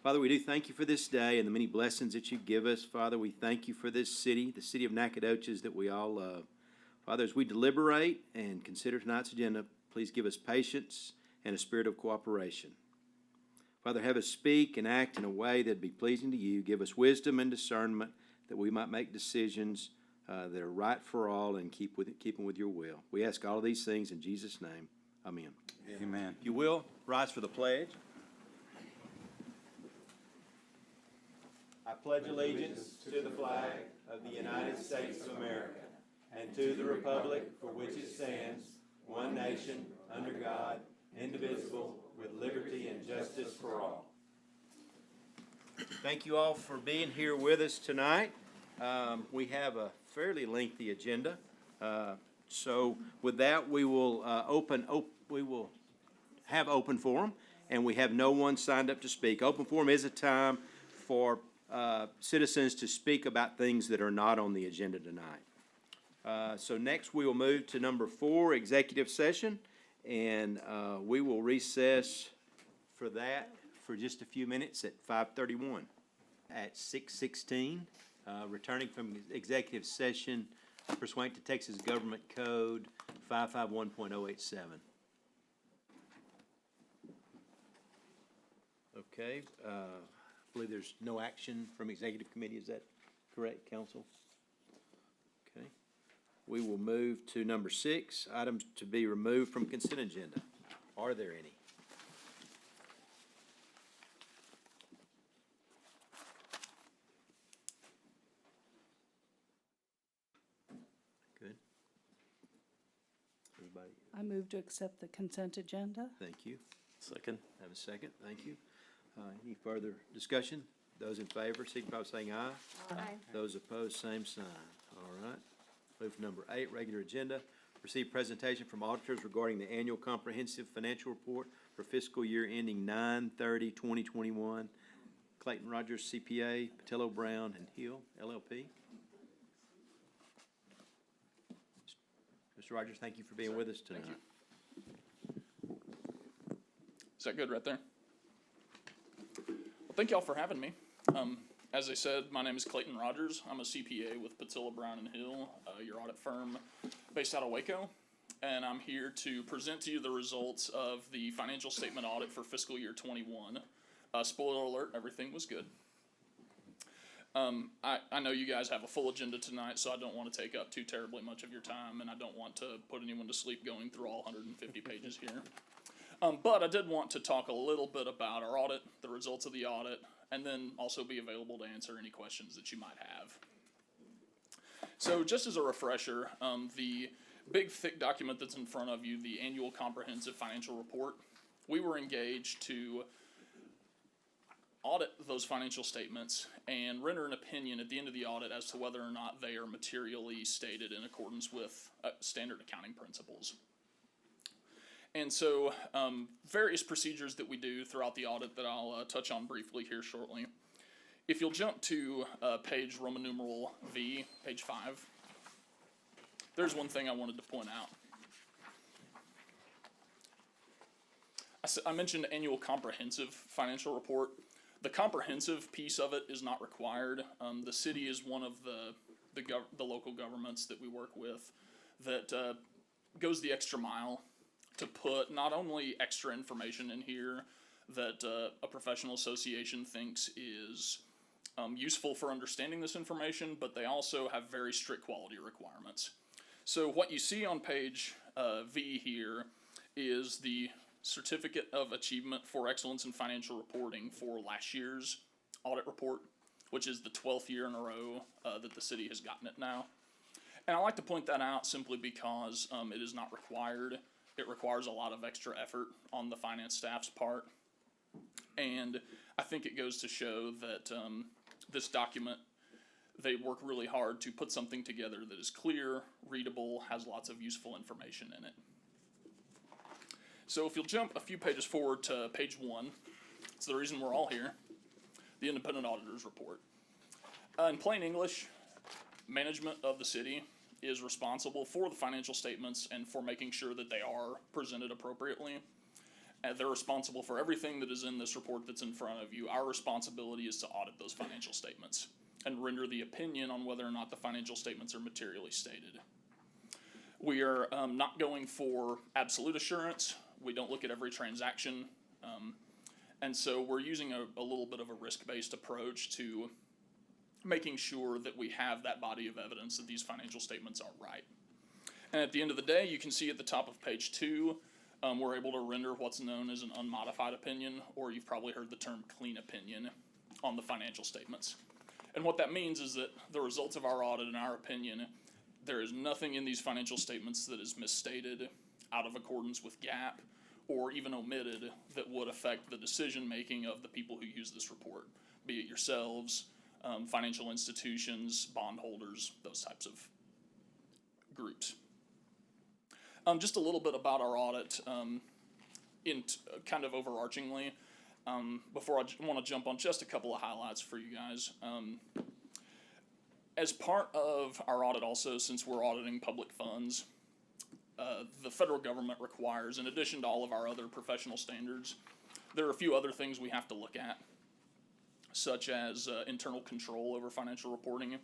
Father, we do thank you for this day and the many blessings that you give us. Father, we thank you for this city, the city of Nacogdoches that we all love. Father, as we deliberate and consider tonight's agenda, please give us patience and a spirit of cooperation. Father, have us speak and act in a way that be pleasing to you. Give us wisdom and discernment that we might make decisions that are right for all and keeping with your will. We ask all of these things in Jesus' name. Amen. Amen. If you will, rise for the pledge. I pledge allegiance to the flag of the United States of America and to the republic for which it stands, one nation, under God, indivisible, with liberty and justice for all. Thank you all for being here with us tonight. We have a fairly lengthy agenda. So with that, we will have open forum, and we have no one signed up to speak. Open forum is a time for citizens to speak about things that are not on the agenda tonight. So next we will move to number 4, executive session, and we will recess for that for just a few minutes at 5:31. At 6:16, returning from executive session pursuant to Texas Government Code 551.087. Okay, I believe there's no action from executive committee. Is that correct, council? Okay. We will move to number 6, items to be removed from consent agenda. Are there any? Good. Everybody? I move to accept the consent agenda. Thank you. Second. Have a second. Thank you. Any further discussion? Those in favor, signify by saying aye. Aye. Those opposed, same sign. All right. Move to number 8, regular agenda. Receive presentation from auditors regarding the annual comprehensive financial report for fiscal year ending 9/30/2021. Clayton Rogers, CPA, Patillo Brown and Hill, LLP. Mr. Rogers, thank you for being with us tonight. Is that good right there? Well, thank y'all for having me. As I said, my name is Clayton Rogers. I'm a CPA with Patillo Brown and Hill, your audit firm based out of Waco. And I'm here to present to you the results of the financial statement audit for fiscal year 21. Spoiler alert, everything was good. I know you guys have a full agenda tonight, so I don't want to take up too terribly much of your time, and I don't want to put anyone to sleep going through all 150 pages here. But I did want to talk a little bit about our audit, the results of the audit, and then also be available to answer any questions that you might have. So just as a refresher, the big thick document that's in front of you, the annual comprehensive financial report, we were engaged to audit those financial statements and render an opinion at the end of the audit as to whether or not they are materially stated in accordance with standard accounting principles. And so various procedures that we do throughout the audit that I'll touch on briefly here shortly. If you'll jump to page Roman numeral V, page 5, there's one thing I wanted to point out. I mentioned annual comprehensive financial report. The comprehensive piece of it is not required. The city is one of the local governments that we work with that goes the extra mile to put not only extra information in here that a professional association thinks is useful for understanding this information, but they also have very strict quality requirements. So what you see on page V here is the Certificate of Achievement for Excellence in Financial Reporting for last year's audit report, which is the 12th year in a row that the city has gotten it now. And I like to point that out simply because it is not required. It requires a lot of extra effort on the finance staff's part. And I think it goes to show that this document, they work really hard to put something together that is clear, readable, has lots of useful information in it. So if you'll jump a few pages forward to page 1, it's the reason we're all here, the Independent Auditor's Report. In plain English, management of the city is responsible for the financial statements and for making sure that they are presented appropriately. and they're responsible for everything that is in this report that's in front of you. Our responsibility is to audit those financial statements and render the opinion on whether or not the financial statements are materially stated. We are not going for absolute assurance. We don't look at every transaction. And so we're using a little bit of a risk-based approach to making sure that we have that body of evidence that these financial statements are right. And at the end of the day, you can see at the top of page 2, we're able to render what's known as an unmodified opinion, or you've probably heard the term clean opinion on the financial statements. And what that means is that the results of our audit, in our opinion, there is nothing in these financial statements that is misstated, out of accordance with GAAP, or even omitted that would affect the decision-making of the people who use this report, be it yourselves, financial institutions, bondholders, those types of groups. Just a little bit about our audit, kind of overarchingly, before I want to jump on just a couple of highlights for you guys. As part of our audit also, since we're auditing public funds, the federal government requires, in addition to all of our other professional standards, there are a few other things we have to look at, such as internal control over financial reporting.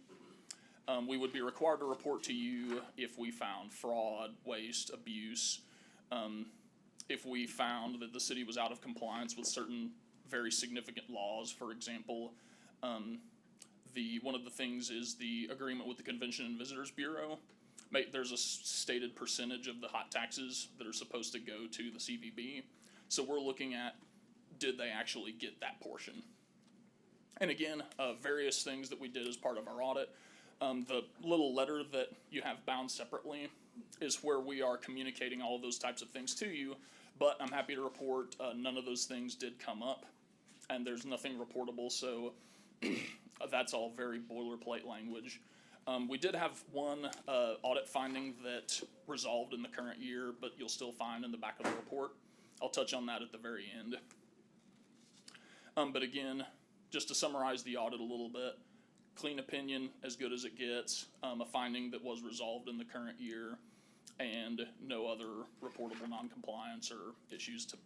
We would be required to report to you if we found fraud, waste, abuse, if we found that the city was out of compliance with certain very significant laws. For example, one of the things is the agreement with the Convention and Visitors Bureau. There's a stated percentage of the hot taxes that are supposed to go to the CVB. So we're looking at, did they actually get that portion? And again, various things that we did as part of our audit. The little letter that you have bound separately is where we are communicating all of those types of things to you, but I'm happy to report none of those things did come up, and there's nothing reportable, so that's all very boilerplate language. We did have one audit finding that resolved in the current year, but you'll still find in the back of the report. I'll touch on that at the very end. But again, just to summarize the audit a little bit, clean opinion, as good as it gets, a finding that was resolved in the current year, and no other reportable noncompliance or issues to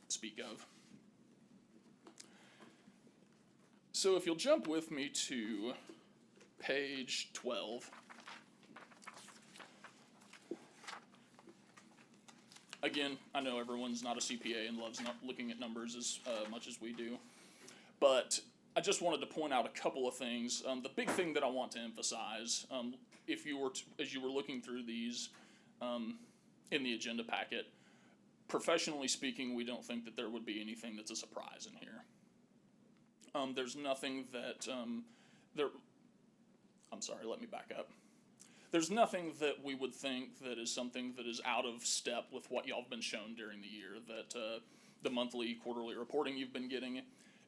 speak of. So if you'll jump with me to page 12. Again, I know everyone's not a CPA and loves not looking at numbers as much as we do, but I just wanted to point out a couple of things. The big thing that I want to emphasize, if you were as you were looking through these in the agenda packet, professionally speaking, we don't think that there would be anything that's a surprise in here. There's nothing that let me back up. There's nothing that we would think that is something that is out of step with what y'all have been shown during the year, that the monthly, quarterly reporting you've been getting,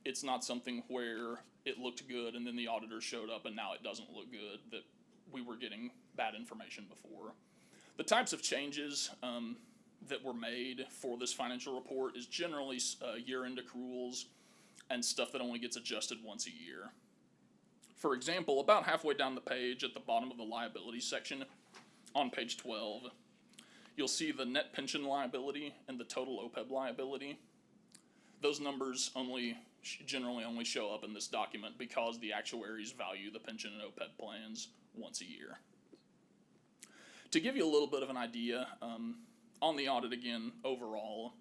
it's not something where it looked good and then the auditor showed up and now it doesn't look good, that we were getting bad information before. The types of changes that were made for this financial report is generally year-end accruals and stuff that only gets adjusted once a year. For example, about halfway down the page at the bottom of the liability section on page 12, you'll see the net pension liability and the total OPEB liability. Those numbers generally only show up in this document because the actuaries value the pension and OPEB plans once a year. To give you a little bit of an idea, on the audit again, overall,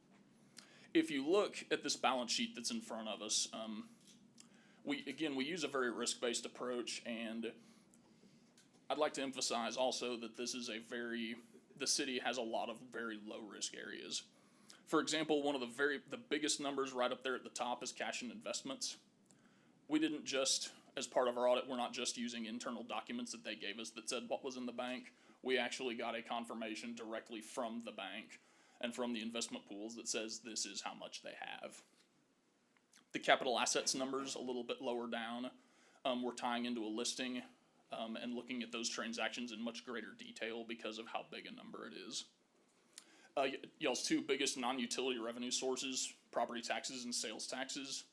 if you look at this balance sheet that's in front of us, we use a very risk-based approach, and I'd like to emphasize also that this is the city has a lot of very low-risk areas. For example, one of the biggest numbers right up there at the top is cash and investments. We didn't just, as part of our audit, we're not just using internal documents that they gave us that said what was in the bank. We actually got a confirmation directly from the bank and from the investment pools that says this is how much they have. The capital assets numbers a little bit lower down. We're tying into a listing and looking at those transactions in much greater detail because of how big a number it is. Y'all's two biggest non-utility revenue sources, property taxes and sales taxes.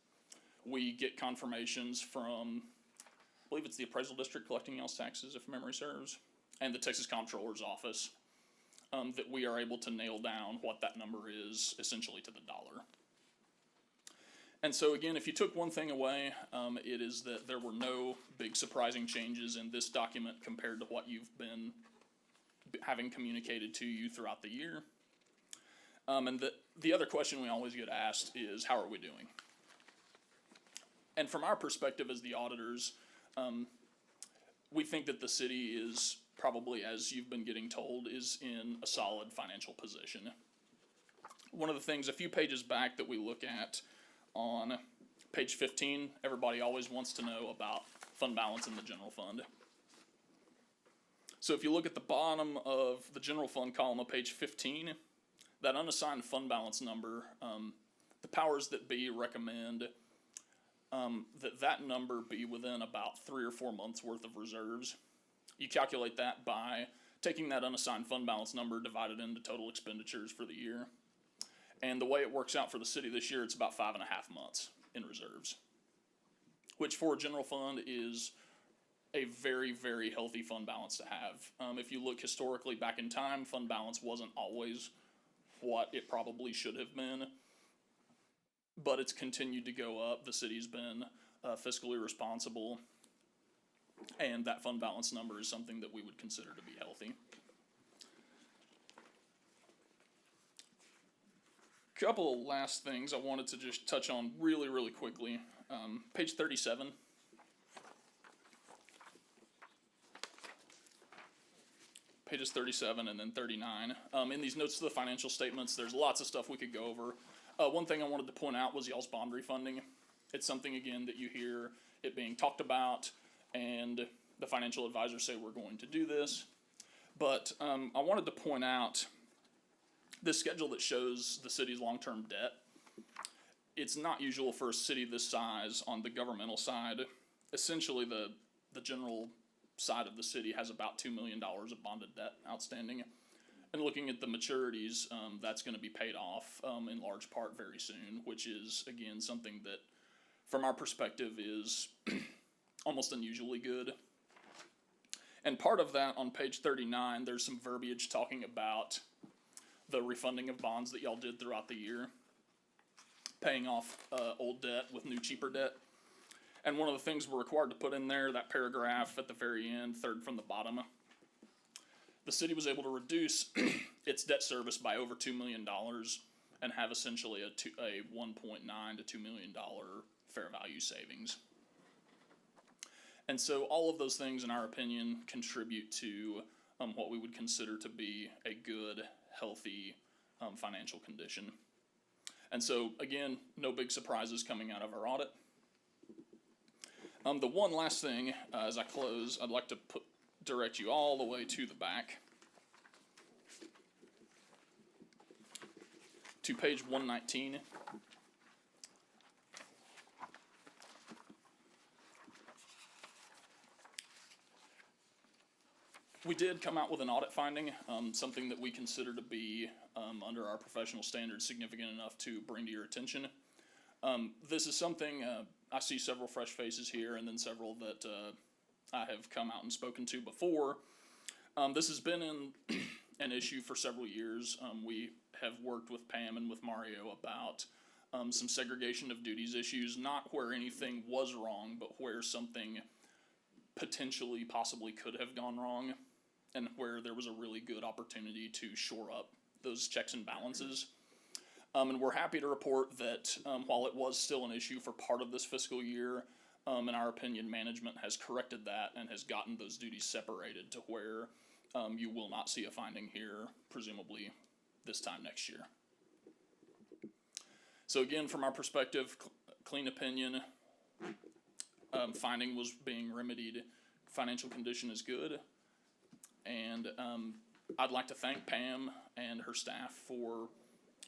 We get confirmations from, I believe it's the appraisal district collecting y'all's taxes, if memory serves, and the Texas Comptroller's office. that we are able to nail down what that number is essentially to the dollar. And so again, if you took one thing away, it is that there were no big surprising changes in this document compared to what you've been having communicated to you throughout the year. And the other question we always get asked is, how are we doing? And from our perspective as the auditors, we think that the city is probably, as you've been getting told, is in a solid financial position. One of the things a few pages back that we look at on page 15, everybody always wants to know about fund balance in the general fund. So if you look at the bottom of the general fund column of page 15, that unassigned fund balance number, the powers that be recommend that number be within about 3 or 4 months worth of reserves. You calculate that by taking that unassigned fund balance number divided into total expenditures for the year. And the way it works out for the city this year, it's about 5.5 months in reserves, which for a general fund is a very, very healthy fund balance to have. If you look historically back in time, fund balance wasn't always what it probably should have been, but it's continued to go up. The city's been fiscally responsible, and that fund balance number is something that we would consider to be healthy. Couple of last things I wanted to just touch on really, really quickly. Page 37. Pages 37 and then 39. In these notes to the financial statements, there's lots of stuff we could go over. One thing I wanted to point out was y'all's bond refunding. It's something, again, that you hear it being talked about, and the financial advisors say we're going to do this. But I wanted to point out this schedule that shows the city's long-term debt. It's not usual for a city this size on the governmental side. Essentially, the general side of the city has about $2 million of bonded debt outstanding. And looking at the maturities, that's going to be paid off in large part very soon, which is, again, something that, from our perspective, is almost unusually good. And part of that, on page 39, there's some verbiage talking about the refunding of bonds that y'all did throughout the year, paying off old debt with new cheaper debt. And one of the things we're required to put in there, that paragraph at the very end, third from the bottom, the city was able to reduce its debt service by over $2 million and have essentially a $1.9 to $2 million fair value savings. And so all of those things, in our opinion, contribute to what we would consider to be a good, healthy financial condition. And so, again, no big surprises coming out of our audit. The one last thing, as I close, I'd like to direct you all the way to the back to page 119. We did come out with an audit finding, something that we consider to be, under our professional standards, significant enough to bring to your attention. This is something, I see several fresh faces here, and then several that I have come out and spoken to before. This has been an issue for several years. We have worked with Pam and with Mario about some segregation of duties issues, not where anything was wrong, but where something potentially, possibly could have gone wrong, and where there was a really good opportunity to shore up those checks and balances. And we're happy to report that while it was still an issue for part of this fiscal year, in our opinion, management has corrected that and has gotten those duties separated to where you will not see a finding here, presumably this time next year. So again, from our perspective, clean opinion, finding was being remedied, financial condition is good, and I'd like to thank Pam and her staff for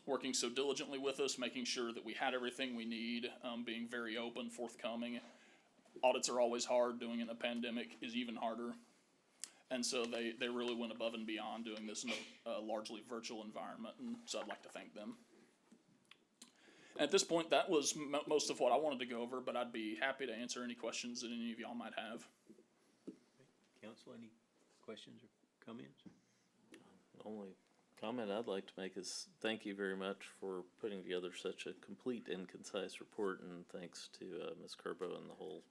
working so diligently with us, making sure that we had everything we need, being very open, forthcoming. Audits are always hard. Doing it in a pandemic is even harder. And so they really went above and beyond doing this in a largely virtual environment, and so I'd like to thank them. At this point, that was most of what I wanted to go over, but I'd be happy to answer any questions that any of y'all might have. Council, any questions or comments? Only comment I'd like to make is thank you very much for putting together such a complete and concise report, and thanks to Ms. Kerbo and the whole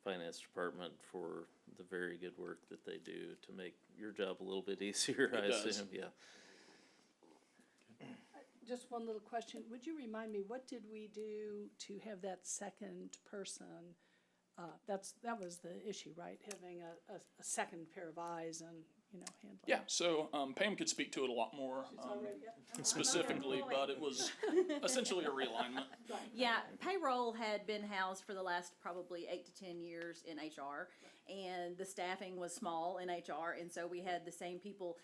finance department for the very good work that they do to make your job a little bit easier, I does. assume, yeah. Just one little question. Would you remind me, what did we do to have that second person? That was the issue, right? Having a second pair of eyes and, handling. Yeah, so Pam could speak to it a lot more specifically, but it was essentially a realignment. Yeah, payroll had been housed for the last probably 8 to 10 years in HR, and the staffing was small in HR, and so we had the same people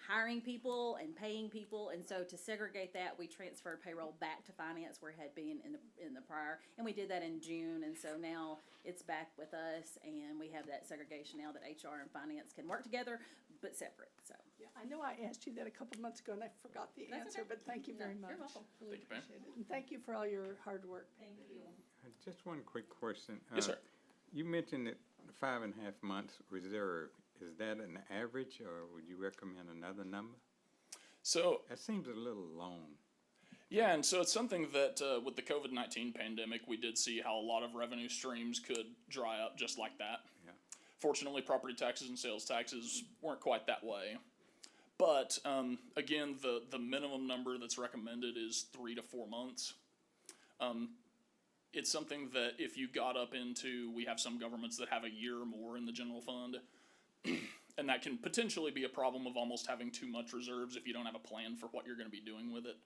hiring people and paying people, and so to segregate that, we transferred payroll back to finance where it had been in the prior, and we did that in June, and so now it's back with us, and we have that segregation now that HR and finance can work together, but separate, so. Yeah, I know I asked you that a couple months ago and I forgot the That's answer, okay. but thank you very No, much. you're welcome. Really Thank you, Pam. appreciate it. And thank you for all your hard work. Thank you. Just one quick question. Yes, sir. You mentioned that 5.5 months reserve. Is that an average, or would you recommend another number? So That seems a little long. yeah, and so it's something that with the COVID-19 pandemic, we did see how a lot of revenue streams could dry up just like that. Yeah. Fortunately, property taxes and sales taxes weren't quite that way. But again, the minimum number that's recommended is 3 to 4 months. It's something that if you got up into, we have some governments that have a year or more in the general fund, and that can potentially be a problem of almost having too much reserves if you don't have a plan for what you're going to be doing with it.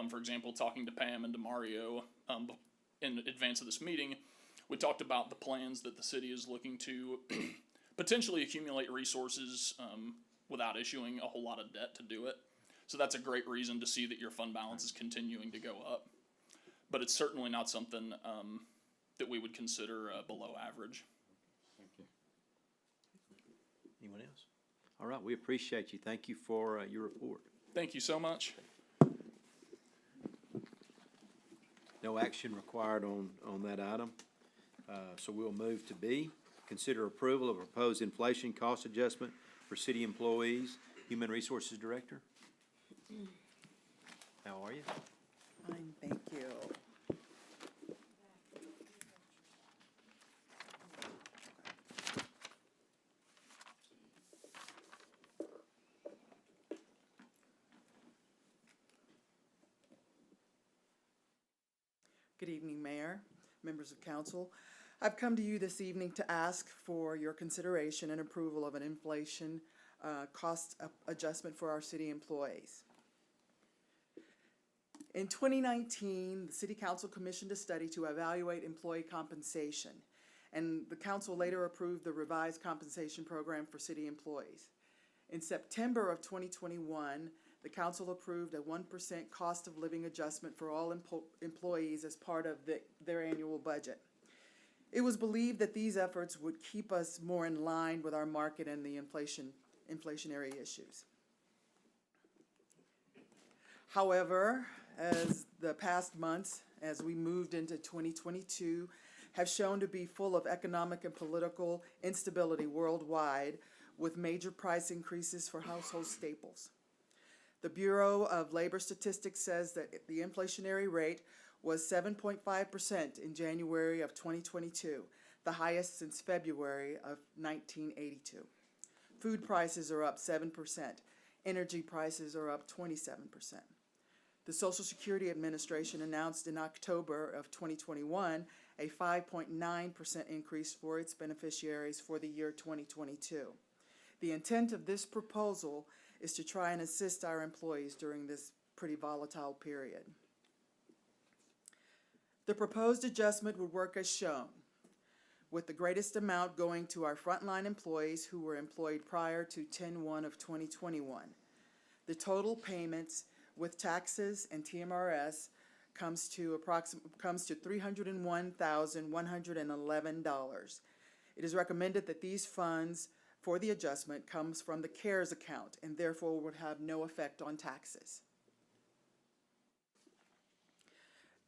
For example, talking to Pam and to Mario in advance of this meeting, we talked about the plans that the city is looking to potentially accumulate resources without issuing a whole lot of debt to do it. So that's a great reason to see that your fund balance is continuing to go up. But it's certainly not something that we would consider below average. Thank you. Anyone else? All right, we appreciate you. Thank you for your report. Thank you so much. No action required on that item. So we'll move to B, consider approval of proposed inflation cost adjustment for city employees. Human Resources Director? How are you? Fine, thank you. Good evening, Mayor, members of council. I've come to you this evening to ask for your consideration and approval of an inflation cost adjustment for our city employees. In 2019, the City Council commissioned a study to evaluate employee compensation, and the council later approved the revised compensation program for city employees. In September of 2021, the council approved a 1% cost of living adjustment for all employees as part of their annual budget. It was believed that these efforts would keep us more in line with our market and the inflationary issues. However, as the past months, as we moved into 2022, have shown to be full of economic and political instability worldwide, with major price increases for household staples. The Bureau of Labor Statistics says that the inflationary rate was 7.5% in January of 2022, the highest since February of 1982. Food prices are up 7%. Energy prices are up 27%. The Social Security Administration announced in October of 2021 a 5.9% increase for its beneficiaries for the year 2022. The intent of this proposal is to try and assist our employees during this pretty volatile period. The proposed adjustment would work as shown, with the greatest amount going to our frontline employees who were employed prior to 10/1 of 2021. The total payments with taxes and TMRS comes to $301,111. It is recommended that these funds for the adjustment comes from the CARES account and therefore would have no effect on taxes.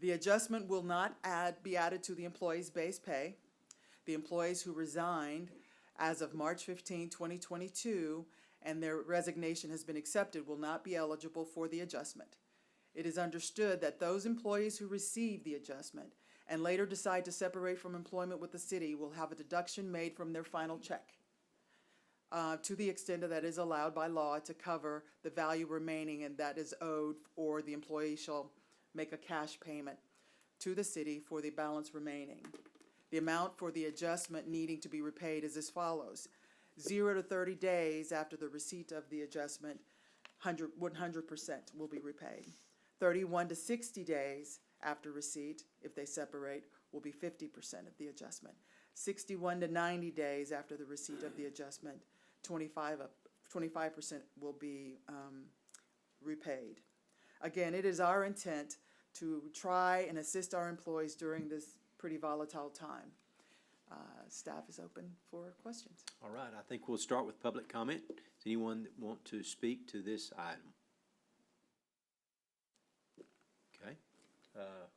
The adjustment will not be added to the employees' base pay. The employees who resigned as of March 15, 2022, and their resignation has been accepted will not be eligible for the adjustment. It is understood that those employees who receive the adjustment and later decide to separate from employment with the city will have a deduction made from their final check, to the extent that is allowed by law to cover the value remaining and that is owed, or the employee shall make a cash payment to the city for the balance remaining. The amount for the adjustment needing to be repaid is as follows: 0 to 30 days after the receipt of the adjustment, 100% will be repaid. 31 to 60 days after receipt, if they separate, will be 50% of the adjustment. 61 to 90 days after the receipt of the adjustment, 25% will be repaid. Again, it is our intent to try and assist our employees during this pretty volatile time. Staff is open for questions. All right, I think we'll start with public comment. Does anyone that want to speak to this item? Okay,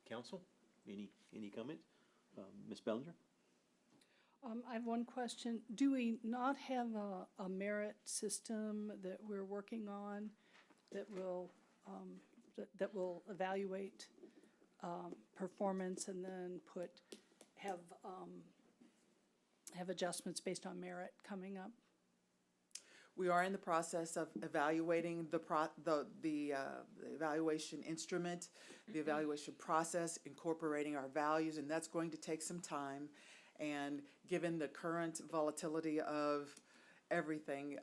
council, any comments? Ms. Bellinger? I have one question. Do we not have a merit system that we're working on that will, that will evaluate performance and then have adjustments based on merit coming up? We are in the process of evaluating the evaluation instrument, the evaluation process, incorporating our values, and that's going to take some time. And given the current volatility of everything,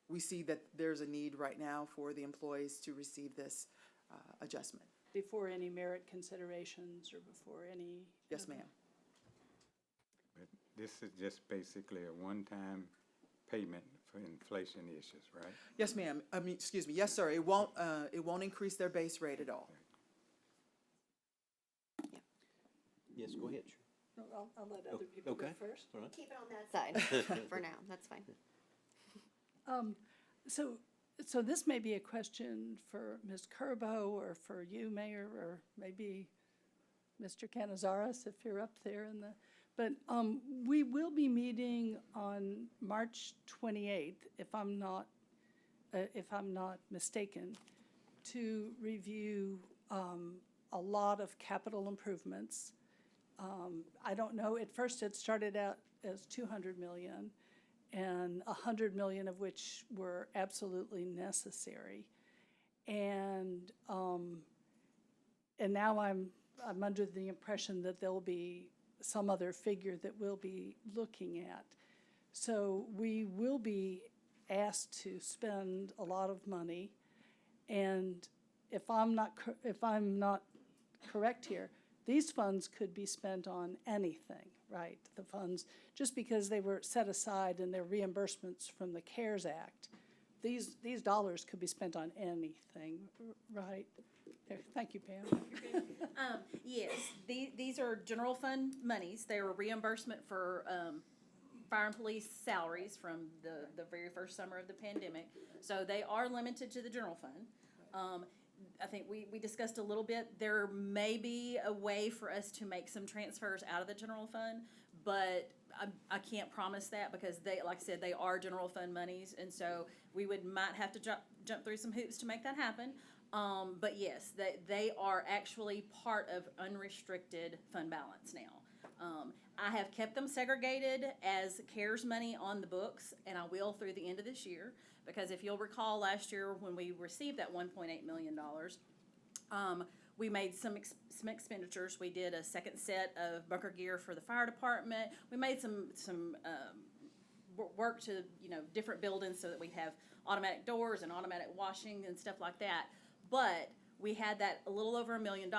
we see that there's a need right now for the employees to receive this adjustment. Before any merit considerations or before any? Yes, ma'am. But this is just basically a one-time payment for inflation issues, right? Yes, ma'am. Excuse me. Yes, sir. It won't increase their base rate at all. Yes, go ahead. I'll let other people go Okay. first. All right. Keep it on that side for now, that's fine. So this may be a question for Ms. Curbo or for you, Mayor, or maybe Mr. Canizares, if you're up there but we will be meeting on March 28th, if I'm not mistaken, to review a lot of capital improvements. I don't know, at first it started out as 200 million, and 100 million of which were absolutely necessary. And now I'm under the impression that there'll be some other figure that we'll be looking at. So we will be asked to spend a lot of money, and if I'm not correct here, these funds could be spent on anything, right? The funds, just because they were set aside and they're reimbursements from the CARES Act, these dollars could be spent on anything, right? There, thank you, Pam. Yes, these are general fund monies. They were reimbursement for fire and police salaries from the very first summer of the pandemic. So they are limited to the general fund. I think we discussed a little bit, there may be a way for us to make some transfers out of the general fund, but I can't promise that because they, like I said, they are general fund monies, and so we might have to jump through some hoops to make that happen. But yes, they are actually part of unrestricted fund balance now. I have kept them segregated as CARES money on the books, and I will through the end of this year. Because if you'll recall last year when we received that $1.8 million, we made some expenditures. We did a second set of bunker gear for the fire department. We made some work to, different buildings so that we'd have automatic doors and automatic washing and stuff like that. But we had that a little over $1 million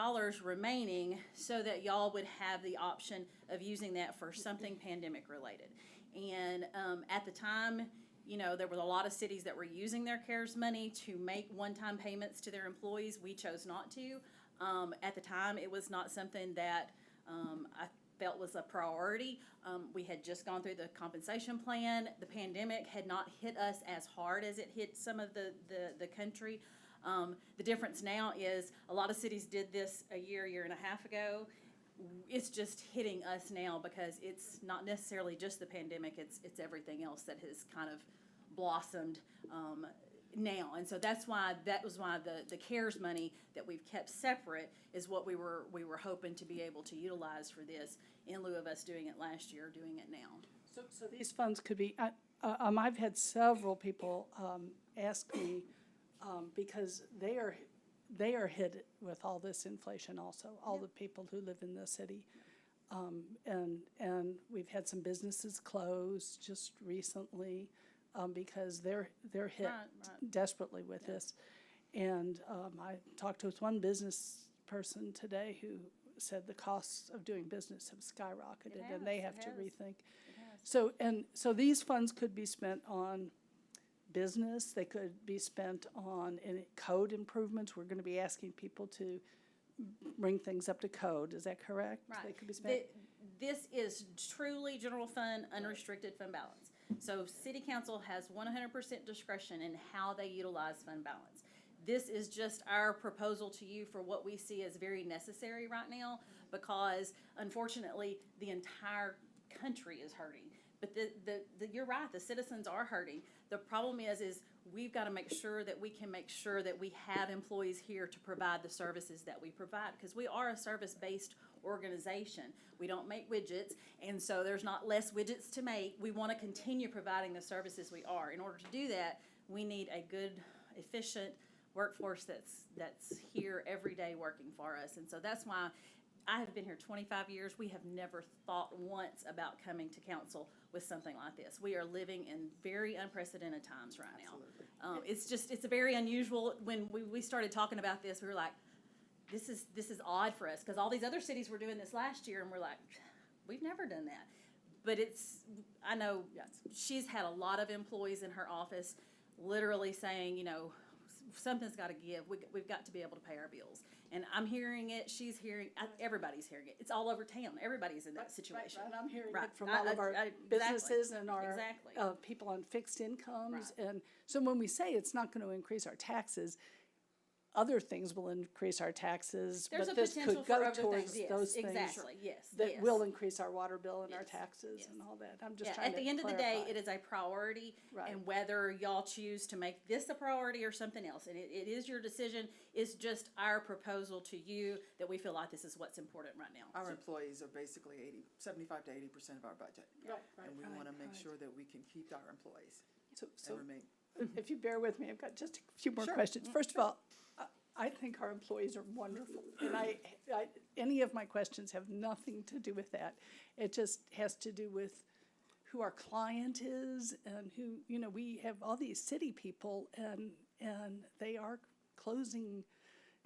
remaining so that y'all would have the option of using that for something pandemic related. And at the time, there were a lot of cities that were using their CARES money to make one-time payments to their employees. We chose not to. At the time, it was not something that I felt was a priority. We had just gone through the compensation plan. The pandemic had not hit us as hard as it hit some of the country. The difference now is a lot of cities did this a year and a half ago. it's just hitting us now because it's not necessarily just the pandemic, it's everything else that has kind of blossomed, now. And so that was why the CARES money that we've kept separate is what we were hoping to be able to utilize for this in lieu of us doing it last year, doing it now. So these funds could be, I've had several people ask me, because they are hit with all this inflation also, all the people who live in the city. And we've had some businesses close just recently, because they're hit Right. desperately with this. And I talked with one business person today who said the costs of doing business have skyrocketed, and they have to rethink. So these funds could be spent on business, they could be spent on any code improvements. We're gonna be asking people to bring things up to code, is that correct? Right. They could be spent. This is truly general fund, unrestricted fund balance. So city council has 100% discretion in how they utilize fund balance. This is just our proposal to you for what we see as very necessary right now, because unfortunately, the entire country is hurting. But you're right, the citizens are hurting. The problem is we've got to make sure that we can make sure that we have employees here to provide the services that we provide, because we are a service-based organization. We don't make widgets, and so there's not less widgets to make. We want to continue providing the services we are. In order to do that, we need a good, efficient workforce that's here every day working for us. And so that's why I have been here 25 years. We have never thought once about coming to council with something like this. We are living in very unprecedented times right now. It's a very unusual. When we started talking about this, we were like, this is odd for us, because all these other cities were doing this last year, and we're like, we've never done that. But I know she's had a lot of employees in her office literally saying, something's got to give. We've got to be able to pay our bills. And I'm hearing it. She's hearing. Everybody's hearing it. It's all over town. Everybody's in that situation. Right. I'm hearing Right. it from all of our businesses and our Exactly. People on fixed incomes. Right. And so when we say it's not going to increase our taxes, other things will increase our taxes, There's but a this potential could for go other towards things. Yes, those things exactly. Yes. that yes. will increase our water bill and our Yes, taxes yes. and all that. I'm just Yeah, trying to at the end of the day, clarify. it is a priority, Right. and whether y'all choose to make this a priority or something else, and it is your decision, is just our proposal to you that we feel like this is what's important right now. Our employees are basically 75 to 80% of our budget. Right, And we want to make sure that we can keep our employees So and remain. if you bear with me, I've got just a few more Sure. questions. First of all, I think our employees are wonderful, and any of my questions have nothing to do with that. It just has to do with who our client is and who, we have all these city people, and they are closing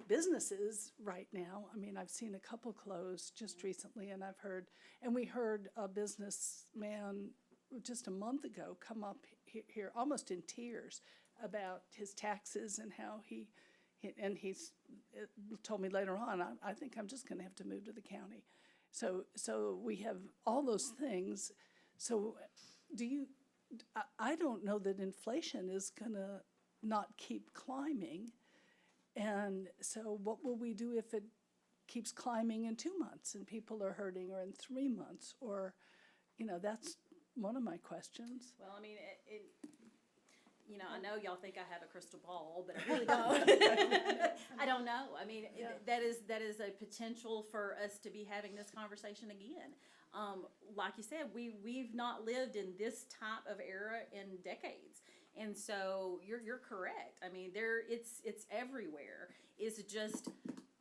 businesses right now. I mean, I've seen a couple close just recently, and we heard a businessman just a month ago come up here almost in tears about his taxes and how he's told me later on, I think I'm just gonna have to move to the county. So we have all those things. So I don't know that inflation is gonna not keep climbing. And so what will we do if it keeps climbing in 2 months and people are hurting, or in 3 months? Or, that's one of my questions. Well, I mean, I know y'all think I have a crystal ball, but I really don't. I don't know. I mean, that is a potential for us to be having this conversation again. Like you said, we've not lived in this type of era in decades, and so you're correct. I mean, it's everywhere. It's just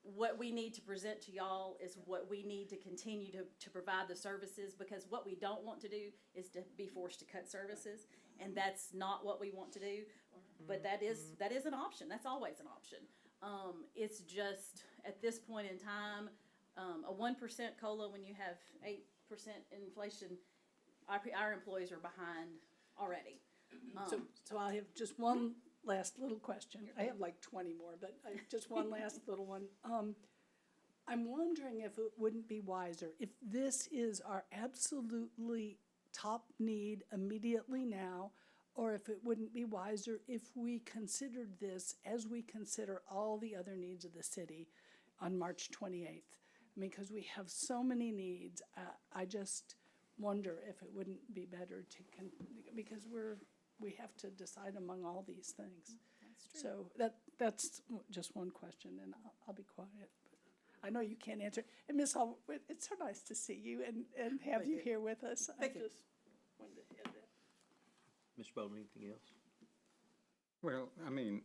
what we need to present to y'all is what we need to continue to provide the services, because what we don't want to do is to be forced to cut services, and that's not what we want to do. But that is an option. That's always an option. It's just at this point in time, a 1% COLA when you have 8% inflation, our employees are behind already. So I have just one last little question. I have like 20 more, but just one last little one. I'm wondering if it wouldn't be wiser, if this is our absolutely top need immediately now, or if it wouldn't be wiser if we considered this as we consider all the other needs of the city on March 28th. I mean, because we have so many needs, I just wonder if it wouldn't be better to, because we have to decide among all these things. That's true. So that's just one question, and I'll be quiet. I know you can't answer. And Ms. Hall, it's so nice to see you and have you here with us. Thank you. I just wanted to add that. Mr. Bowman, anything else? Well, I mean,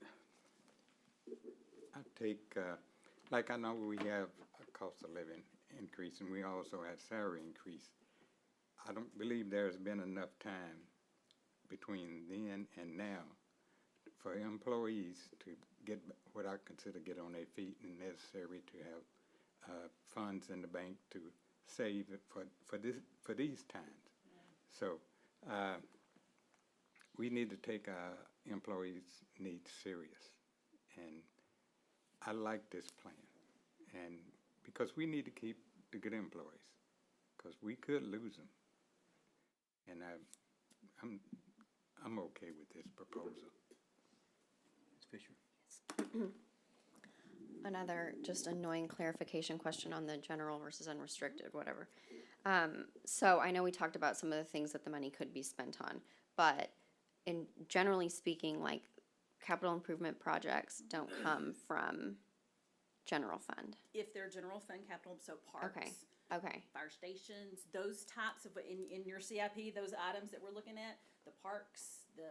I take, like I know we have a cost of living increase and we also have salary increase. I don't believe there's been enough time between then and now for employees to get what I consider get on their feet and necessary to have funds in the bank to save it for these times. So we need to take our employees' needs serious, and I like this plan, and because we need to keep the good employees, because we could lose them, and I'm okay with this proposal. Ms. Fisher? Another just annoying clarification question on the general versus unrestricted, whatever. So I know we talked about some of the things that the money could be spent on, but in generally speaking, like capital improvement projects don't come from general fund. If they're general fund capital, so parks. Okay. Fire stations, those types of, in your CIP, those items that we're looking at, the parks, the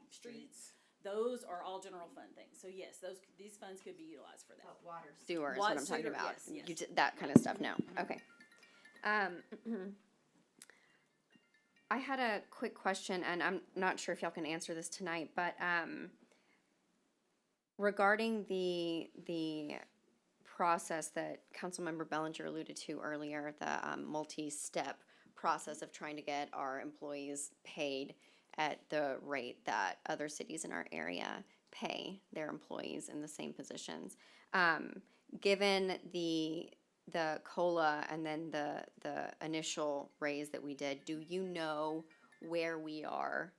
streets, those are all general fund things. So yes, these funds could be utilized for that. Water. Sewer is what I'm talking Sewer, about. yes. You did that kind of stuff, no, okay. I had a quick question, and I'm not sure if y'all can answer this tonight, but, regarding the process that Councilmember Bellinger alluded to earlier, the, multi-step process of trying to get our employees paid at the rate that other cities in our area pay their employees in the same positions. Given the COLA and then the initial raise that we did, do you know where we are,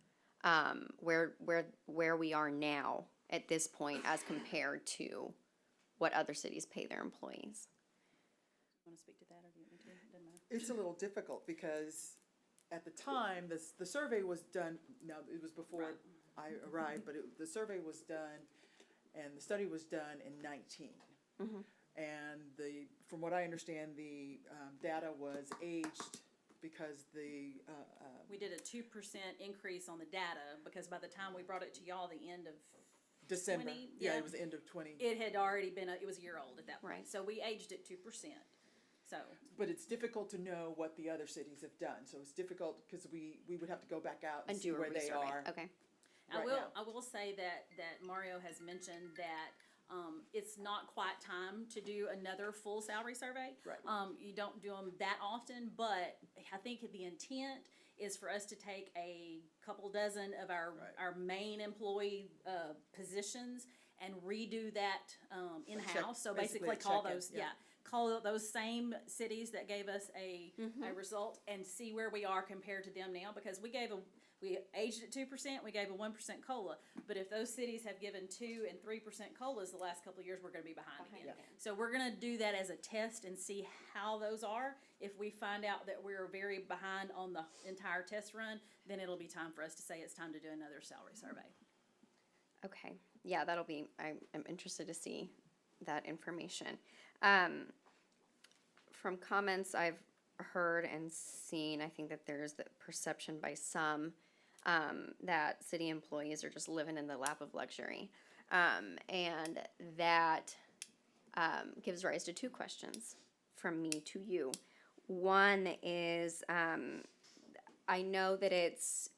where we are now at this point as compared to what other cities pay their employees? Want to speak to that, or do you want me to? Doesn't matter. It's a little difficult because at the time, the survey was done, now it was before I arrived, but the survey was done and the study was done in 19. And from what I understand, the data was aged because We did a 2% increase on the data, because by the time we brought it to y'all, the end of December, 20, yeah, it was the end of 20. it had already been, it was a year old at that point. Right. So we aged it 2%. So, But it's difficult to know what the other cities have done, so it's difficult because we would have to go back out and see do a where they resurvey. are. Okay. right now. I will say that Mario has mentioned that it's not quite time to do another full salary survey. Right. You don't do them that often, but I think the intent is for us to take a couple dozen of our main employee positions and redo that in-house. So basically call check-in, those, yeah. call those same cities that gave us a result and see where we are compared to them now, because we aged at 2%, we gave a 1% COLA, but if those cities have given 2% and 3% COLAs the last couple of years, we're gonna be behind again. So we're gonna do that as a test and see how those are. If we find out that we're very behind on the entire test run, then it'll be time for us to say it's time to do another salary survey. Okay, yeah, I'm interested to see that information. From comments I've heard and seen, I think that there's the perception by some that city employees are just living in the lap of luxury. And that gives rise to two questions from me to you. One is, I know that it's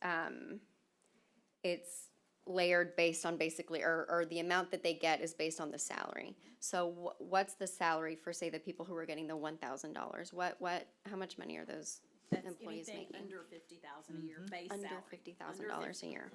layered based on basically, or the amount that they get is based on the salary. So what's the salary for, say, the people who are getting the $1,000? How much money are those That's employees anything making? under $50,000 a year base salary. Under $50,000 a year.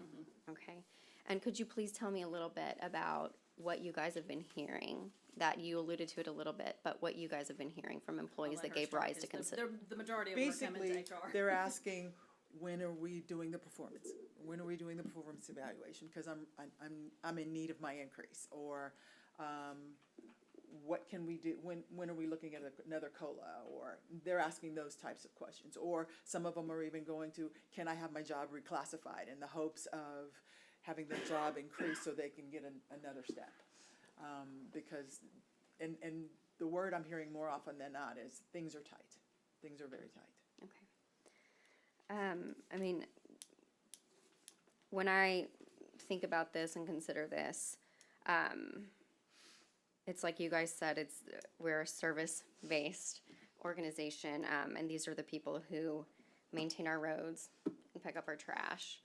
Okay. And could you please tell me a little bit about what you guys have been hearing? That you alluded to it a little bit, but what you guys have been hearing from employees that gave rise to consider. The majority of them are coming Basically, to HR. they're asking, when are we doing the performance? When are we doing the performance evaluation? Because I'm in need of my increase, or what can we do, when are we looking at another COLA? Or they're asking those types of questions. Or some of them are even going to, can I have my job reclassified, in the hopes of having their job increase so they can get another step. Because, and the word I'm hearing more often than not is things are tight. Things are very tight. Okay. I mean, when I think about this and consider this, it's like you guys said, we're a service-based organization, and these are the people who maintain our roads and pick up our trash.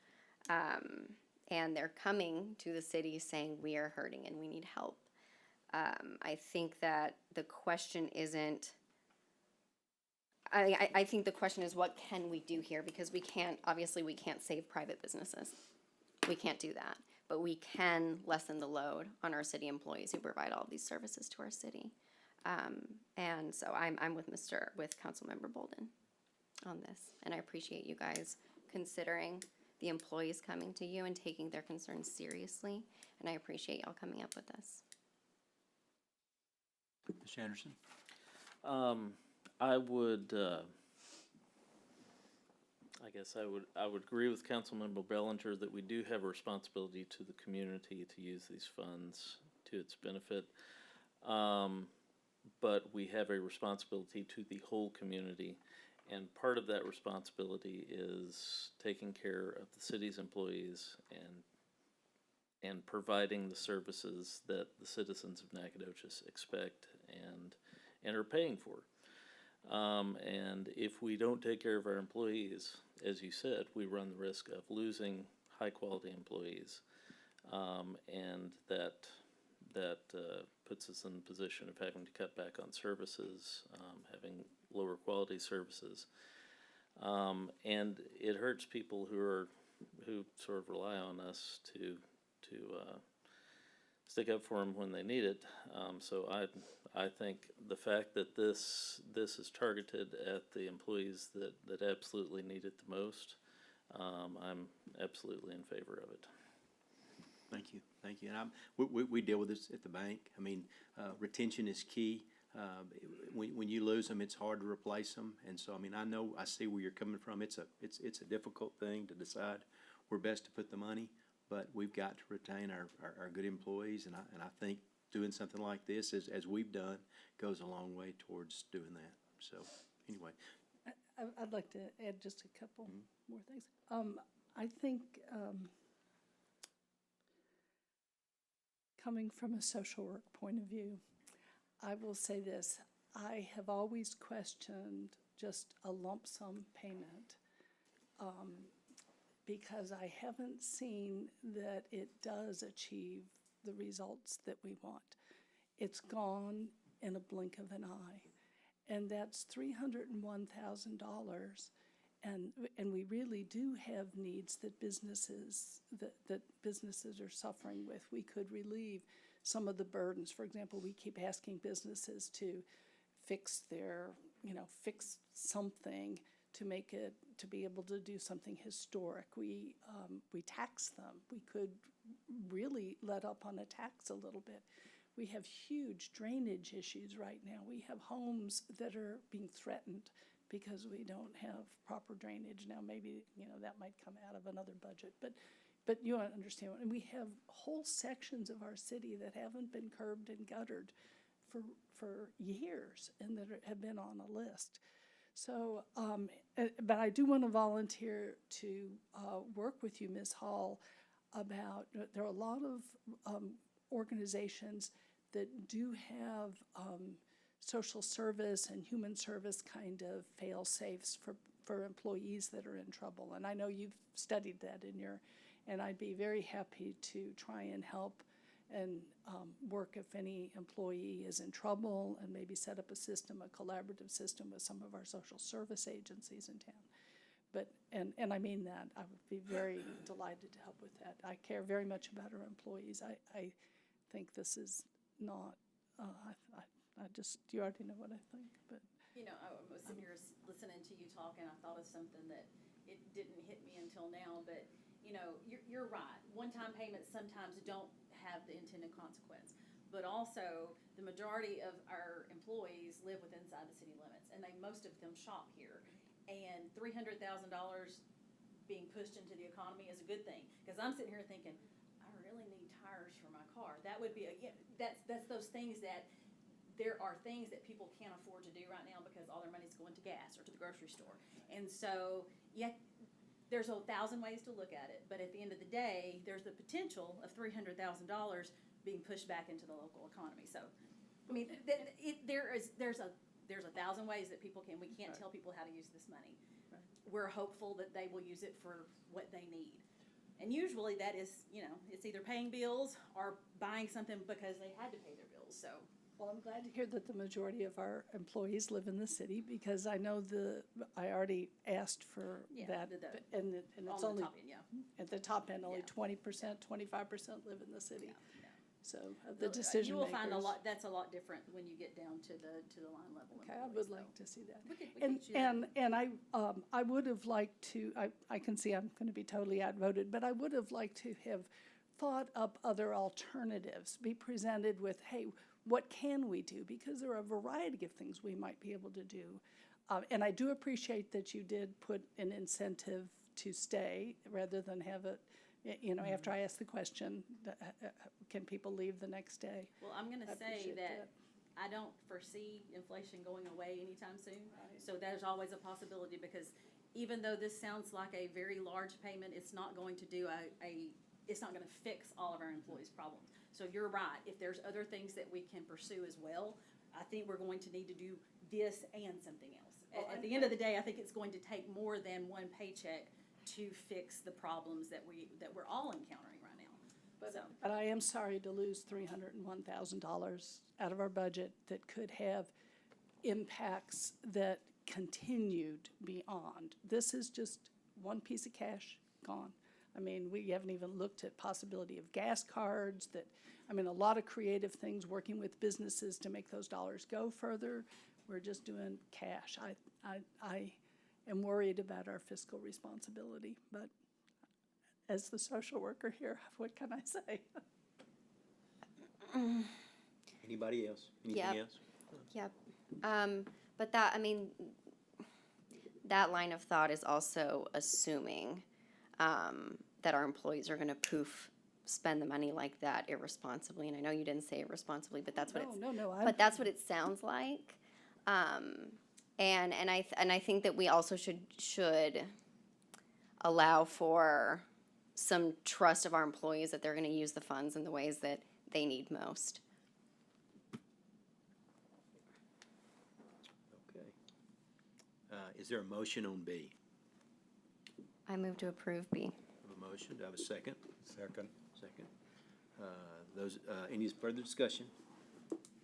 And they're coming to the city saying we are hurting and we need help. I think that the question isn't, I think the question is, what can we do here? Because obviously we can't save private businesses. We can't do that. But we can lessen the load on our city employees who provide all these services to our city. And so I'm with Councilmember Bolden on this. And I appreciate you guys considering the employees coming to you and taking their concerns seriously. And I appreciate y'all coming up with this. Mr. Anderson? I would, I guess I would agree with Councilmember Bellinger that we do have a responsibility to the community to use these funds to its benefit. But we have a responsibility to the whole community. And part of that responsibility is taking care of the city's employees and providing the services that the citizens of Nacogdoches expect and are paying for. And if we don't take care of our employees, as you said, we run the risk of losing high-quality employees, and that puts us in the position of having to cut back on services, having lower quality services, and it hurts people who sort of rely on us to stick up for them when they need it. So I think the fact that this is targeted at the employees that absolutely need it the most, I'm absolutely in favor of it. Thank you. And we deal with this at the bank. I mean, retention is key. When you lose them, it's hard to replace them. And so, I mean, I see where you're coming from. It's a difficult thing to decide where best to put the money, but we've got to retain our good employees. And I think doing something like this, as we've done, goes a long way towards doing that. So, anyway. I'd like to add just a couple more things. I think coming from a social work point of view, I will say this. I have always questioned just a lump sum payment because I haven't seen that it does achieve the results that we want. It's gone in a blink of an eye. And that's $301,000. And we really do have needs that businesses are suffering with. We could relieve some of the burdens. For example, we keep asking businesses to fix fix something to make it, to be able to do something historic. We tax them. We could really let up on a tax a little bit. We have huge drainage issues right now. We have homes that are being threatened because we don't have proper drainage. Now maybe, that might come out of another budget, but you understand. And we have whole sections of our city that haven't been curbed and guttered for years and that have been on a list. So, but I do want to volunteer to work with you, Ms. Hall, about, there are a lot of organizations that do have social service and human service kind of fail-safes for employees that are in trouble. And I know you've studied that and I'd be very happy to try and help and work if any employee is in trouble and maybe set up a system, a collaborative system with some of our social service agencies in town. But, and I mean that, I would be very delighted to help with that. I care very much about our employees. I think this is not, you already know what I think, but. I was sitting here listening to you talk and I thought of something that it didn't hit me until now, but you're right. One-time payments sometimes don't have the intended consequence. but also the majority of our employees live within inside the city limits, and most of them shop here. And $300,000 being pushed into the economy is a good thing, because I'm sitting here thinking, I really need tires for my car. That would be that's those things that, there are things that people can't afford to do right now because all their money's going to gas or to the grocery store. And so, yeah, there's 1,000 ways to look at it, but at the end of the day, there's the potential of $300,000 being pushed back into the local economy. So, I mean, there's 1,000 ways that people can. We can't tell people how to use this money. We're hopeful that they will use it for what they need. And usually that is, it's either paying bills or buying something because they had to pay their bills, so. Well, I'm glad to hear that the majority of our employees live in the city, because I know I already asked for Yeah, that, and it's On only, the top end, yeah. at the top end, only Yeah. 20%, 25% live in the city. Yeah. So, of the decision You will makers. find that's a lot different when you get down to the line level. Okay, I would like to see that. We could And, get you that. and I would have liked to, I can see I'm gonna be totally outvoted, but I would have liked to have thought up other alternatives, be presented with, hey, what can we do? Because there are a variety of things we might be able to do. And I do appreciate that you did put an incentive to stay rather than have it, after I ask the question, can people leave the next day? Well, I'm gonna I say appreciate that I don't foresee inflation going away anytime soon. So there's always a possibility, because even though this sounds like a very large payment, it's not going to do it's not gonna fix all of our employees' problems. So you're right, if there's other things that we can pursue as well, I think we're going to need to do this and something else. At the end of the day, I think it's going to take more than one paycheck to fix the problems that we're all encountering right now. But I am sorry to lose $301,000 out of our budget that could have impacts that continued beyond. This is just one piece of cash gone. I mean, we haven't even looked at possibility of gas cards, a lot of creative things, working with businesses to make those dollars go further. We're just doing cash. I am worried about our fiscal responsibility, but as the social worker here, what can I say? Anybody else? Anything else? Yep. But that line of thought is also assuming that our employees are gonna spend the money like that irresponsibly. And I know you didn't say irresponsibly, but that's what but that's what it sounds like. And I think that we also should allow for some trust of our employees that they're gonna use the funds in the ways that they need most. Okay. Is there a motion on B? I move to approve B. I have a motion. Do I have a second? Second. Second. Any further discussion?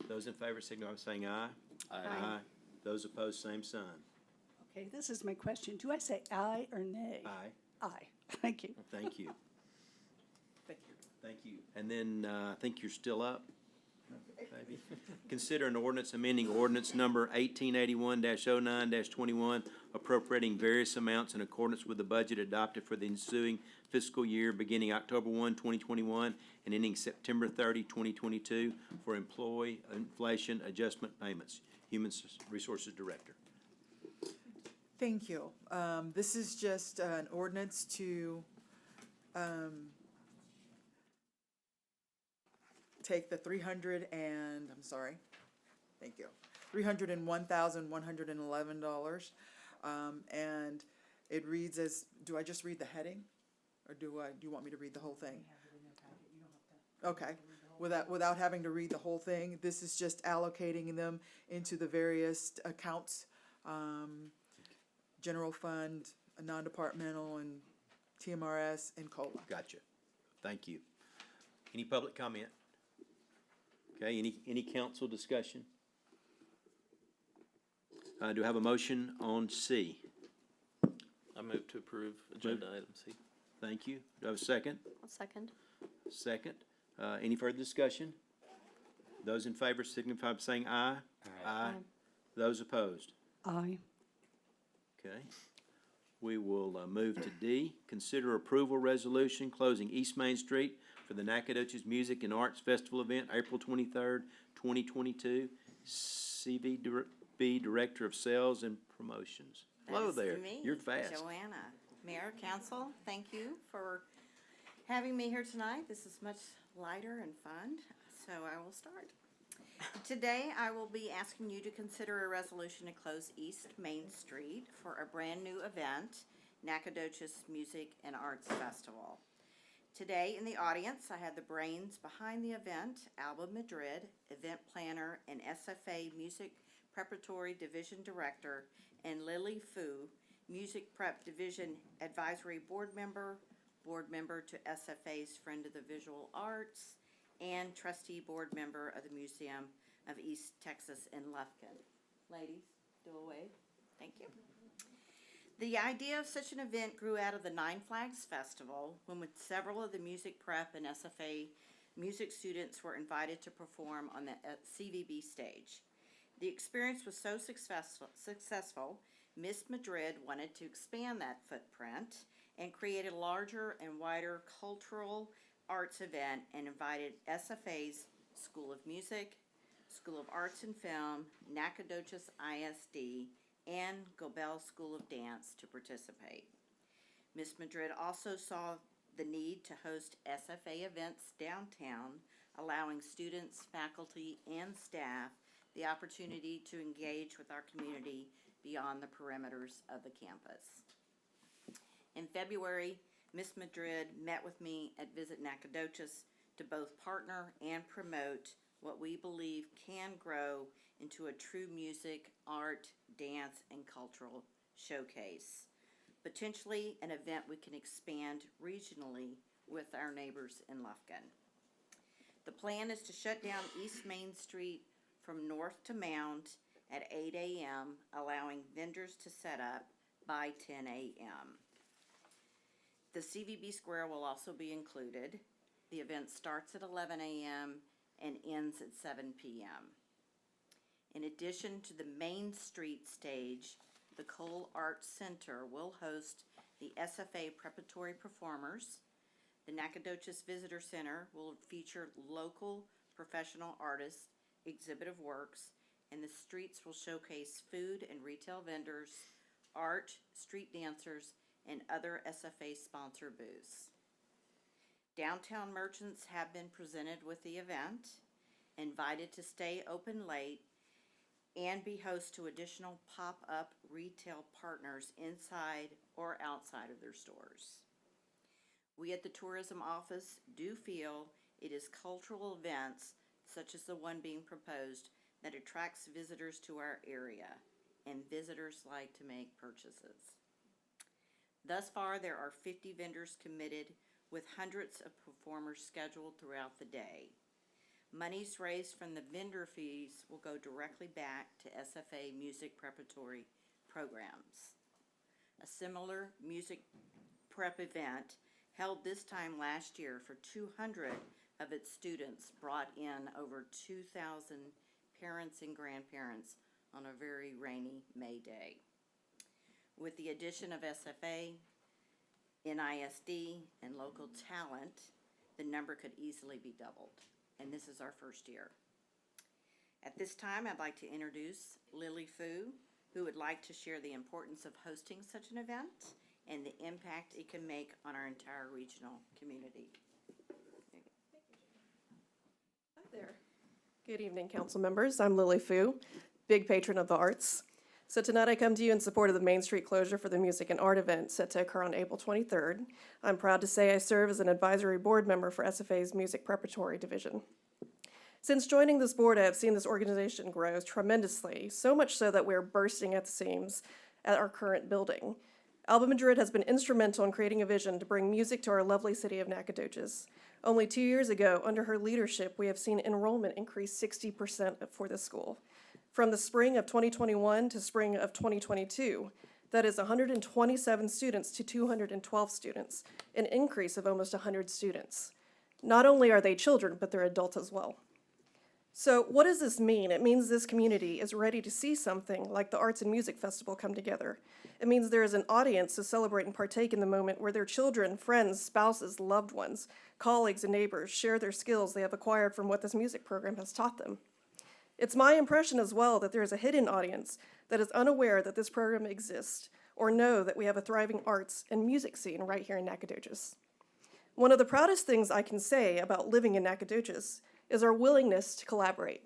Those in favor signify by saying aye. Aye. Those opposed, same sign. Okay, this is my question. Do I say aye or nay? Aye. Aye. Thank you. Thank you. Thank you. Thank you. And then, I think you're still up, maybe. Consider an ordinance amending ordinance number 1881-09-21, appropriating various amounts in accordance with the budget adopted for the ensuing fiscal year beginning October 1, 2021, and ending September 30, 2022, for employee inflation adjustment payments. Human Resources Director. Thank you. This is just an ordinance to take the $301,111, and it reads as, do I just read the heading? Or do you want me to read the whole thing? Okay, without having to read the whole thing, this is just allocating them into the various accounts, general fund, non-departmental, and TMRS, and COLA. Gotcha. Thank you. Any public comment? Okay, any council discussion? Do I have a motion on C? I move to approve agenda item C. Thank you. Do I have a second? I'll second. Second. Any further discussion? Those in favor signify by saying aye. Aye. Those opposed? Aye. Okay. We will move to D. Consider approval resolution closing East Main Street for the Nacogdoches Music and Arts Festival event, April 23rd, 2022. CVB Director of Sales and Promotions. Hello That is there. me, You're fast. Joanna. Mayor, council, thank you for having me here tonight. This is much lighter and fun, so I will start. Today, I will be asking you to consider a resolution to close East Main Street for a brand-new event, Nacogdoches Music and Arts Festival. Today, in the audience, I have the brains behind the event, Alba Madrid, event planner and SFA Music Preparatory Division Director, and Lily Fu, Music Prep Division Advisory Board Member to SFA's Friend of the Visual Arts, and trustee board member of the Museum of East Texas in Lufkin. Ladies, do a wave. Thank you. The idea of such an event grew out of the Nine Flags Festival, when with several of the music prep and SFA music students were invited to perform on the CVB stage. The experience was so successful, Miss Madrid wanted to expand that footprint and create a larger and wider cultural arts event and invited SFA's School of Music, School of Arts and Film, Nacogdoches ISD, and Gobel School of Dance to participate. Miss Madrid also saw the need to host SFA events downtown, allowing students, faculty, and staff the opportunity to engage with our community beyond the perimeters of the campus. In February, Miss Madrid met with me at Visit Nacogdoches to both partner and promote what we believe can grow into a true music, art, dance, and cultural showcase. Potentially an event we can expand regionally with our neighbors in Lufkin. The plan is to shut down East Main Street from North to Mound at 8 a.m., allowing vendors to set up by 10 a.m. The CVB Square will also be included. The event starts at 11 a.m. and ends at 7 p.m. In addition to the Main Street stage, the Cole Arts Center will host the SFA preparatory performers. The Nacogdoches Visitor Center will feature local professional artists' exhibitive works, and the streets will showcase food and retail vendors, art, street dancers, and other SFA sponsor booths. Downtown merchants have been presented with the event, invited to stay open late, and be host to additional pop-up retail partners inside or outside of their stores. We at the Tourism Office do feel it is cultural events, such as the one being proposed, that attracts visitors to our area, and visitors like to make purchases. Thus far, there are 50 vendors committed, with hundreds of performers scheduled throughout the day. Monies raised from the vendor fees will go directly back to SFA music preparatory programs. A similar music prep event held this time last year for 200 of its students brought in over 2,000 parents and grandparents on a very rainy May day. With the addition of SFA, NISD, and local talent, the number could easily be doubled, and this is our first year. At this time, I'd like to introduce Lily Fu, who would like to share the importance of hosting such an event and the impact it can make on our entire regional community. Hi there. Good evening, council members. I'm Lily Fu, big patron of the arts. So tonight I come to you in support of the Main Street closure for the music and art event set to occur on April 23rd. I'm proud to say I serve as an advisory board member for SFA's Music Preparatory Division. Since joining this board, I have seen this organization grow tremendously, so much so that we're bursting at the seams at our current building. Alba Madrid has been instrumental in creating a vision to bring music to our lovely city of Nacogdoches. Only 2 years ago, under her leadership, we have seen enrollment increase 60% for the school. From the spring of 2021 to spring of 2022, that is 127 students to 212 students, an increase of almost 100 students. Not only are they children, but they're adults as well. So what does this mean? It means this community is ready to see something like the Arts and Music Festival come together. It means there is an audience to celebrate and partake in the moment where their children, friends, spouses, loved ones, colleagues, and neighbors share their skills they have acquired from what this music program has taught them. It's my impression as well that there is a hidden audience that is unaware that this program exists or know that we have a thriving arts and music scene right here in Nacogdoches. One of the proudest things I can say about living in Nacogdoches is our willingness to collaborate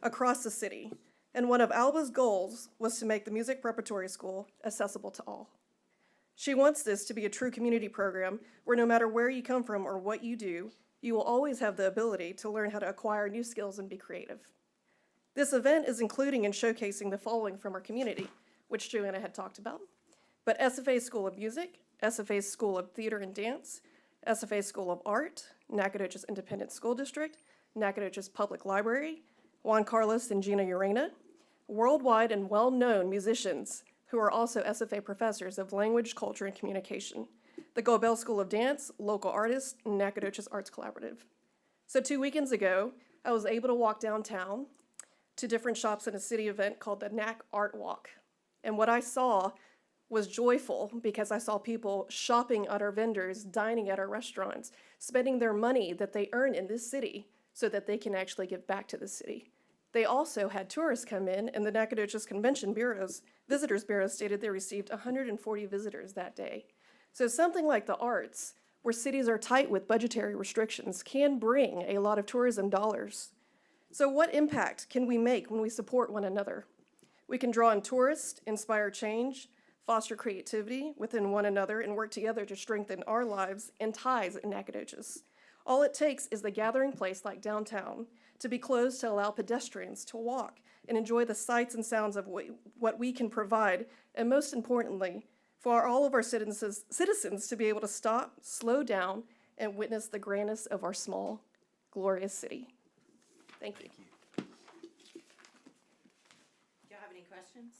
across the city. And one of Alba's goals was to make the Music Preparatory School accessible to all. She wants this to be a true community program where no matter where you come from or what you do, you will always have the ability to learn how to acquire new skills and be creative. This event is including and showcasing the following from our community, which Joanna had talked about, but SFA School of Music, SFA School of Theater and Dance, SFA School of Art, Nacogdoches Independent School District, Nacogdoches Public Library, Juan Carlos and Gina Urena, worldwide and well-known musicians who are also SFA professors of language, culture, and communication, the Gobel School of Dance, local artists, and Nacogdoches Arts Collaborative. So 2 weekends ago, I was able to walk downtown to different shops at a city event called the NAC Art Walk. And what I saw was joyful because I saw people shopping at our vendors, dining at our restaurants, spending their money that they earn in this city so that they can actually give back to the city. They also had tourists come in, and the Nacogdoches Convention Bureau's Visitors Bureau stated they received 140 visitors that day. So something like the arts, where cities are tight with budgetary restrictions, can bring a lot of tourism dollars. So what impact can we make when we support one another? We can draw in tourists, inspire change, foster creativity within one another, and work together to strengthen our lives and ties in Nacogdoches. All it takes is the gathering place like downtown to be closed to allow pedestrians to walk and enjoy the sights and sounds of what we can provide, and most importantly, for all of our citizens to be able to stop, slow down, and witness the grandness of our small, glorious city. Thank you. Do you have any questions?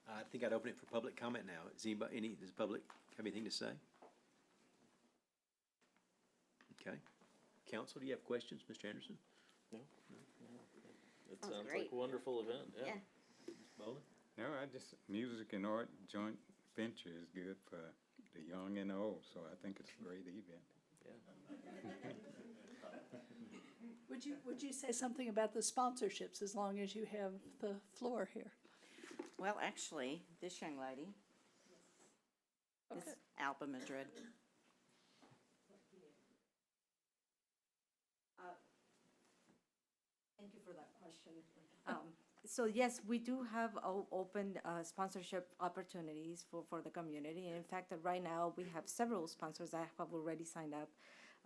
I think I'd open it for public comment now. Does the public have anything to say? Okay. Council, do you have questions, Mr. Anderson? It Sounds sounds like great. a wonderful event, yeah. Bowling? No, music and art joint venture is good for the young and the old, so I think it's a great event. Would you say something about the sponsorships as long as you have the floor here? Well, actually, this young lady, this Okay. Alba Madrid. Thank you for that question. So yes, we do have open sponsorship opportunities for the community. And in fact, right now, we have several sponsors that have already signed up.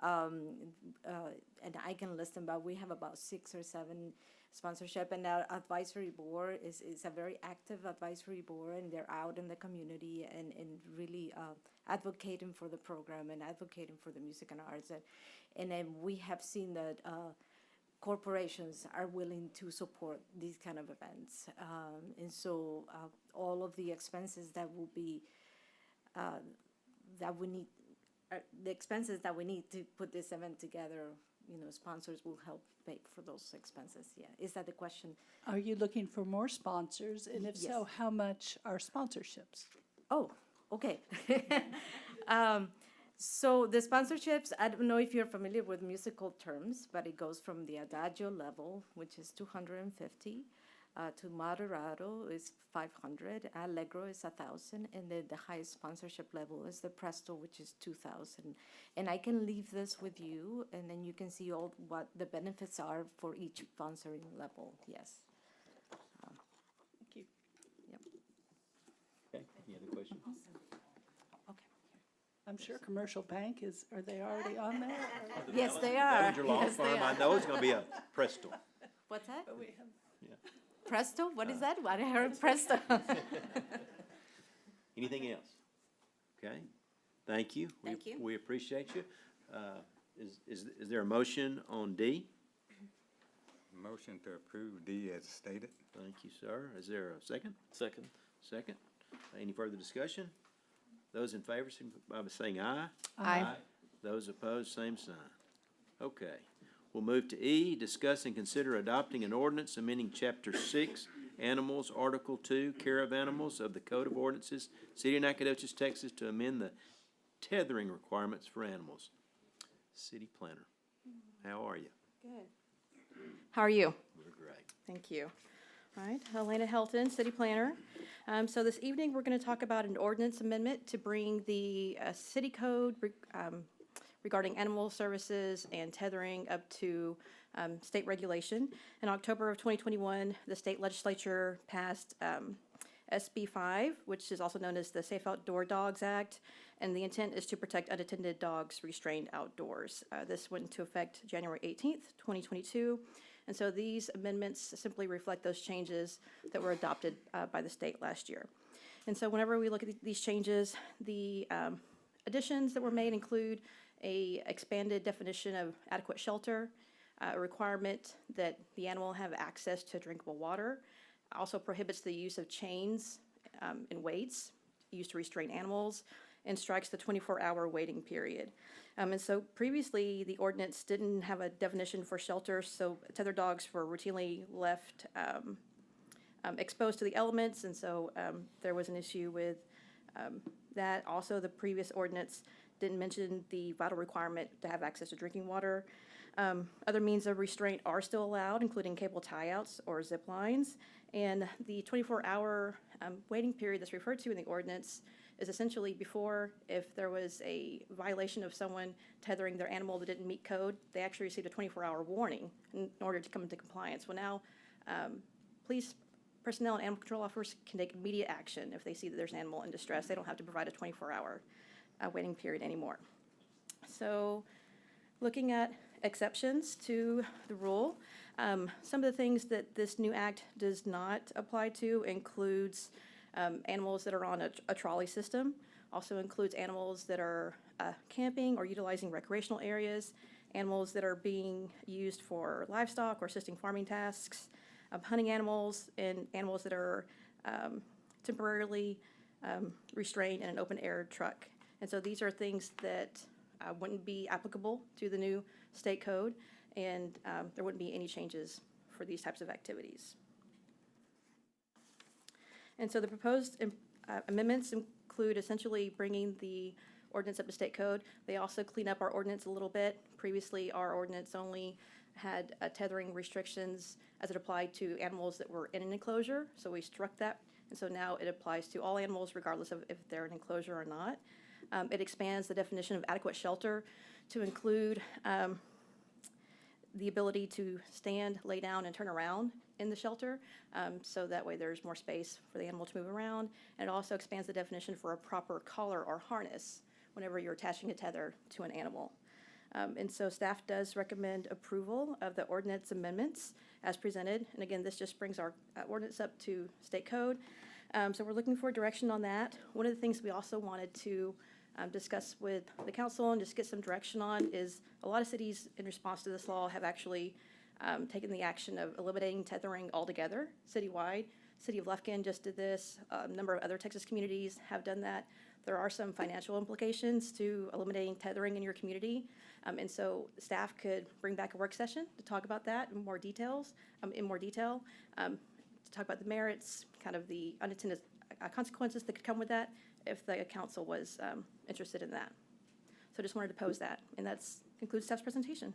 And I can list them, but we have about 6 or 7 sponsorship. And our advisory board is a very active advisory board, and they're out in the community and really advocating for the program and advocating for the music and arts. And then we have seen that corporations are willing to support these kind of events. And so all of the expenses that will be, that we need, the expenses that we need to put this event together, sponsors will help pay for those expenses. Yeah, is that the question? Are you looking for more sponsors? And if so, Yes. how much are sponsorships? Oh, okay. So the sponsorships, I don't know if you're familiar with musical terms, but it goes from the adagio level, which is 250, to moderato is 500, allegro is 1,000, and then the highest sponsorship level is the presto, which is 2,000. And I can leave this with you, and then you can see all what the benefits are for each sponsoring level. Yes. Thank you. Okay, any other questions? Okay. I'm sure Commercial Bank are they already on there? or- Yes, they are. Ballinger Law Yes, they Firm, I are. know it's gonna be a Presto. What's that? But we have Presto? What is that? I heard presto. Anything else? Okay, thank you. Thank you. We appreciate you. Is there a motion on D? Motion to approve D as stated. Thank you, sir. Is there a second? Second. Second. Any further discussion? Those in favor, signify by saying aye. Aye. Those opposed, same sign. Okay. We'll move to E, discuss and consider adopting an ordinance amending Chapter 6, Animals, Article 2, Care of Animals of the Code of Ordinances, City of Nacogdoches, Texas, to amend the tethering requirements for animals. City Planner, how are you? Good. How are you? We're great. Thank you. All right, Elena Helton, City Planner. So this evening, we're going to talk about an ordinance amendment to bring the city code regarding animal services and tethering up to state regulation. In October of 2021, the state legislature passed SB 5, which is also known as the Safe Outdoor Dogs Act, and the intent is to protect unattended dogs restrained outdoors. This went into effect January 18th, 2022, and so these amendments simply reflect those changes that were adopted by the state last year. And so whenever we look at these changes, the additions that were made include a expanded definition of adequate shelter, a requirement that the animal have access to drinkable water, also prohibits the use of chains and weights used to restrain animals, and strikes the 24-hour waiting period. And so previously, the ordinance didn't have a definition for shelter, so tethered dogs were routinely left exposed to the elements, and so there was an issue with that. Also, the previous ordinance didn't mention the vital requirement to have access to drinking water. Other means of restraint are still allowed, including cable tie-outs or zip lines, and the 24-hour waiting period that's referred to in the ordinance is essentially before, if there was a violation of someone tethering their animal that didn't meet code, they actually received a 24-hour warning in order to come into compliance. Well, now, police personnel and animal control officers can take immediate action if they see that there's an animal in distress. They don't have to provide a 24-hour waiting period anymore. So, looking at exceptions to the rule, some of the things that this new act does not apply to includes animals that are on a trolley system, also includes animals that are camping or utilizing recreational areas, animals that are being used for livestock or assisting farming tasks, hunting animals, and animals that are temporarily restrained in an open-air truck. And so these are things that wouldn't be applicable to the new state code, and there wouldn't be any changes for these types of activities. And so the proposed amendments include essentially bringing the ordinance up to state code. They also clean up our ordinance a little bit. Previously, our ordinance only had tethering restrictions as it applied to animals that were in an enclosure, so we struck that. And so now it applies to all animals regardless of if they're in an enclosure or not. It expands the definition of adequate shelter to include the ability to stand, lay down, and turn around in the shelter, so that way there's more space for the animal to move around. And it also expands the definition for a proper collar or harness whenever you're attaching a tether to an animal. And so staff does recommend approval of the ordinance amendments as presented. And again, this just brings our ordinance up to state code. So we're looking for direction on that. One of the things we also wanted to discuss with the council and just get some direction on is a lot of cities in response to this law have actually taken the action of eliminating tethering altogether citywide. City of Lufkin just did this. A number of other Texas communities have done that. There are some financial implications to eliminating tethering in your community. And so staff could bring back a work session to talk about that in more detail, to talk about the merits, kind of the unintended consequences that could come with that if the council was interested in that. So I just wanted to pose that, and that concludes staff's presentation.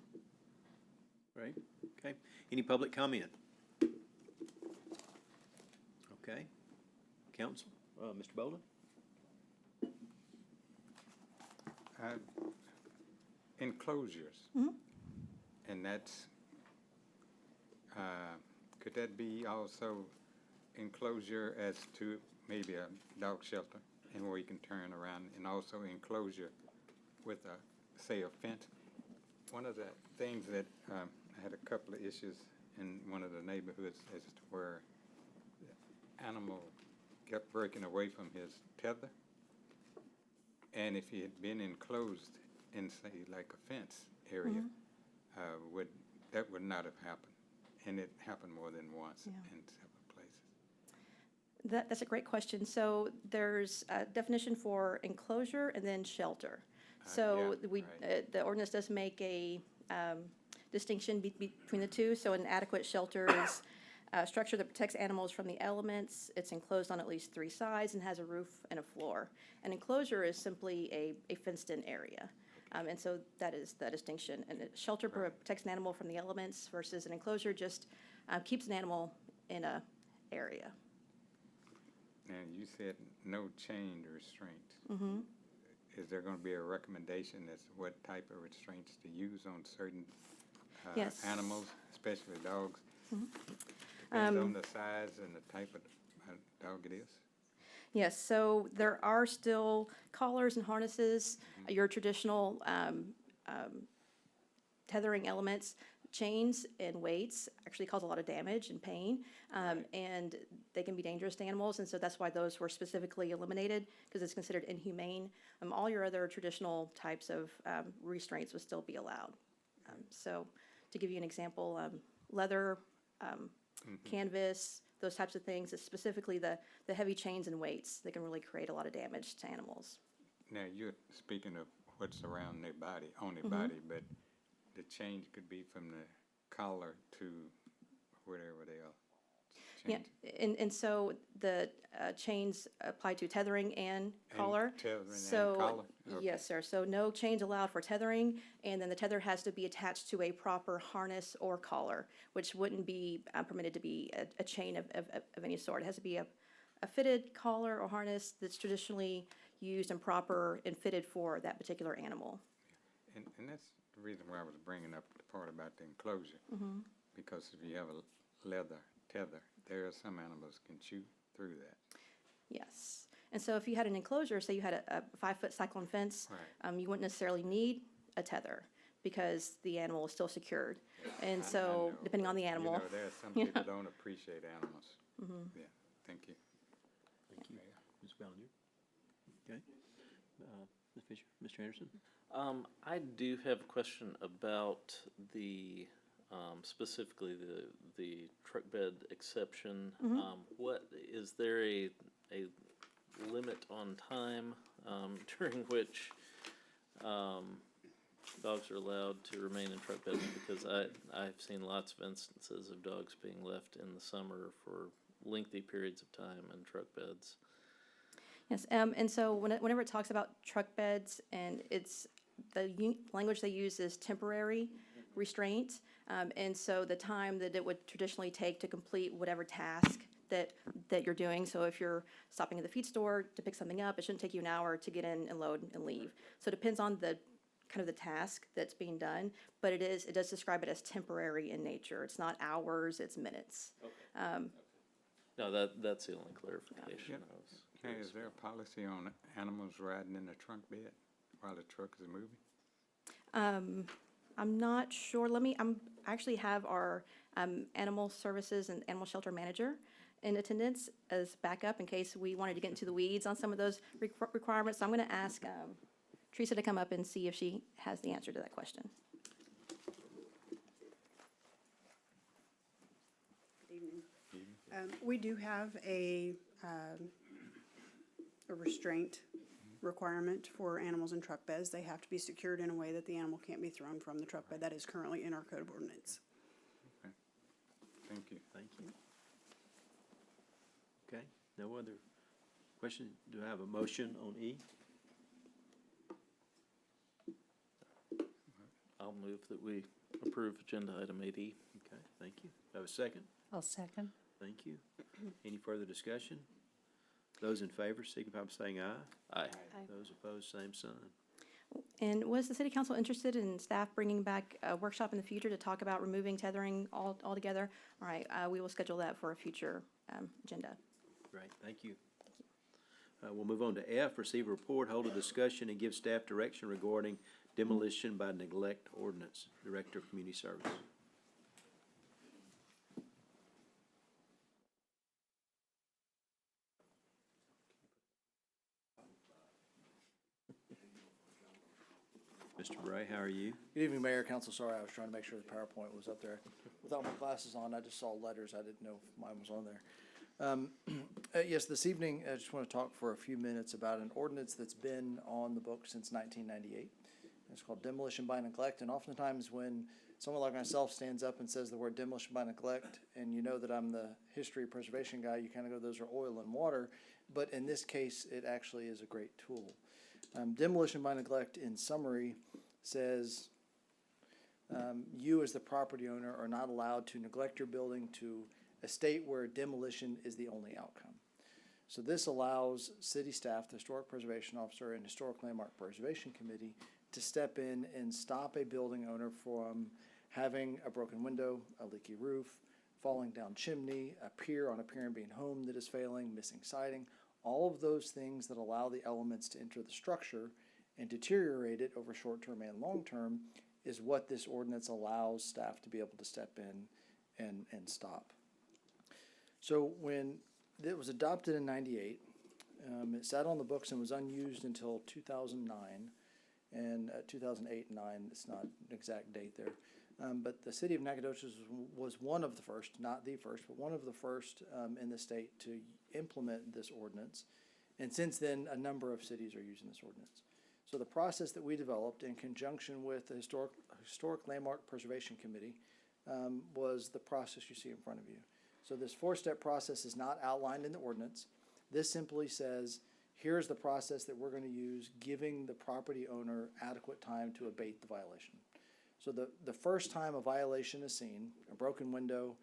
Great, okay. Any public comment? Okay. Council, Mr. Bolden? Enclosures. And that's, could that be also enclosure as to maybe a dog shelter and where you can turn around, and also enclosure with a, say, a fence? One of the things that I had a couple of issues in one of the neighborhoods as to where the animal kept breaking away from his tether. And if he had been enclosed in, say, like a fence area, that would not have happened. And it happened more than once in several places. That's a great question. So there's a definition for enclosure and then shelter. So the ordinance does make a distinction between the two. So an adequate shelter is a structure that protects animals from the elements. It's enclosed on at least 3 sides and has a roof and a floor. An enclosure is simply a fenced-in area. And so that is the distinction. And a shelter protects an animal from the elements versus an enclosure just keeps an animal in a area. And you said no chain restraint. Is there gonna be a recommendation as to what type of restraints to use on certain Yes. animals, especially dogs? Depends on the size and the type of dog it is? Yes, so there are still collars and harnesses, your traditional tethering elements. Chains and weights actually cause a lot of damage and pain, and they can be dangerous to animals, and so that's why those were specifically eliminated, because it's considered inhumane. All your other traditional types of restraints would still be allowed. So to give you an example, leather, canvas, those types of things, it's specifically the heavy chains and weights that can really create a lot of damage to animals. Now, you're speaking of what's around their body, on their body, but the change could be from the collar to wherever they are. Yeah, and so the chains apply to tethering and collar. Tethering and So, collar? Okay. yes, sir. So no chains allowed for tethering, and then the tether has to be attached to a proper harness or collar, which wouldn't be permitted to be a chain of any sort. It has to be a fitted collar or harness that's traditionally used and proper and fitted for that particular animal. And that's the reason why I was bringing up the part about the enclosure. Because if you have a leather tether, there are some animals can chew through that. Yes. And so if you had an enclosure, say you had a 5-foot cyclone fence, you wouldn't necessarily need a tether because the animal is still secured. And I so know, depending on the but, animal. You know, there are some people don't appreciate animals. Yeah, thank you. Thank you. Ms. Bellinger? Okay. Ms. Fisher, Mr. Anderson? I do have a question about the, specifically the truck bed exception. What, is there a limit on time, during which, dogs are allowed to remain in truck beds? Because I've seen lots of instances of dogs being left in the summer for lengthy periods of time in truck beds. Yes, and so whenever it talks about truck beds, and it's, the language they use is temporary restraint, and so the time that it would traditionally take to complete whatever task that you're doing, so if you're stopping at the feed store to pick something up, it shouldn't take you an hour to get in and load and leave. So it depends on the kind of the task that's being done, but it does describe it as temporary in nature. It's not hours, it's minutes. No, that's the only clarification I was Hey, curious is there a policy on animals riding in the trunk bed while the truck is moving? I'm not sure. I actually have our animal services and animal shelter manager in attendance as backup in case we wanted to get into the weeds on some of those requirements. So I'm going to ask Teresa to come up and see if she has the answer to that question. We do have a restraint requirement for animals in truck beds. They have to be secured in a way that the animal can't be thrown from the truck bed. That is currently in our code of ordinance. Okay. Thank you. Thank you. Okay, no other questions? Do I have a motion on E? I'll move that we approve agenda item 8E. Okay, thank you. Do I have a second? I'll second. Thank you. Any further discussion? Those in favor, signify by saying aye. Aye. Those opposed, same sign. And was the city council interested in staff bringing back a workshop in the future to talk about removing tethering altogether? All right, we will schedule that for a future agenda. Great, thank you. We'll move on to F, receive a report, hold a discussion, and give staff direction regarding demolition by neglect ordinance. Director of Community Service. Mr. Bray, how are you? Good evening, Mayor, Council. Sorry, I was trying to make sure the PowerPoint was up there. Without my glasses on, I just saw letters. I didn't know if mine was on there. Yes, this evening, I just want to talk for a few minutes about an ordinance that's been on the books since 1998. It's called demolition by neglect, and oftentimes when someone like myself stands up and says the word demolition by neglect, and you know that I'm the history preservation guy, you kind of go, those are oil and water. But in this case, it actually is a great tool. Demolition by neglect, in summary, says you as the property owner are not allowed to neglect your building to a state where demolition is the only outcome. So this allows city staff, the Historic Preservation Officer, and Historic Landmark Preservation Committee to step in and stop a building owner from having a broken window, a leaky roof, falling down chimney, a pier on a pier and being home that is failing, missing siding, all of those things that allow the elements to enter the structure and deteriorate it over short-term and long-term is what this ordinance allows staff to be able to step in and stop. So when it was adopted in 98, it sat on the books and was unused until 2009 and 2008 and 9, it's not an exact date there. But the city of Nacogdoches was one of the first, not the first, but one of the first in the state to implement this ordinance. And since then, a number of cities are using this ordinance. So the process that we developed in conjunction with the Historic Landmark Preservation Committee was the process you see in front of you. So this four-step process is not outlined in the ordinance. This simply says, here's the process that we're going to use, giving the property owner adequate time to abate the violation. So the first time a violation is seen, a broken window,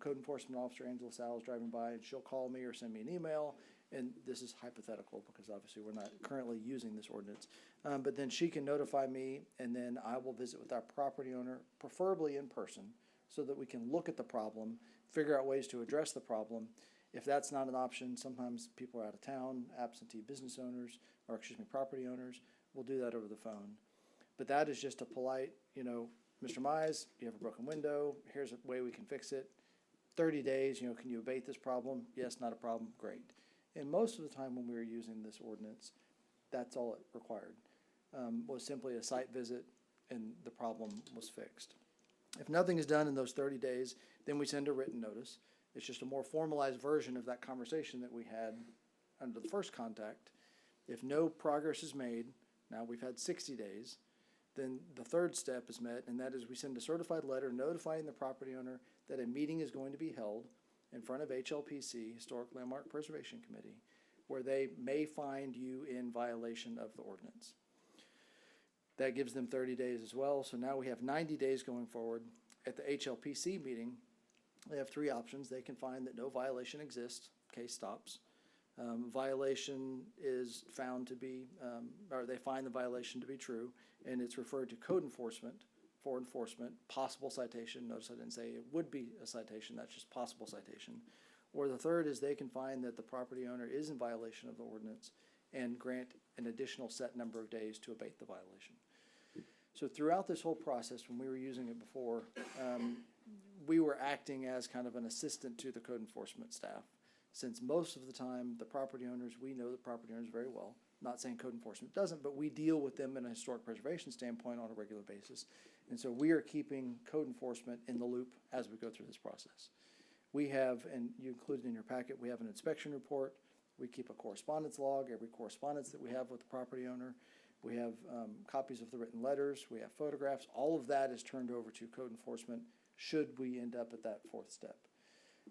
code enforcement officer Angela Sal is driving by and she'll call me or send me an email, and this is hypothetical because obviously we're not currently using this ordinance, but then she can notify me and then I will visit with our property owner, preferably in person, so that we can look at the problem, figure out ways to address the problem. If that's not an option, sometimes people are out of town, absentee business owners, property owners, will do that over the phone. But that is just a polite, Mr. Mize, you have a broken window, here's a way we can fix it. 30 days, can you abate this problem? Yes, not a problem, great. And most of the time when we were using this ordinance, that's all it required, was simply a site visit and the problem was fixed. If nothing is done in those 30 days, then we send a written notice. It's just a more formalized version of that conversation that we had under the first contact. If no progress is made, now we've had 60 days, then the third step is met, and that is we send a certified letter notifying the property owner that a meeting is going to be held in front of HLPC, Historic Landmark Preservation Committee, where they may find you in violation of the ordinance. That gives them 30 days as well, so now we have 90 days going forward. At the HLPC meeting, they have three options. They can find that no violation exists, case stops. Violation is found to be, or they find the violation to be true, and it's referred to code enforcement for enforcement, possible citation. Notice I didn't say it would be a citation, that's just possible citation. Or the third is they can find that the property owner is in violation of the ordinance and grant an additional set number of days to abate the violation. So throughout this whole process, when we were using it before, we were acting as kind of an assistant to the code enforcement staff. Since most of the time, the property owners, we know the property owners very well. Not saying code enforcement doesn't, but we deal with them in a historic preservation standpoint on a regular basis. And so we are keeping code enforcement in the loop as we go through this process. We have, and you included in your packet, we have an inspection report. We keep a correspondence log, every correspondence that we have with the property owner. We have copies of the written letters. We have photographs. All of that is turned over to code enforcement should we end up at that fourth step.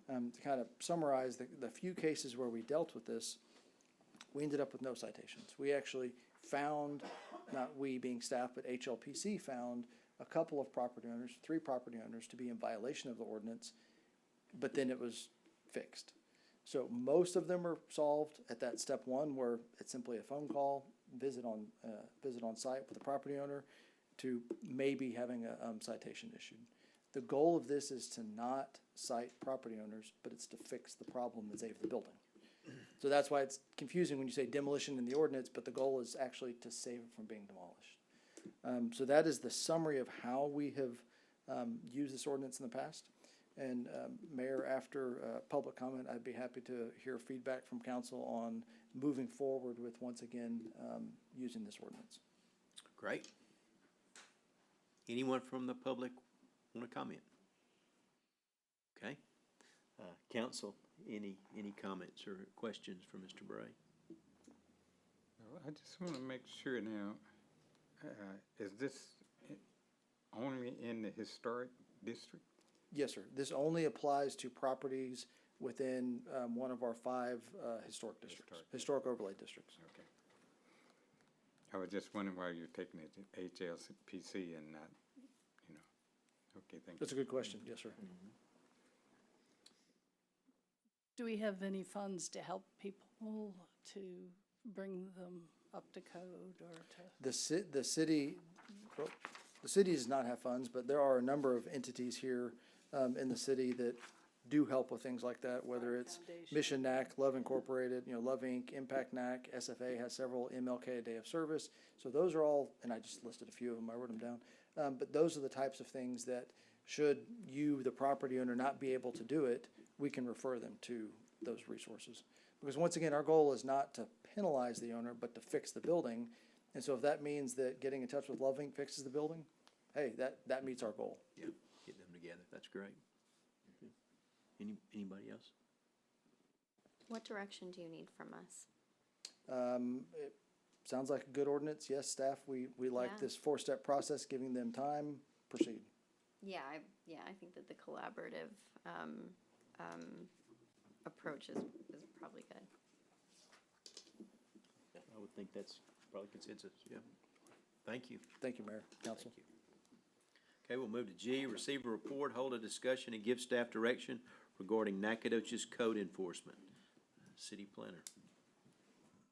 To kind of summarize the few cases where we dealt with this, we ended up with no citations. We actually found, not we being staff, but HLPC found a couple of property owners, 3 property owners, to be in violation of the ordinance, but then it was fixed. So most of them are solved at that step 1, where it's simply a phone call, visit on site with the property owner, to maybe having a citation issued. The goal of this is to not cite property owners, but it's to fix the problem and save the building. So that's why it's confusing when you say demolition in the ordinance, but the goal is actually to save it from being demolished. So that is the summary of how we have used this ordinance in the past. And Mayor, after public comment, I'd be happy to hear feedback from council on moving forward with, once again, using this ordinance. Great. Anyone from the public want to comment? Okay. Council, any comments or questions for Mr. Bray? I just want to make sure now, is this only in the historic district? Yes, sir. This only applies to properties within one of our 5 historic districts, historic overlay districts. Okay. I was just wondering why you're taking it to HLPC and not, okay, thank you. That's a good question. Yes, sir. Do we have any funds to help people to bring them up to code or to? The city does not have funds, but there are a number of entities here in the city that do help with things like that, whether it's Mission NAC, Love Incorporated, Love Inc., Impact NAC, SFA has several, MLK, a Day of Service. So those are all, and I just listed a few of them, I wrote them down. But those are the types of things that should you, the property owner, not be able to do it, we can refer them to those resources. Because once again, our goal is not to penalize the owner, but to fix the building. And so if that means that getting in touch with Love Inc. fixes the building, hey, that meets our goal. Yeah, get them together. That's great. Anybody else? What direction do you need from us? It sounds like a good ordinance. Yes, staff, we like Yeah. this 4-step process, giving them time, proceed. Yeah, I think that the collaborative approach is probably good. I would think that's probably consensus, yeah. Thank you. Thank you, Mayor, Council. Thank you. Okay, we'll move to G, receive a report, hold a discussion, and give staff direction regarding Nacogdoches code enforcement. City planner,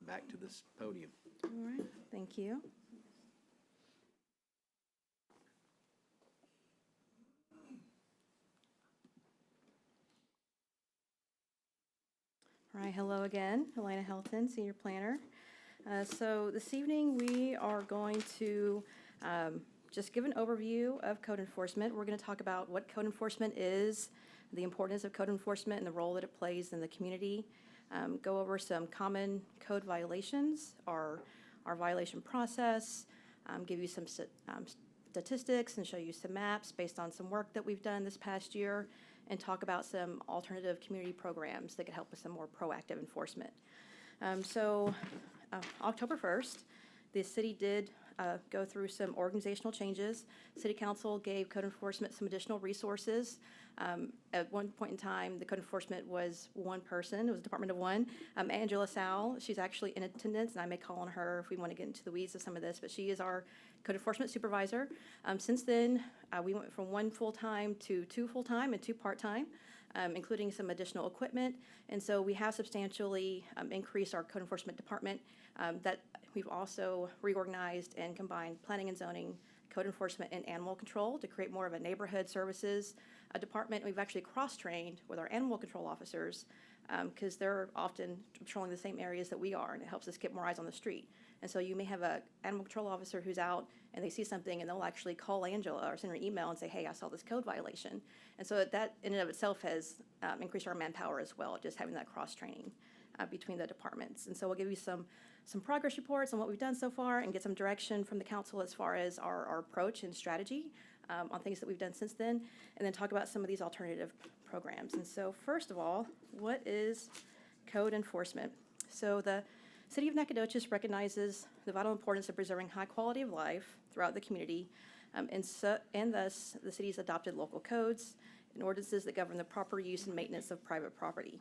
back to this podium. All right, thank you. All right, hello again, Elena Helton, Senior Planner. So this evening, we are going to just give an overview of code enforcement. We're going to talk about what code enforcement is, the importance of code enforcement and the role that it plays in the community. Go over some common code violations, our violation process, give you some statistics and show you some maps based on some work that we've done this past year, and talk about some alternative community programs that could help with some more proactive enforcement. October 1st, the city did go through some organizational changes. City Council gave code enforcement some additional resources. At one point in time, the code enforcement was one person. It was a department of one. Angela Sowell, she's actually in attendance, and I may call on her if we want to get into the weeds of some of this, but she is our code enforcement supervisor. Since then, we went from 1 full-time to 2 full-time and 2 part-time, including some additional equipment. And so we have substantially increased our code enforcement department. That we've also reorganized and combined planning and zoning, code enforcement, and animal control to create more of a neighborhood services department. We've actually cross-trained with our animal control officers because they're often patrolling the same areas that we are, and it helps us get more eyes on the street. And so you may have an animal control officer who's out and they see something, and they'll actually call Angela or send her an email and say, hey, I saw this code violation. And so that in and of itself has increased our manpower as well, just having that cross-training between the departments. And so we'll give you some progress reports on what we've done so far and get some direction from the council as far as our approach and strategy on things that we've done since then, and then talk about some of these alternative programs. And so first of all, what is code enforcement? So the City of Nacogdoches recognizes the vital importance of preserving high quality of life throughout the community, and thus the city's adopted local codes and ordinances that govern the proper use and maintenance of private property.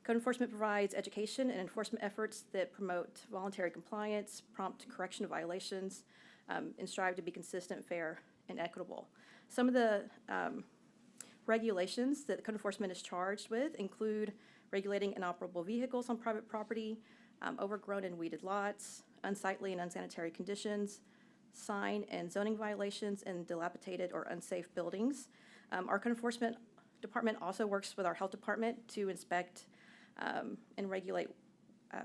Code enforcement provides education and enforcement efforts that promote voluntary compliance, prompt correction of violations, and strive to be consistent, fair, and equitable. Some of the regulations that code enforcement is charged with include regulating inoperable vehicles on private property, overgrown and weeded lots, unsightly and unsanitary conditions, sign and zoning violations in dilapidated or unsafe buildings. Our code enforcement department also works with our health department to inspect and regulate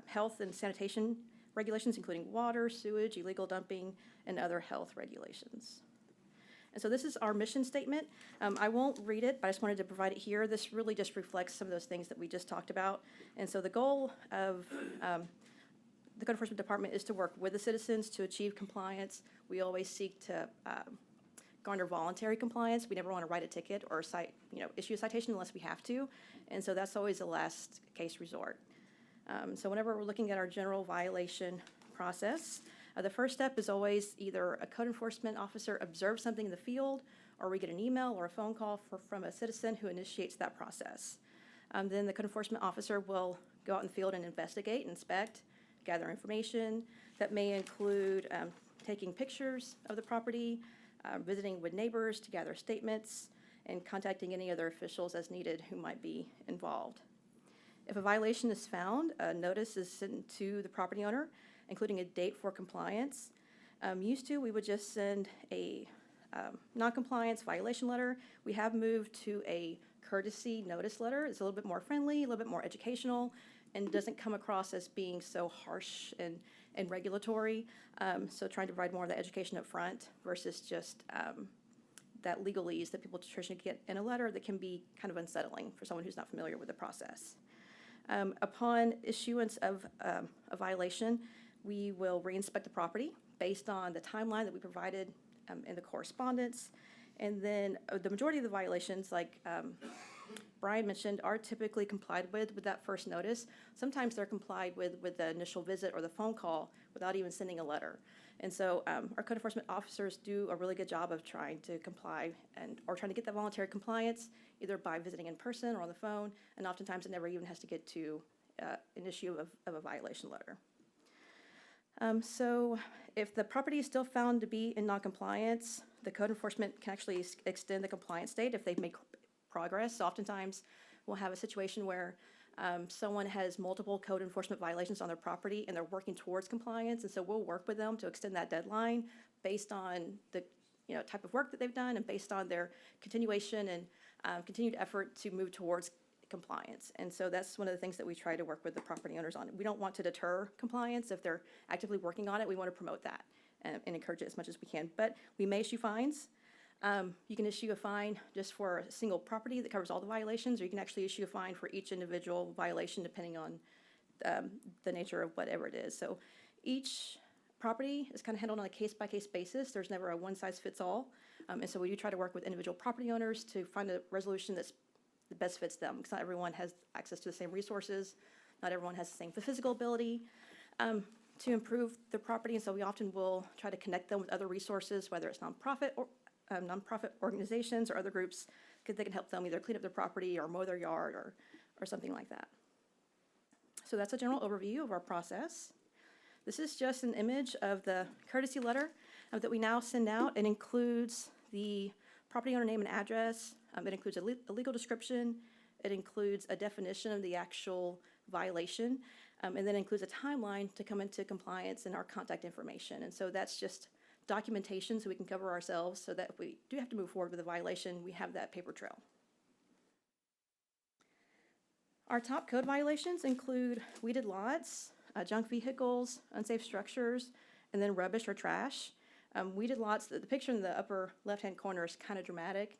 health and sanitation regulations, including water, sewage, illegal dumping, and other health regulations. And so this is our mission statement. I won't read it, but I just wanted to provide it here. This really just reflects some of those things that we just talked about. And so the goal of the code enforcement department is to work with the citizens to achieve compliance. We always seek to garner voluntary compliance. We never want to write a ticket or issue a citation unless we have to. And so that's always the last case resort. So whenever we're looking at our general violation process, The first step is always either a code enforcement officer observes something in the field, or we get an email or a phone call from a citizen who initiates that process. Then the code enforcement officer will go out in the field and investigate, inspect, gather information. That may include taking pictures of the property, visiting with neighbors to gather statements, and contacting any other officials as needed who might be involved. If a violation is found, a notice is sent to the property owner, including a date for compliance. Used to, we would just send a non-compliance violation letter. We have moved to a courtesy notice letter. It's a little bit more friendly, a little bit more educational, and doesn't come across as being so harsh and regulatory. So trying to provide more of the education up front versus just that legalese that people traditionally get in a letter that can be kind of unsettling for someone who's not familiar with the process. Upon issuance of a violation, we will reinspect the property based on the timeline that we provided in the correspondence. And then the majority of the violations, like Brian mentioned, are typically complied with that first notice. Sometimes they're complied with the initial visit or the phone call without even sending a letter. And so our code enforcement officers do a really good job of trying to comply or trying to get that voluntary compliance, either by visiting in person or on the phone, and oftentimes it never even has to get to an issue of a violation letter. So if the property is still found to be in noncompliance, the code enforcement can actually extend the compliance date if they've made progress. So oftentimes we'll have a situation where someone has multiple code enforcement violations on their property and they're working towards compliance, and so we'll work with them to extend that deadline based on the type of work that they've done and based on their continuation and continued effort to move towards compliance. And so that's one of the things that we try to work with the property owners on. We don't want to deter compliance. If they're actively working on it, we want to promote that and encourage it as much as we can. But we may issue fines. You can issue a fine just for a single property that covers all the violations, or you can actually issue a fine for each individual violation depending on the nature of whatever it is. So each property is kind of handled on a case-by-case basis. There's never a one-size-fits-all. And so we do try to work with individual property owners to find a resolution that best fits them, because not everyone has access to the same resources. Not everyone has the same physical ability to improve their property, and so we often will try to connect them with other resources, whether it's nonprofit organizations or other groups, because they can help them either clean up their property or mow their yard or something like that. So that's a general overview of our process. This is just an image of the courtesy letter that we now send out. It includes the property owner name and address. It includes a legal description. It includes a definition of the actual violation, and then includes a timeline to come into compliance and our contact information. And so that's just documentation so we can cover ourselves, so that if we do have to move forward with a violation, we have that paper trail. Our top code violations include weeded lots, junk vehicles, unsafe structures, and then rubbish or trash. Weeded lots, the picture in the upper left-hand corner is kind of dramatic,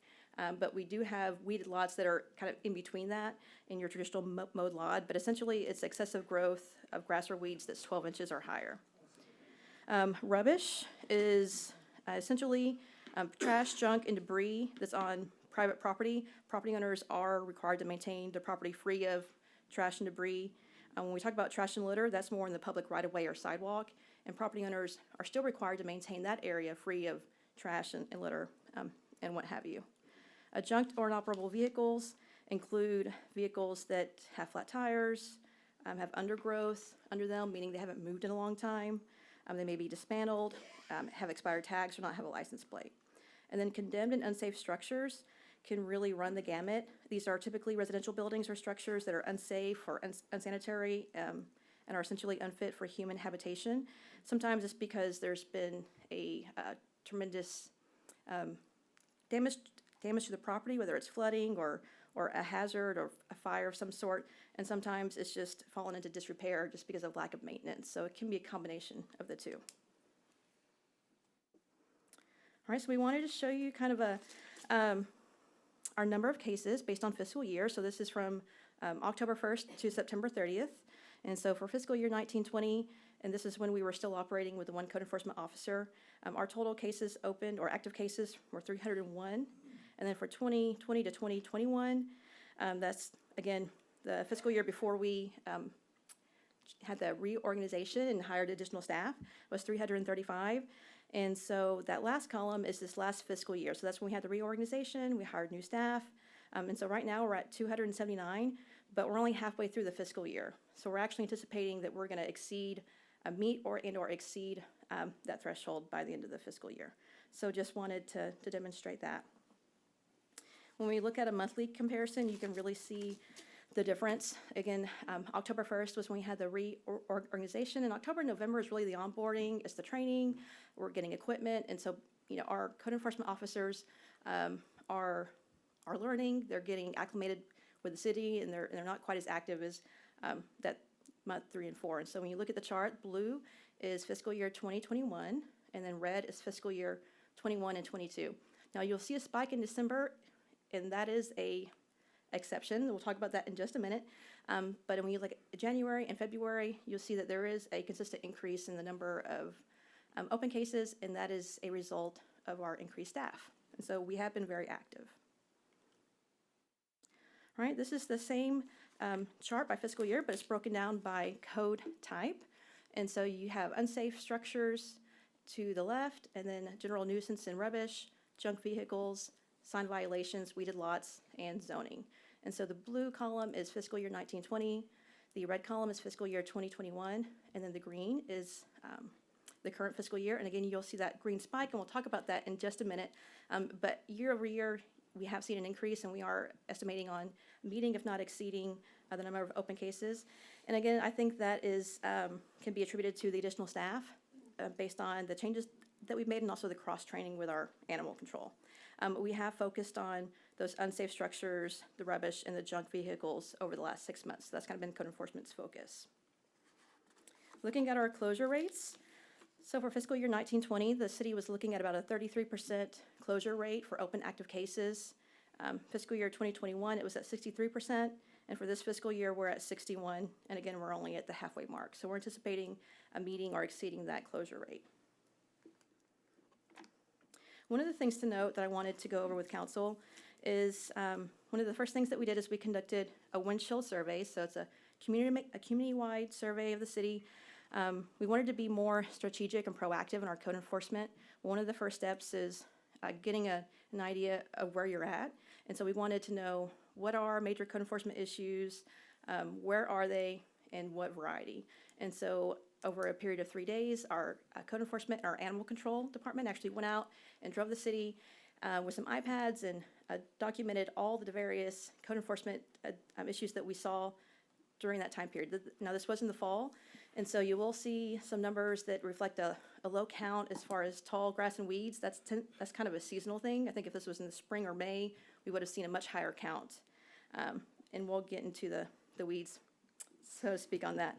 but we do have weeded lots that are kind of in between that in your traditional mowed lot, but essentially it's excessive growth of grass or weeds that's 12 inches or higher. Rubbish is essentially trash, junk, and debris that's on private property. Property owners are required to maintain the property free of trash and debris. When we talk about trash and litter, that's more in the public right-of-way or sidewalk, and property owners are still required to maintain that area free of trash and litter and what have you. Junked or inoperable vehicles include vehicles that have flat tires, have undergrowth under them, meaning they haven't moved in a long time. They may be dismantled, have expired tags, or not have a license plate. And then condemned and unsafe structures can really run the gamut. These are typically residential buildings or structures that are unsafe or unsanitary and are essentially unfit for human habitation. Sometimes it's because there's been a tremendous damage to the property, whether it's flooding or a hazard or a fire of some sort, and sometimes it's just fallen into disrepair just because of lack of maintenance. So it can be a combination of the two. All right, so we wanted to show you kind of our number of cases based on fiscal year. So this is from October 1st to September 30th. And so for fiscal year 1920, and this is when we were still operating with the one code enforcement officer, our total cases opened or active cases were 301. And then for 2020 to 2021, that's, again, the fiscal year before we had the reorganization and hired additional staff, was 335. And so that last column is this last fiscal year. So that's when we had the reorganization, we hired new staff. And so right now we're at 279, but we're only halfway through the fiscal year. So we're actually anticipating that we're going to exceed, meet or exceed that threshold by the end of the fiscal year. So just wanted to demonstrate that. When we look at a monthly comparison, you can really see the difference. Again, October 1st was when we had the reorganization, and October and November is really the onboarding, it's the training, we're getting equipment, and so, you know, our code enforcement officers are learning, they're getting acclimated with the city, and they're not quite as active as that month 3 and 4. And so when you look at the chart, blue is fiscal year 2021, and then red is fiscal year 21 and 22. Now you'll see a spike in December, and that is a exception. We'll talk about that in just a minute. But when you look at January and February, you'll see that there is a consistent increase in the number of open cases, and that is a result of our increased staff. And so we have been very active. All right, this is the same chart by fiscal year, but it's broken down by code type. And so you have unsafe structures to the left, and then general nuisance and rubbish, junk vehicles, sign violations, weeded lots, and zoning. And so the blue column is fiscal year 1920, the red column is fiscal year 2021, and then the green is the current fiscal year. And again, you'll see that green spike, and we'll talk about that in just a minute. But year over year, we have seen an increase, and we are estimating on meeting, if not exceeding, the number of open cases. And again, I think that is can be attributed to the additional staff based on the changes that we've made, and also the cross-training with our animal control. We have focused on those unsafe structures, the rubbish, and the junk vehicles over the last 6 months. So that's kind of been code enforcement's focus. Looking at our closure rates, so for fiscal year 1920, the city was looking at about a 33% closure rate for open active cases. Fiscal year 2021, it was at 63%, and for this fiscal year, we're at 61, and again, we're only at the halfway mark. So we're anticipating a meeting or exceeding that closure rate. One of the things to note that I wanted to go over with council is one of the first things that we did is we conducted a windshield survey. So it's a community-wide survey of the city. We wanted to be more strategic and proactive in our code enforcement. One of the first steps is getting an idea of where you're at. And so we wanted to know what are major code enforcement issues, where are they, and what variety. And so over a period of 3 days, our code enforcement and our animal control department actually went out and drove the city with some iPads and documented all the various code enforcement issues that we saw during that time period. Now, this was in the fall, and so you will see some numbers that reflect a low count as far as tall grass and weeds. That's kind of a seasonal thing. I think if this was in the spring or May, we would have seen a much higher count. And we'll get into the weeds, so to speak, on that.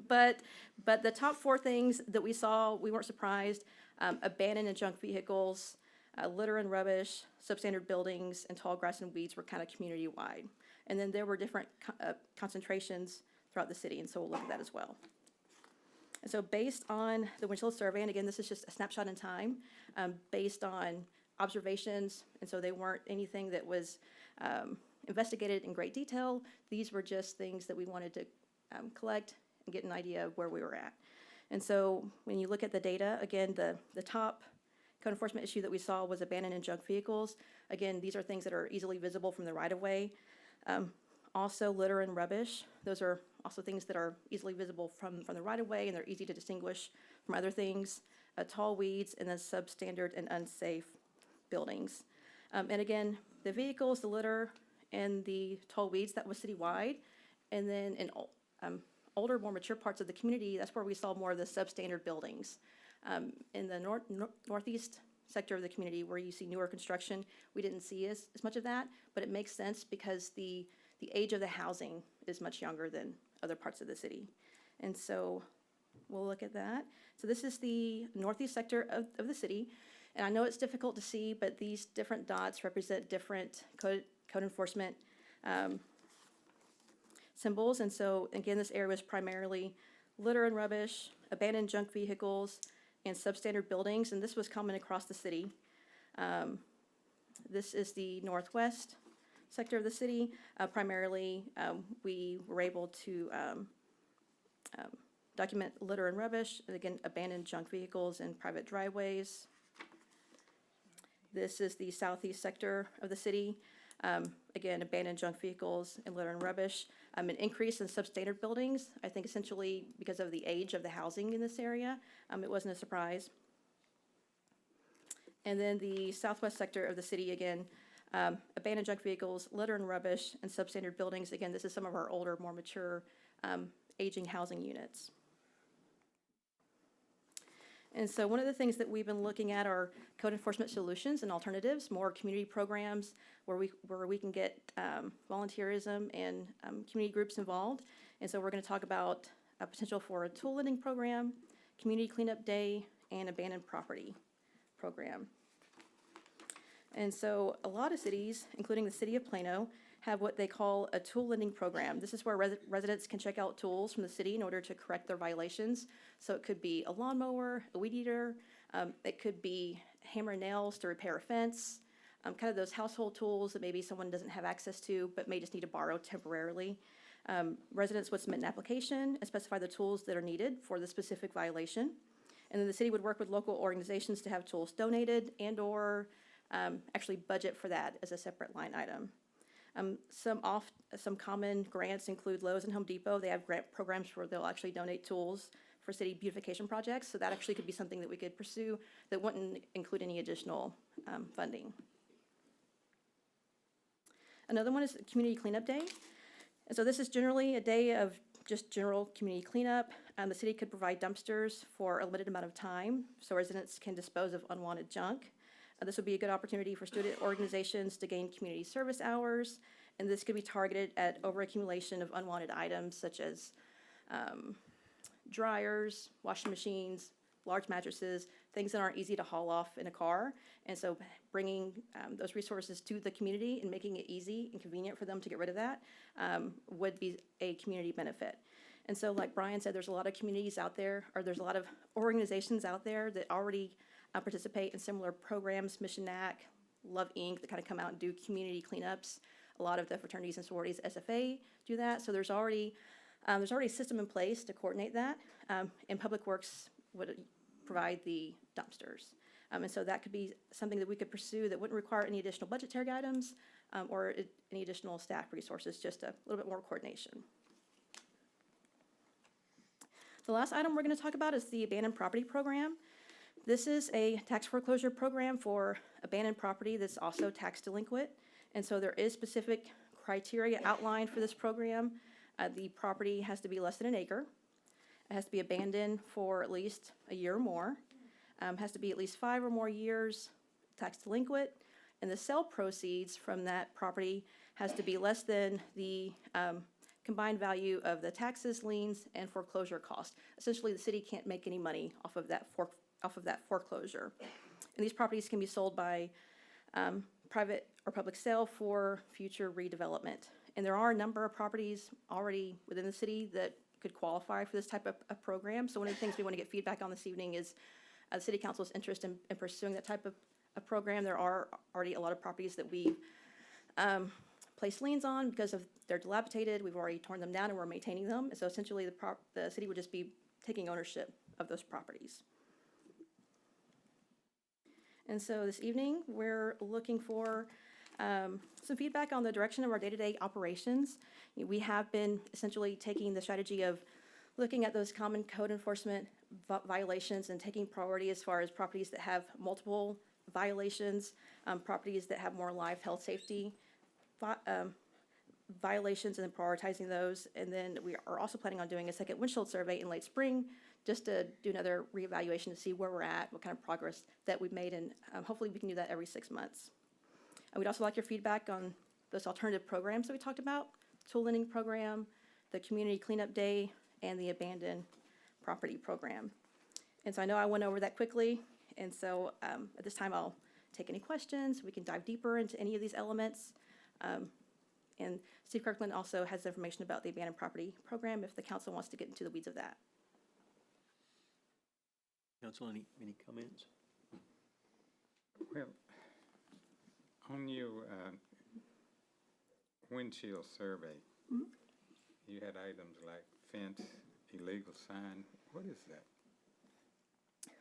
But the top 4 things that we saw, we weren't surprised. Abandoned and junk vehicles, litter and rubbish, substandard buildings, and tall grass and weeds were kind of community-wide. And then there were different concentrations throughout the city, and so we'll look at that as well. And so based on the Windshield Survey, and again, this is just a snapshot in time, based on observations, and so they weren't anything that was investigated in great detail. These were just things that we wanted to collect and get an idea of where we were at. And so when you look at the data, again, the top code enforcement issue that we saw was abandoned and junk vehicles. Again, these are things that are easily visible from the right-of-way. Also, litter and rubbish. Those are also things that are easily visible from the right-of-way, and they're easy to distinguish from other things. Tall weeds, and then substandard and unsafe buildings. And again, the vehicles, the litter, and the tall weeds, that was citywide. And then in older, more mature parts of the community, that's where we saw more of the substandard buildings. In the northeast sector of the community, where you see newer construction, we didn't see as much of that, but it makes sense because the age of the housing is much younger than other parts of the city. And so we'll look at that. So this is the northeast sector of the city. And I know it's difficult to see, but these different dots represent different code enforcement symbols. And so, again, this area was primarily litter and rubbish, abandoned junk vehicles, and substandard buildings. And this was common across the city. This is the northwest sector of the city. Primarily, we were able to Document litter and rubbish, and again, abandoned junk vehicles in private driveways. This is the southeast sector of the city. Again, abandoned junk vehicles and litter and rubbish. An increase in substandard buildings, I think essentially because of the age of the housing in this area. It wasn't a surprise. And then the southwest sector of the city, again, abandoned junk vehicles, litter and rubbish, and substandard buildings. Again, this is some of our older, more mature, aging housing units. And so one of the things that we've been looking at are code enforcement solutions and alternatives, more community programs where we can get volunteerism and community groups involved. And so we're going to talk about a potential for a tool lending program, community cleanup day, and abandoned property program. And so a lot of cities, including the city of Plano, have what they call a tool lending program. This is where residents can check out tools from the city in order to correct their violations. So it could be a lawnmower, a weed eater, it could be hammer and nails to repair a fence, kind of those household tools that maybe someone doesn't have access to but may just need to borrow temporarily. Residents would submit an application and specify the tools that are needed for the specific violation. And then the city would work with local organizations to have tools donated and or actually budget for that as a separate line item. Some common grants include Lowe's and Home Depot. They have grant programs where they'll actually donate tools for city beautification projects. So that actually could be something that we could pursue that wouldn't include any additional funding. Another one is Community Cleanup Day. And so this is generally a day of just general community cleanup. The city could provide dumpsters for a limited amount of time so residents can dispose of unwanted junk. This would be a good opportunity for student organizations to gain community service hours, and this could be targeted at overaccumulation of unwanted items such as dryers, washing machines, large mattresses, things that aren't easy to haul off in a car. And so bringing those resources to the community and making it easy and convenient for them to get rid of that would be a community benefit. And so like Brian said, there's a lot of communities out there, or there's a lot of organizations out there that already participate in similar programs, Mission NAC, Love Inc., that kind of come out and do community cleanups. A lot of the fraternities and sororities, SFA, do that. So there's already a system in place to coordinate that, and Public Works would provide the dumpsters. And so that could be something that we could pursue that wouldn't require any additional budgetary items or any additional staff resources, just a little bit more coordination. The last item we're going to talk about is the abandoned property program. This is a tax foreclosure program for abandoned property that's also tax delinquent. And so there is specific criteria outlined for this program. The property has to be less than an acre. It has to be abandoned for at least a year or more. Has to be at least 5 or more years tax delinquent. And the sale proceeds from that property has to be less than the combined value of the taxes, liens, and foreclosure costs. Essentially, the city can't make any money off of that foreclosure. And these properties can be sold by private or public sale for future redevelopment. And there are a number of properties already within the city that could qualify for this type of program. So one of the things we want to get feedback on this evening is the City Council's interest in pursuing that type of program. There are already a lot of properties that we've placed liens on because of they're dilapidated. We've already torn them down and we're maintaining them. And so essentially the city would just be taking ownership of those properties. And so this evening, we're looking for some feedback on the direction of our day-to-day operations. We have been essentially taking the strategy of looking at those common code enforcement violations and taking priority as far as properties that have multiple violations, properties that have more life, health, safety violations, and then prioritizing those. And then we are also planning on doing a second windshield survey in late spring, just to do another reevaluation to see where we're at, what kind of progress that we've made, and hopefully we can do that every 6 months. And we'd also like your feedback on those alternative programs that we talked about, tool lending program, the community cleanup day, and the abandoned property program. And so I know I went over that quickly, and so at this time I'll take any questions. We can dive deeper into any of these elements. And Steve Kirkland also has information about the abandoned property program if the council wants to get into the weeds of that. Council, any comments? Well, on your windshield survey, you had items like fence, illegal sign, what is that?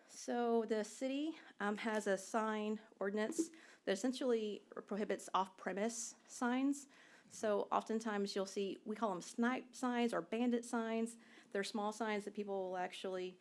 So the city has a sign ordinance that essentially prohibits off-premise signs. So oftentimes you'll see, we call them snipe signs or bandit signs. They're small signs that people will actually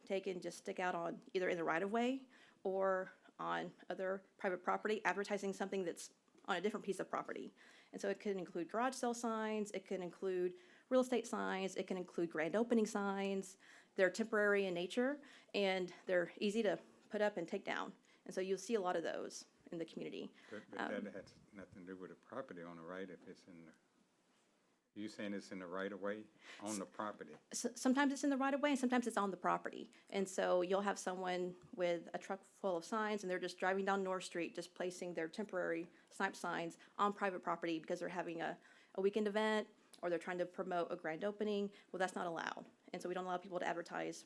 take and just stick out on either in the right-of-way or on other private property, advertising something that's on a different piece of property. And so it can include garage sale signs, it can include real estate signs, it can include grand opening signs. They're temporary in nature, and they're easy to put up and take down. And so you'll see a lot of those in the community. But that has nothing to do with the property owner, right? If it's in the, you saying it's in the right of way on the property? Sometimes it's in the right of way, and sometimes it's on the property. And so you'll have someone with a truck full of signs, and they're just driving down North Street, just placing their temporary snipe signs on private property because they're having a weekend event, or they're trying to promote a grand opening. Well, that's not allowed. And so we don't allow people to advertise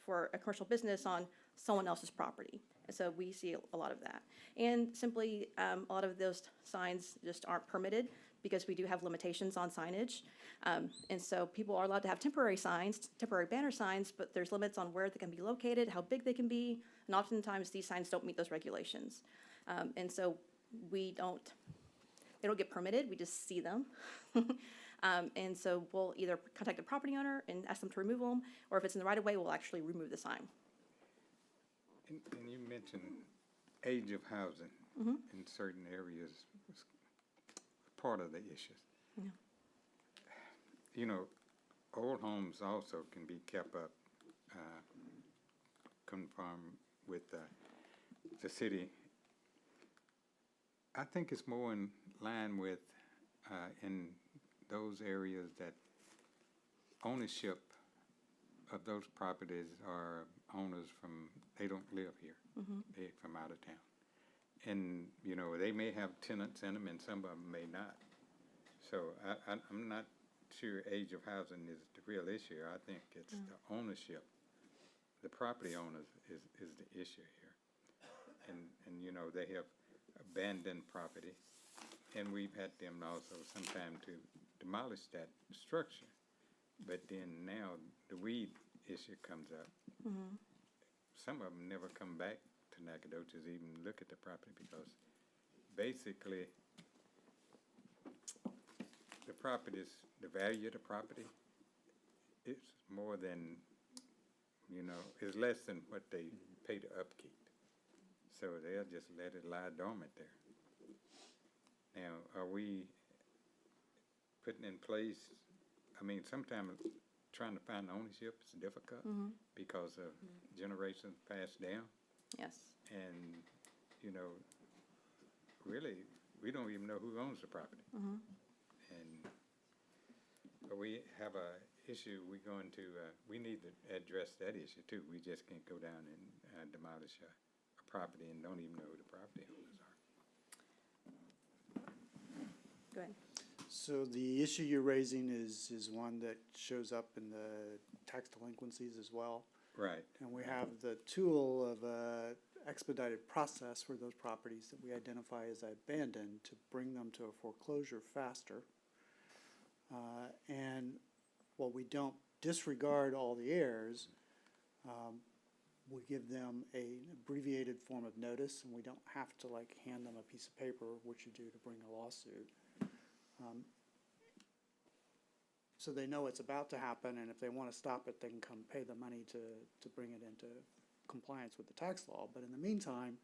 for a commercial business on someone else's property. And so we see a lot of that. And simply, a lot of those signs just aren't permitted because we do have limitations on signage. And so people are allowed to have temporary signs, temporary banner signs, but there's limits on where they can be located, how big they can be, and oftentimes these signs don't meet those regulations. And so they don't get permitted, we just see them. And so we'll either contact the property owner and ask them to remove them, or if it's in the right of way, we'll actually remove the sign. And you mentioned age of housing in certain areas was part of the issues. Yeah. You know, old homes also can be kept up, conform with the city. I think it's more in line with in those areas that ownership of those properties are owners from, they don't live here. They're from out of town. And, you know, they may have tenants in them and some of them may not. So I'm not sure age of housing is the real issue. I think it's the ownership. The property owners is the issue here. And, you know, they have abandoned property. And we've had them also sometime to demolish that structure. But then now the weed issue comes up. Some of them never come back to Nacogdoches, even look at the property, because basically the properties, the value of the property is more than, you know, is less than what they pay to upkeep. So they'll just let it lie dormant there. Now, are we putting in place, I mean, sometimes trying to find ownership is difficult because of generations passed down. Yes. And, you know, really, we don't even know who owns the property. But we have a issue, we need to address that issue too. We just can't go down and demolish a property and don't even know who the property owners are. Go ahead. So the issue you're raising is one that shows up in the tax delinquencies as well. Right. And we have the tool of a expedited process for those properties that we identify as abandoned to bring them to a foreclosure faster. And while we don't disregard all the heirs, we give them an abbreviated form of notice, and we don't have to like hand them a piece of paper, which you do to bring a lawsuit. So they know it's about to happen, and if they want to stop it, they can come pay the money to bring it into compliance with the tax law. But in the meantime,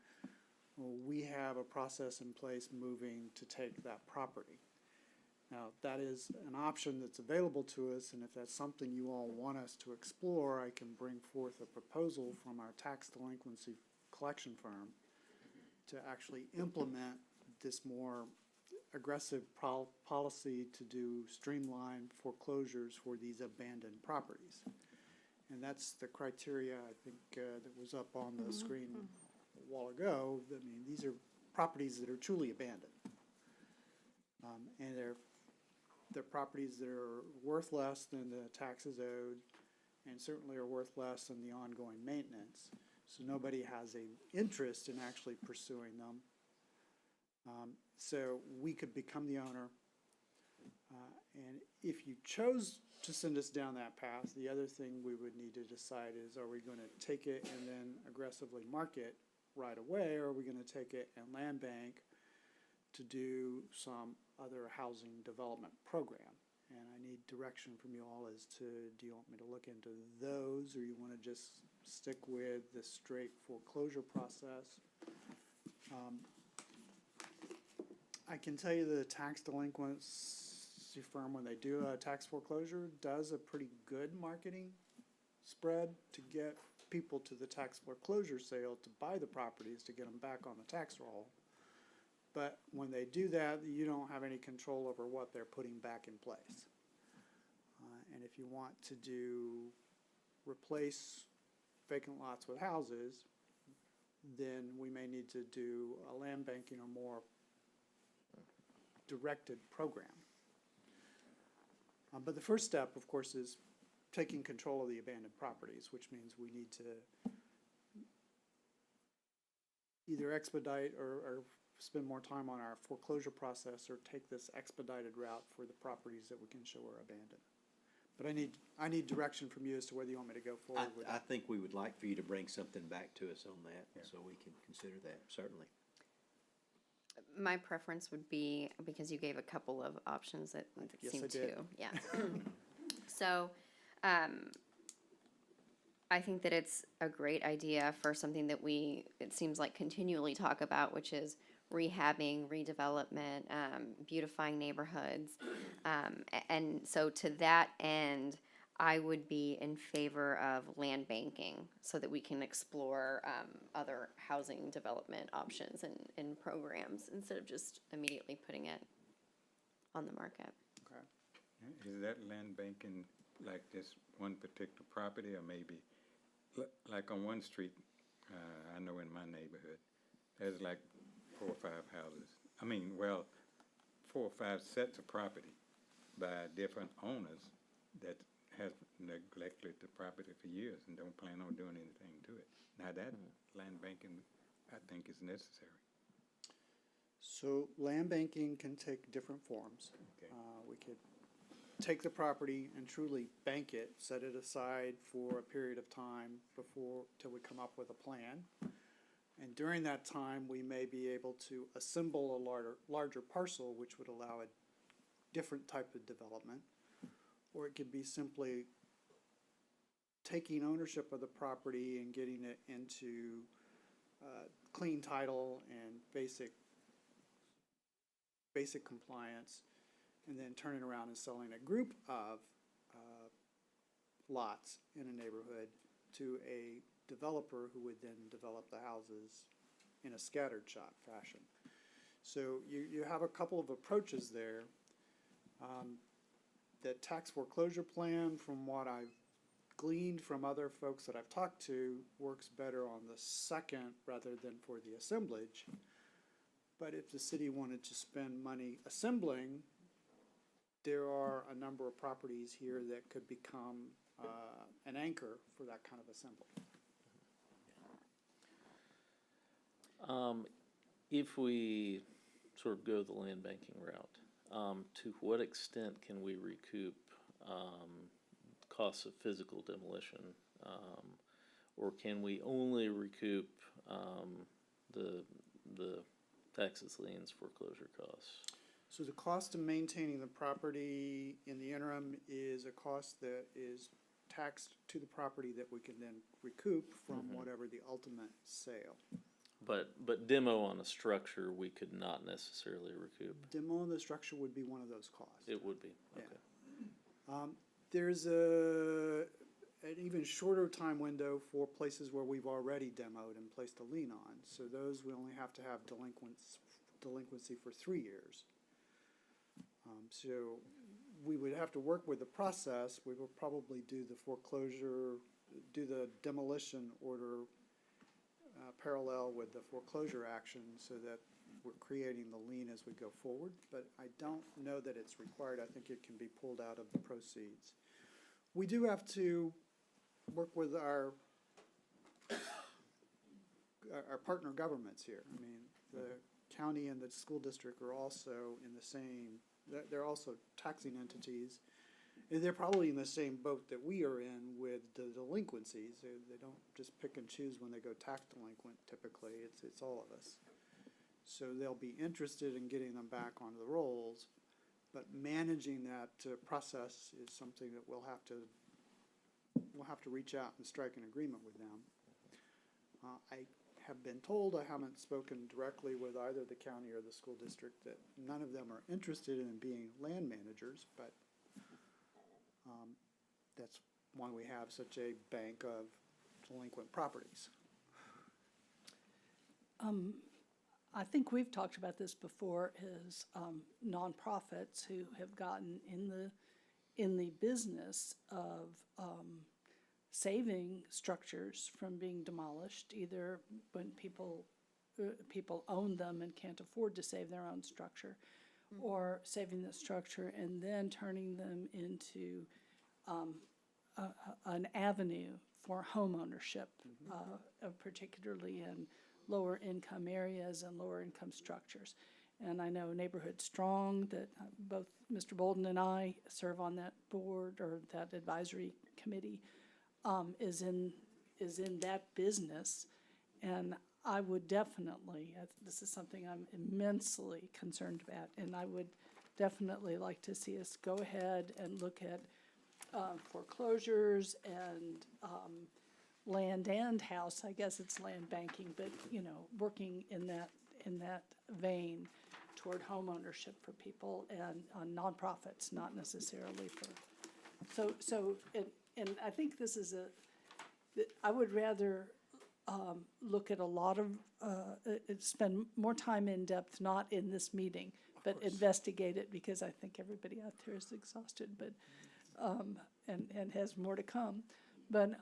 we have a process in place moving to take that property. Now, that is an option that's available to us, and if that's something you all want us to explore, I can bring forth a proposal from our tax delinquency collection firm to actually implement this more aggressive policy to do streamlined foreclosures for these abandoned properties. And that's the criteria, I think, that was up on the screen a while ago. I mean, these are properties that are truly abandoned. And they're properties that are worth less than the taxes owed, and certainly are worth less than the ongoing maintenance. So nobody has an interest in actually pursuing them. So we could become the owner. And if you chose to send us down that path, the other thing we would need to decide is, are we gonna take it and then aggressively market right away, or are we gonna take it and land bank to do some other housing development program? And I need direction from you all as to, do you want me to look into those, or you wanna just stick with the straight foreclosure process? I can tell you the tax delinquency firm, when they do a tax foreclosure, does a pretty good marketing spread to get people to the tax foreclosure sale to buy the properties to get them back on the tax roll. But when they do that, you don't have any control over what they're putting back in place. And if you want to replace vacant lots with houses, then we may need to do a land banking or more directed program. But the first step, of course, is taking control of the abandoned properties, which means we need to either expedite or spend more time on our foreclosure process, or take this expedited route for the properties that we can show are abandoned. But I need direction from you as to whether you want me to go forward with I that. think we would like for you to bring something back to us on that, so we can consider that, certainly. My preference would be, because you gave a couple of options that Yes, seem I did. to, yeah. So, I think that it's a great idea for something that it seems like continually talk about, which is rehabbing, redevelopment, beautifying neighborhoods. And so to that end, I would be in favor of land banking so that we can explore other housing development options and programs instead of just immediately putting it on the market. Okay. Is that land banking like this one particular property, or maybe, like on one street, I know in my neighborhood, there's like 4 or 5 houses. I mean, well, 4 or 5 sets of property by different owners that have neglected the property for years and don't plan on doing anything to it. Now that land banking, I think, is necessary. So land banking can take different forms. Okay. We could take the property and truly bank it, set it aside for a period of time till we come up with a plan. And during that time, we may be able to assemble a larger parcel, which would allow a different type of development. Or it could be simply taking ownership of the property and getting it into clean title and basic compliance, and then turning around and selling a group of lots in a neighborhood to a developer who would then develop the houses in a scattered shot fashion. So you have a couple of approaches there. The tax foreclosure plan, from what I've gleaned from other folks that I've talked to, works better on the second rather than for the assemblage. But if the city wanted to spend money assembling, there are a number of properties here that could become an anchor for that kind of assembly. If we sort of go the land banking route, to what extent can we recoup costs of physical demolition? Or can we only recoup the taxes, liens, foreclosure costs? So the cost of maintaining the property in the interim is a cost that is taxed to the property that we can then recoup from whatever the ultimate sale. But demo on a structure, we could not necessarily recoup. Demo on the structure would be one of those costs. It would be, Yeah. okay. There's an even shorter time window for places where we've already demoed and placed a lien on. So those we only have to have delinquency for 3 years. So we would have to work with the process. We will probably do the demolition order parallel with the foreclosure action, so that we're creating the lien as we go forward. But I don't know that it's required. I think it can be pulled out of the proceeds. We do have to work with our partner governments here. I mean, the county and the school district are also in the same they're also taxing entities. And they're probably in the same boat that we are in with the delinquencies. They don't just pick and choose when they go tax delinquent typically, it's all of us. So they'll be interested in getting them back onto the rolls, but managing that process is something that we'll have to reach out and strike an agreement with them. I have been told, I haven't spoken directly with either the county or the school district, that none of them are interested in being land managers, but that's why we have such a bank of delinquent properties. I think we've talked about this before, is nonprofits who have gotten in the business of saving structures from being demolished, either when people own them and can't afford to save their own structure, or saving the structure and then turning them into an avenue for home ownership, particularly in lower income areas and lower income structures. And I know Neighborhood Strong, that both Mr. Bolden and I serve on that board or that advisory committee, is in that business. And I would definitely, this is something I'm immensely concerned about, and I would definitely like to see us go ahead and look at foreclosures and land and house. I guess it's land banking, but working in that vein toward home ownership for people and nonprofits, not necessarily for. And I think this is I would rather look at a lot of, spend more time in depth, not in this meeting, but investigate it, because I think everybody out there is exhausted, but, and has more to come. But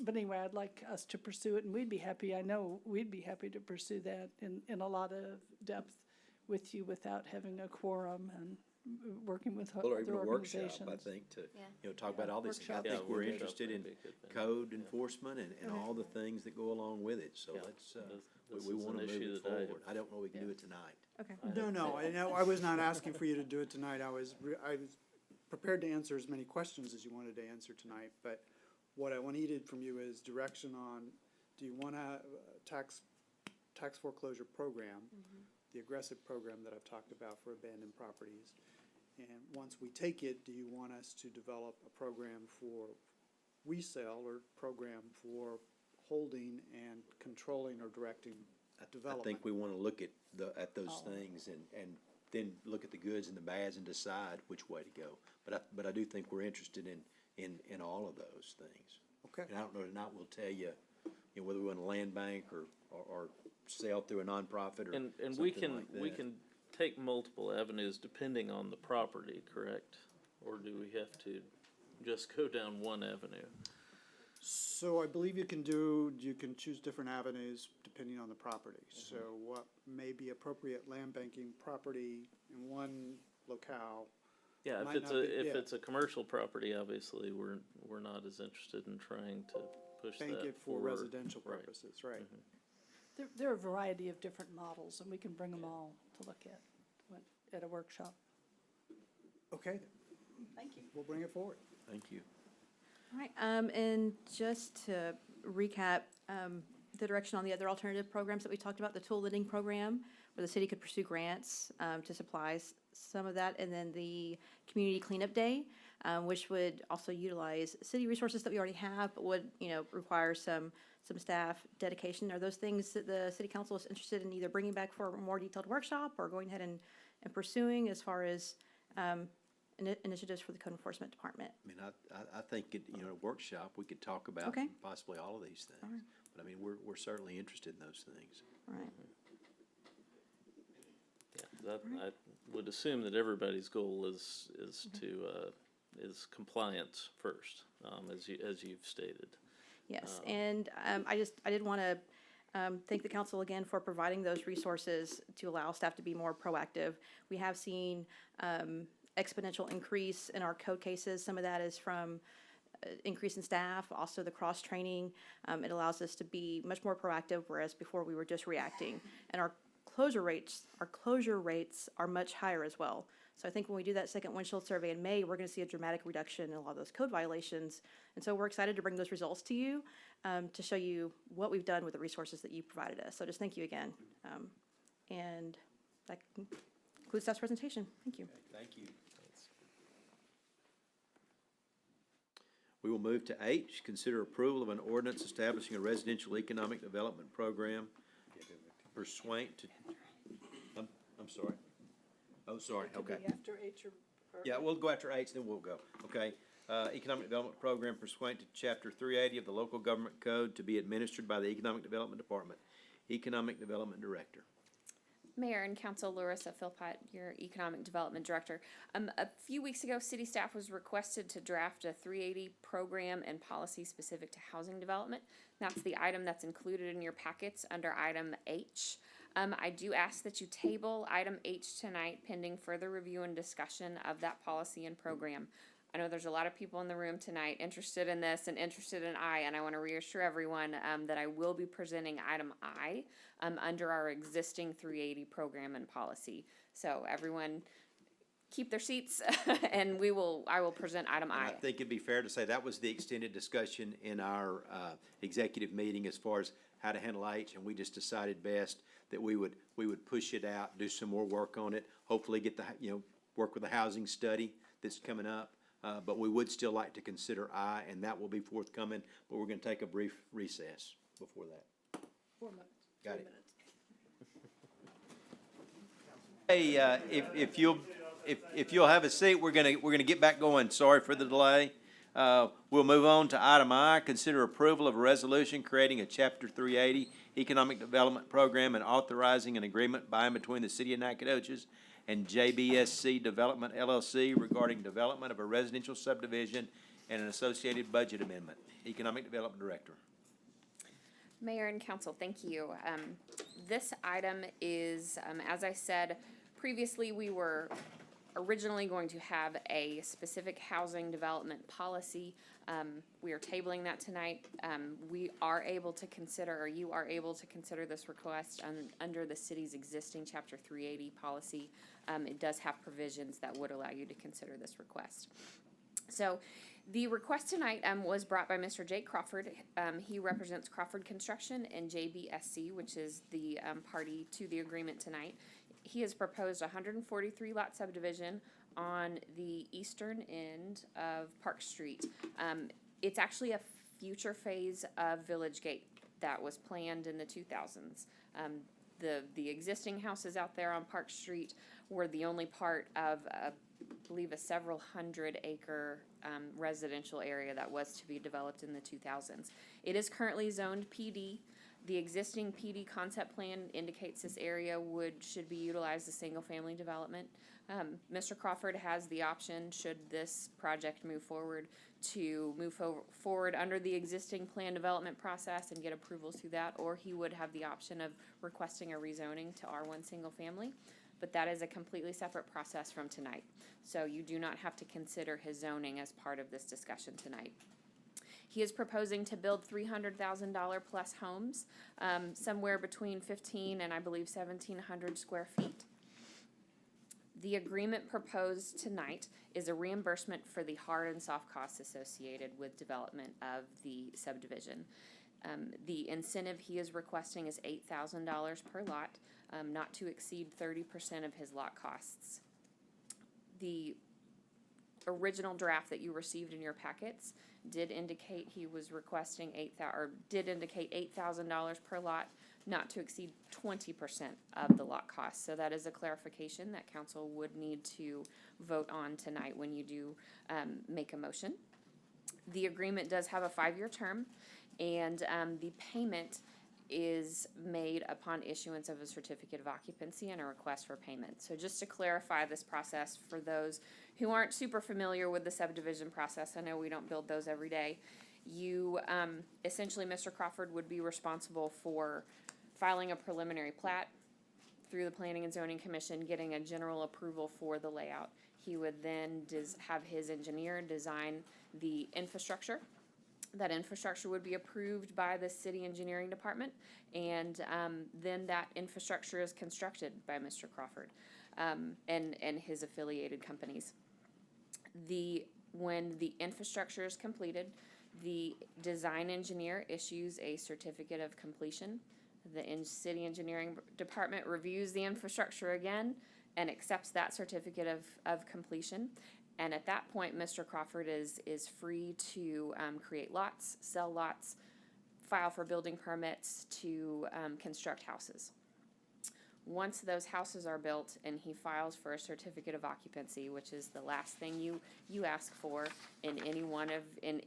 anyway, I'd like us to pursue it, and we'd be happy, I know we'd be happy to pursue that in a lot of depth with you without having a quorum and working with other Or even a workshop, organizations. I think, to talk about all these things. I Workshop. think Yeah, we're workshop interested in would be a good thing. code enforcement and all the things that go along with it, so let's, This we is want an to move issue it that I have- forward. I don't know we can do it tonight. Okay. No, I know, I was not asking for you to do it tonight. I was prepared to answer as many questions as you wanted to answer tonight, but what I needed from you is direction on, do you want a tax foreclosure program, the aggressive program that I've talked about for abandoned properties? And once we take it, do you want us to develop a program for resale or program for holding and controlling or directing I development? think we want to look at those things and then look at the goods and the bads and decide which way to go. But I do think we're interested in all of those things. Okay. And I don't know tonight we'll tell you, whether we want a land bank or sell through a nonprofit or And something like that. we can take multiple avenues depending on the property, correct? Or do we have to just go down one avenue? So I believe you can choose different avenues depending on the property. So what may be appropriate land banking property in one locale. Yeah, Might not be- if yeah. it's a commercial property, obviously, we're not as interested in trying to push that Bank it for forward. residential Right. purposes, right? There are a variety of different models, and we can bring them all to look at a workshop. Okay, Thank you. we'll bring it forward. Thank you. All right, and just to recap, the direction on the other alternative programs that we talked about, the tool lending program, where the city could pursue grants to supply some of that, and then the community cleanup day, which would also utilize city resources that we already have, but would, require some staff dedication. Are those things that the city council is interested in either bringing back for a more detailed workshop or going ahead and pursuing as far as initiatives for the code enforcement department? I mean, I think, a workshop, we could talk about Okay. possibly all of these things. right. But I mean, we're certainly interested in those things. All right. Yeah, I would assume that everybody's goal is compliance first, as you've stated. Yes, and I did want to thank the council again for providing those resources to allow staff to be more proactive. We have seen exponential increase in our code cases. Some of that is from increase in staff, also the cross-training. It allows us to be much more proactive, whereas before we were just reacting. And our closure rates are much higher as well. So I think when we do that second windshield survey in May, we're gonna see a dramatic reduction in a lot of those code violations. And so we're excited to bring those results to you, to show you what we've done with the resources that you provided us. So just thank you again. And that concludes staff's presentation. Thank you. Thank you. We will move to H, consider approval of an ordinance establishing a residential economic development program pursuant to, I'm sorry. Oh, sorry, Could be okay. after H or. Yeah, we'll go after H, then we'll go, okay? Economic Development Program pursuant to Chapter 380 of the Local Government Code to be administered by the Economic Development Department. Economic Development Director. Mayor and Council, Larissa Philpott, your Economic Development Director. A few weeks ago, city staff was requested to draft a 380 program and policy specific to housing development. That's the item that's included in your packets under item H. I do ask that you table item H tonight pending further review and discussion of that policy and program. I know there's a lot of people in the room tonight interested in this and interested in I, and I want to reassure everyone that I will be presenting item I under our existing 380 program and policy. So everyone keep their seats and I will present item And I. I think it'd be fair to say that was the extended discussion in our executive meeting as far as how to handle H, and we just decided best that we would push it out, do some more work on it, hopefully get work with the housing study that's coming up. But we would still like to consider I, and that will be forthcoming, but we're gonna take a brief recess before that. 4 minutes. Got 3 it. minutes. Hey, if you'll have a seat, we're gonna get back going. Sorry for the delay. We'll move on to item I, consider approval of a resolution creating a Chapter 380 Economic Development Program and authorizing an agreement by and between the City of Nacogdoches and JBSC Development LLC regarding development of a residential subdivision and an associated budget amendment. Economic Development Director. Mayor and Council, thank you. This item is, as I said previously, we were originally going to have a specific housing development policy. We are tabling that tonight. We are able to consider, or you are able to consider this request under the city's existing Chapter 380 policy. It does have provisions that would allow you to consider this request. So the request tonight was brought by Mr. Jake Crawford. He represents Crawford Construction and JBSC, which is the party to the agreement tonight. He has proposed a 143 lot subdivision on the eastern end of Park Street. It's actually a future phase of Village Gate that was planned in the 2000s. The existing houses out there on Park Street were the only part of, I believe, a several hundred acre residential area that was to be developed in the 2000s. It is currently zoned PD. The existing PD concept plan indicates this area should be utilized as single-family development. Mr. Crawford has the option, should this project move forward, to move forward under the existing plan development process and get approvals through that, or he would have the option of requesting a rezoning to R1 single-family. But that is a completely separate process from tonight. So you do not have to consider his zoning as part of this discussion tonight. He is proposing to build $300,000 plus homes, somewhere between 15 and I believe 1,700 square feet. The agreement proposed tonight is a reimbursement for the hard and soft costs associated with development of the subdivision. The incentive he is requesting is $8,000 per lot, not to exceed 30% of his lot costs. The original draft that you received in your packets did indicate he was requesting $8,000 per lot, not to exceed 20% of the lot cost. So that is a clarification that council would need to vote on tonight when you do make a motion. The agreement does have a 5-year term, and the payment is made upon issuance of a certificate of occupancy and a request for payment. So just to clarify this process for those who aren't super familiar with the subdivision process, I know we don't build those every day. You, essentially, Mr. Crawford would be responsible for filing a preliminary plat through the Planning and Zoning Commission, getting a general approval for the layout. He would then have his engineer design the infrastructure. That infrastructure would be approved by the city engineering department, and then that infrastructure is constructed by Mr. Crawford. and his affiliated companies. When the infrastructure is completed, the design engineer issues a certificate of completion. The city engineering department reviews the infrastructure again and accepts that certificate of completion. And at that point, Mr. Crawford is free to create lots, sell lots, file for building permits to construct houses. Once those houses are built and he files for a certificate of occupancy, which is the last thing you ask for in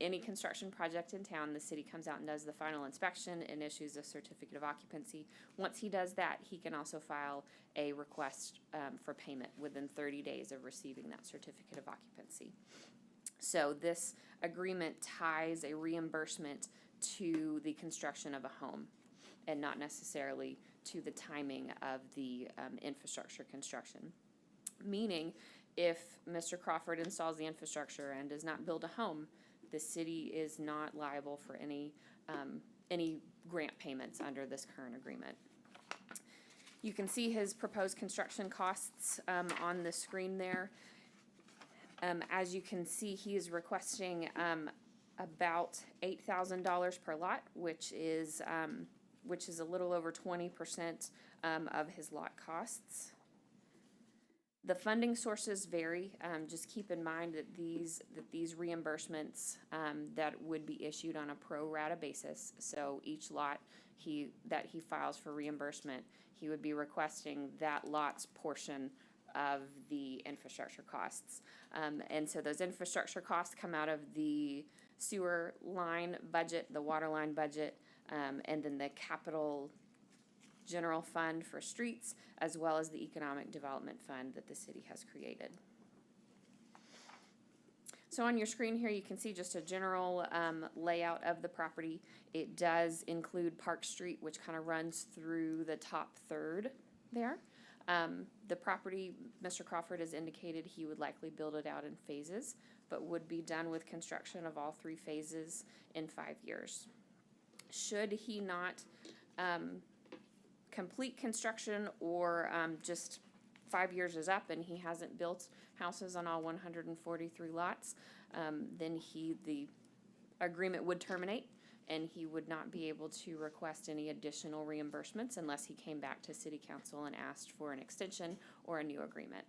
any construction project in town, the city comes out and does the final inspection and issues a certificate of occupancy. Once he does that, he can also file a request for payment within 30 days of receiving that certificate of occupancy. So this agreement ties a reimbursement to the construction of a home and not necessarily to the timing of the infrastructure construction. Meaning, if Mr. Crawford installs the infrastructure and does not build a home, the city is not liable for any grant payments under this current agreement. You can see his proposed construction costs on the screen there. As you can see, he is requesting about $8,000 per lot, which is a little over 20% of his lot costs. The funding sources vary. Just keep in mind that these reimbursements that would be issued on a pro rata basis. So each lot that he files for reimbursement, he would be requesting that lot's portion of the infrastructure costs. And so those infrastructure costs come out of the sewer line budget, the water line budget, and then the capital general fund for streets, as well as the economic development fund that the city has created. So on your screen here, you can see just a general layout of the property. It does include Park Street, which kind of runs through the top third there. The property, Mr. Crawford has indicated he would likely build it out in phases, but would be done with construction of all 3 phases in 5 years. Should he not complete construction or just 5 years is up and he hasn't built houses on all 143 lots, then the agreement would terminate and he would not be able to request any additional reimbursements unless he came back to City Council and asked for an extension or a new agreement.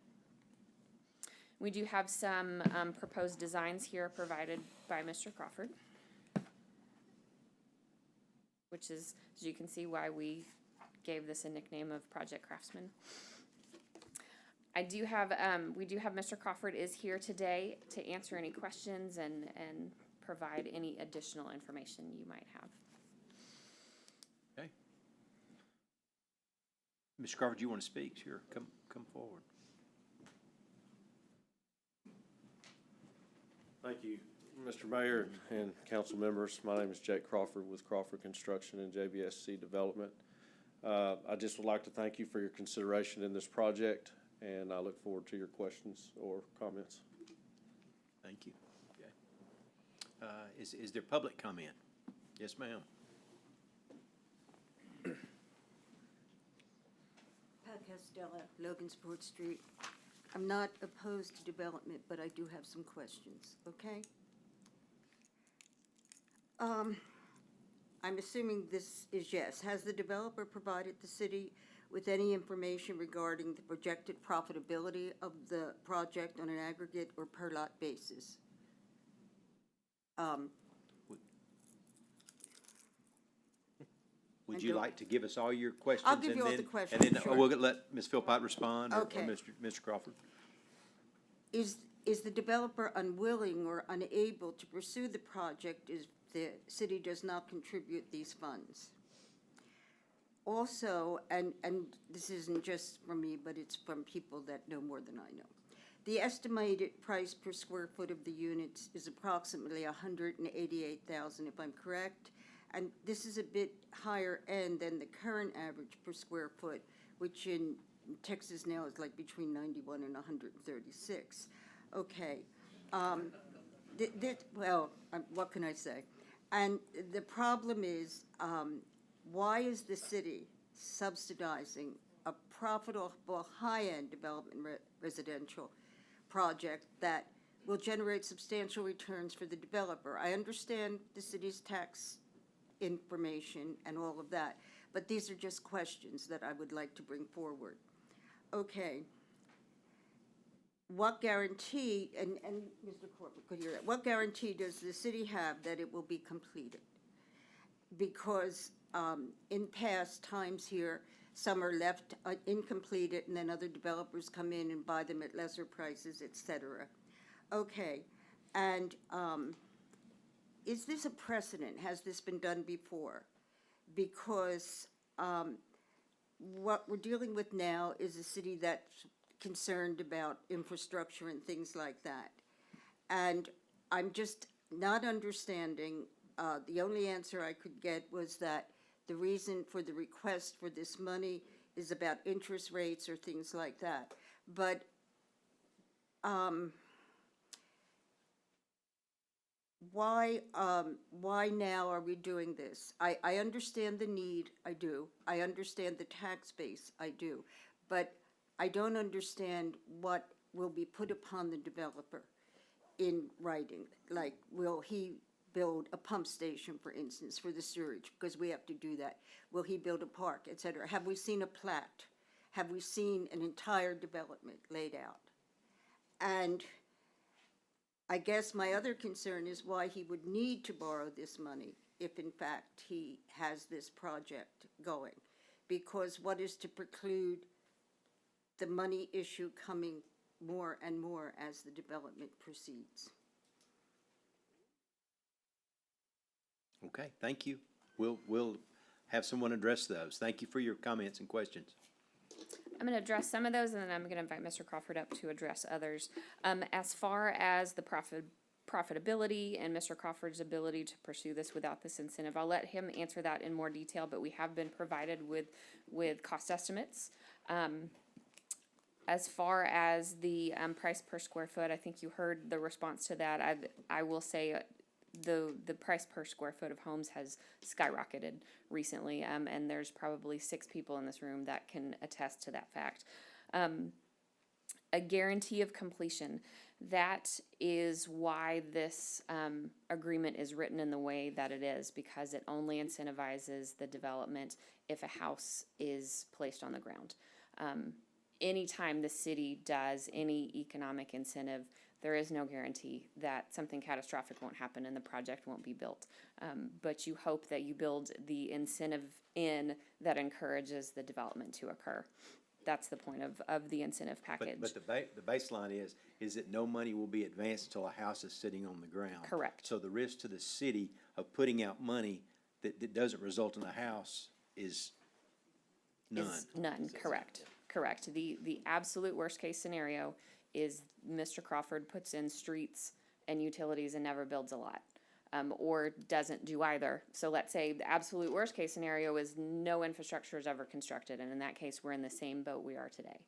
We do have some proposed designs here provided by Mr. Crawford, which is, as you can see, why we gave this a nickname of Project Craftsman. We do have Mr. Crawford is here today to answer any questions and provide any additional information you might have. Okay. Mr. Crawford, do you want to speak? Sure, come forward. Thank you, Mr. Mayor and council members. My name is Jake Crawford with Crawford Construction and JBSC Development. I just would like to thank you for your consideration in this project, and I look forward to your questions or comments. Thank you. Okay. Is there public comment? Yes, ma'am. Pat Castella, Logansport Street. I'm not opposed to development, but I do have some questions, okay? I'm assuming this is yes. Has the developer provided the city with any information regarding the projected profitability of the project on an aggregate or per lot basis? Would you like to give us all your questions? I'll give you all the questions, And then sure. we'll let Ms. Philpott respond, or Okay. Mr. Crawford. Is the developer unwilling or unable to pursue the project if the city does not contribute these funds? Also, and this isn't just from me, but it's from people that know more than I know. The estimated price per square foot of the units is approximately $188,000, if I'm correct. And this is a bit higher end than the current average per square foot, which in Texas now is like between 91 and 136. Okay. What can I say? And the problem is, why is the city subsidizing a profitable high-end development residential project that will generate substantial returns for the developer. I understand the city's tax information and all of that, but these are just questions that I would like to bring forward. Okay. What guarantee, and Mr. Corbett could hear that, what guarantee does the city have that it will be completed? Because in past times here, some are left incompleted, and then other developers come in and buy them at lesser prices, et cetera. Okay, and is this a precedent? Has this been done before? Because what we're dealing with now is a city that's concerned about infrastructure and things like that. And I'm just not understanding, the only answer I could get was that the reason for the request for this money is about interest rates or things like that. But why now are we doing this? I understand the need, I do. I understand the tax base, I do. But I don't understand what will be put upon the developer in writing. Like, will he build a pump station, for instance, for the sewage, because we have to do that? Will he build a park, et cetera? Have we seen a plat? Have we seen an entire development laid out? And I guess my other concern is why he would need to borrow this money if, in fact, he has this project going. Because what is to preclude the money issue coming more and more as the development proceeds? Okay, thank you. We'll have someone address those. Thank you for your comments and questions. I'm going to address some of those, and then I'm going to invite Mr. Crawford up to address others. As far as the profitability and Mr. Crawford's ability to pursue this without this incentive, I'll let him answer that in more detail, but we have been provided with cost estimates. As far as the price per square foot, I think you heard the response to that. I will say the price per square foot of homes has skyrocketed recently, and there's probably 6 people in this room that can attest to that fact. A guarantee of completion, that is why this agreement is written in the way that it is, because it only incentivizes the development if a house is placed on the ground. Anytime the city does any economic incentive, there is no guarantee that something catastrophic won't happen and the project won't be built. But you hope that you build the incentive in that encourages the development to occur. That's the point of the incentive package. But the baseline is that no money will be advanced until a house is sitting on the ground. Correct. So the risk to the city of putting out money that doesn't result in a house is none. None, correct. Correct. The absolute worst case scenario is Mr. Crawford puts in streets and utilities and never builds a lot, or doesn't do either. So let's say the absolute worst case scenario is no infrastructure is ever constructed, and in that case, we're in the same boat we are today.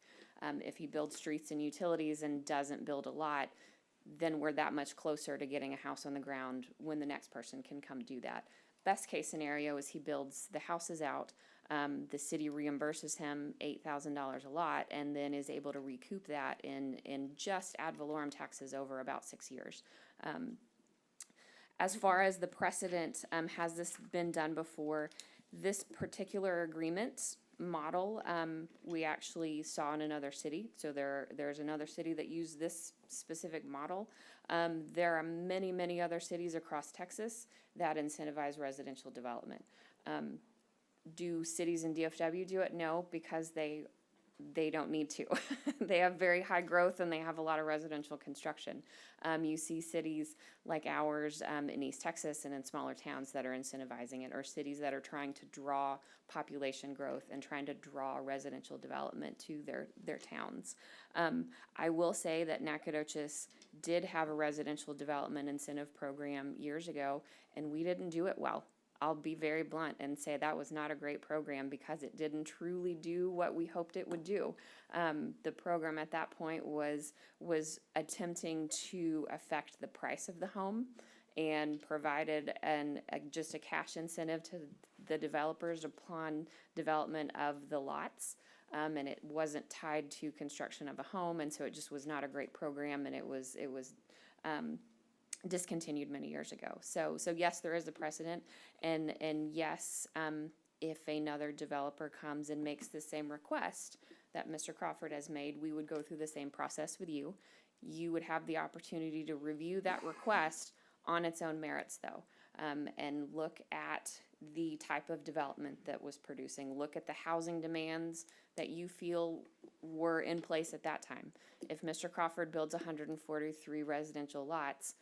If he builds streets and utilities and doesn't build a lot, then we're that much closer to getting a house on the ground when the next person can come do that. Best case scenario is he builds the houses out, the city reimburses him $8,000 a lot, and then is able to recoup that in just ad valorem taxes over about 6 years. As far as the precedent, has this been done before? This particular agreement model, we actually saw in another city. So there's another city that used this specific model. There are many, many other cities across Texas that incentivize residential development. Do cities in DFW do it? No, because they don't need to. They have very high growth and they have a lot of residential construction. You see cities like ours in East Texas and in smaller towns that are incentivizing it, or cities that are trying to draw population growth and trying to draw residential development to their towns. I will say that Nacogdoches did have a residential development incentive program years ago, and we didn't do it well. I'll be very blunt and say that was not a great program because it didn't truly do what we hoped it would do. The program at that point was attempting to affect the price of the home and provided just a cash incentive to the developers upon development of the lots. And it wasn't tied to construction of a home, and so it just was not a great program, and it was discontinued many years ago. So yes, there is a precedent, and yes, if another developer comes and makes the same request that Mr. Crawford has made, we would go through the same process with you. You would have the opportunity to review that request on its own merits, though, and look at the type of development that was producing. Look at the housing demands that you feel were in place at that time. If Mr. Crawford builds 143 residential lots,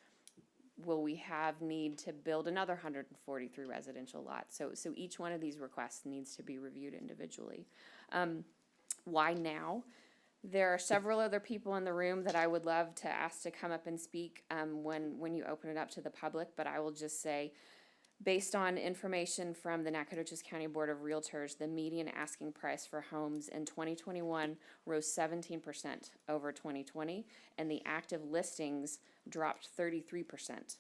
will we have need to build another 143 residential lots? So each one of these requests needs to be reviewed individually. Why now? There are several other people in the room that I would love to ask to come up and speak when you open it up to the public, but I will just say, based on information from the Nacogdoches County Board of Realtors, the median asking price for homes in 2021 rose 17% over 2020, and the active listings dropped 33%.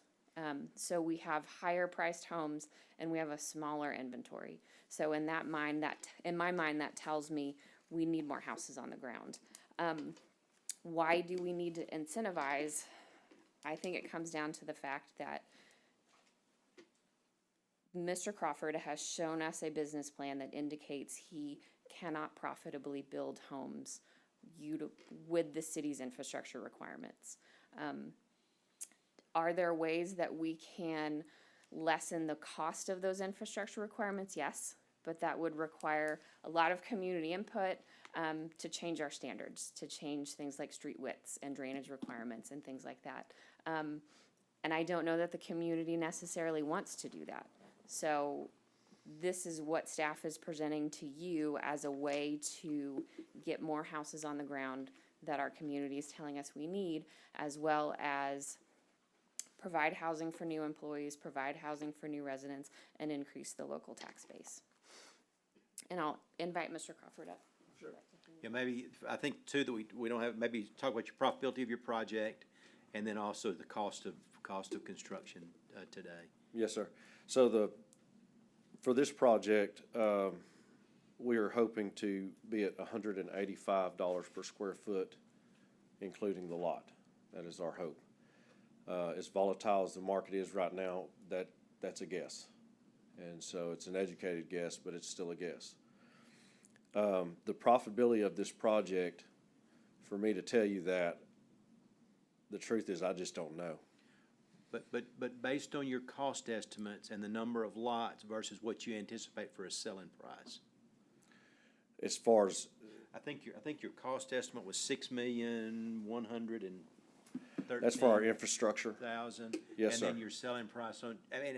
So we have higher priced homes and we have a smaller inventory. So in my mind, that tells me we need more houses on the ground. Why do we need to incentivize? I think it comes down to the fact that Mr. Crawford has shown us a business plan that indicates he cannot profitably build homes with the city's infrastructure requirements. Are there ways that we can lessen the cost of those infrastructure requirements? Yes, but that would require a lot of community input to change our standards, to change things like street widths and drainage requirements and things like that. And I don't know that the community necessarily wants to do that. So this is what staff is presenting to you as a way to get more houses on the ground that our community is telling us we need, as well as provide housing for new employees, provide housing for new residents, and increase the local tax base. And I'll invite Mr. Crawford up. Sure. Yeah, maybe, I think too that we don't have, maybe talk about your profitability of your project, and then also the cost of construction today. Yes, sir. So for this project, we are hoping to be at $185 per square foot, including the lot. That is our hope. As volatile as the market is right now, that's a guess. And so it's an educated guess, but it's still a guess. The profitability of this project, for me to tell you that, the truth is I just don't know. But based on your cost estimates and the number of lots versus what you anticipate for a selling price, as far as I think your cost estimate was $6,113,000. that's for our infrastructure. Yes, and sir. then your selling price and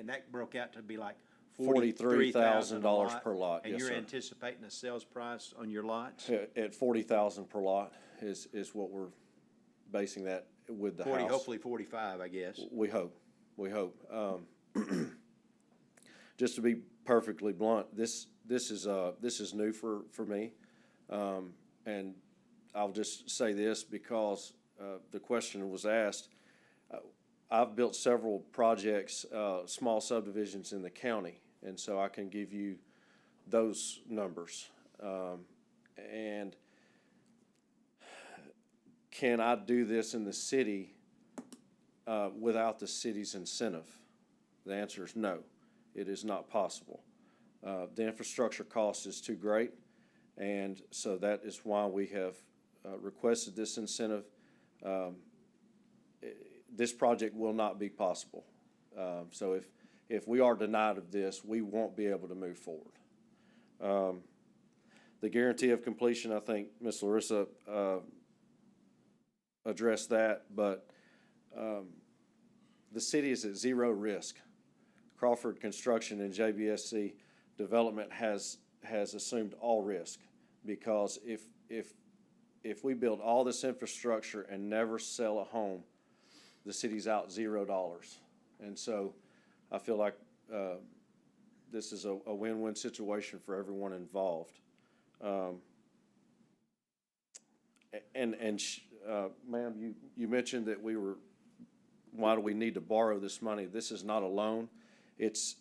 that broke out to be like $43,000 per lot. And yes, you're sir. anticipating a sales price on your lots? At $40,000 per lot is what we're basing that with the 40, house. hopefully 45, I guess. We hope. Just to be perfectly blunt, this is new for me, and I'll just say this because the question was asked. I've built several projects, small subdivisions in the county, and so I can give you those numbers. And can I do this in the city without the city's incentive? The answer is no. It is not possible. The infrastructure cost is too great, and so that is why we have requested this incentive. This project will not be possible. So if we are denied of this, we won't be able to move forward. The guarantee of completion, I think Ms. Larissa addressed that, but the city is at zero risk. Crawford Construction and JBSC Development has assumed all risk, because if we build all this infrastructure and never sell a home, the city's out $0. And so I feel like this is a win-win situation for everyone involved. Ma'am, you mentioned that we were why do we need to borrow this money? This is not a loan. It's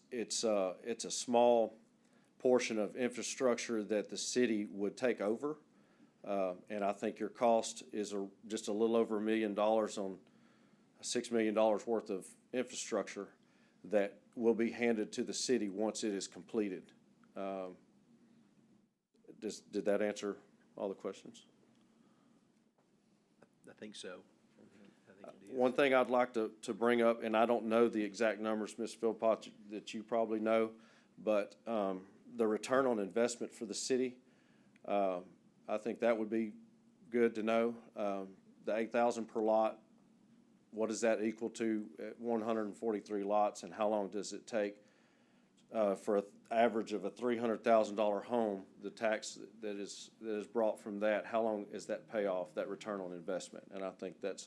a small portion of infrastructure that the city would take over. And I think your cost is just a little over $1 million on $6 million worth of infrastructure that will be handed to the city once it is completed. Did that answer all the questions? I think so. I think it is. One thing I'd like to bring up, and I don't know the exact numbers, Ms. Philpott, that you probably know, but the return on investment for the city, I think that would be good to know. The 8,000 per lot, what does that equal to at 143 lots, and how long does it take for an average of a $300,000 home? The tax that is brought from that, how long is that payoff, that return on investment? And I think that's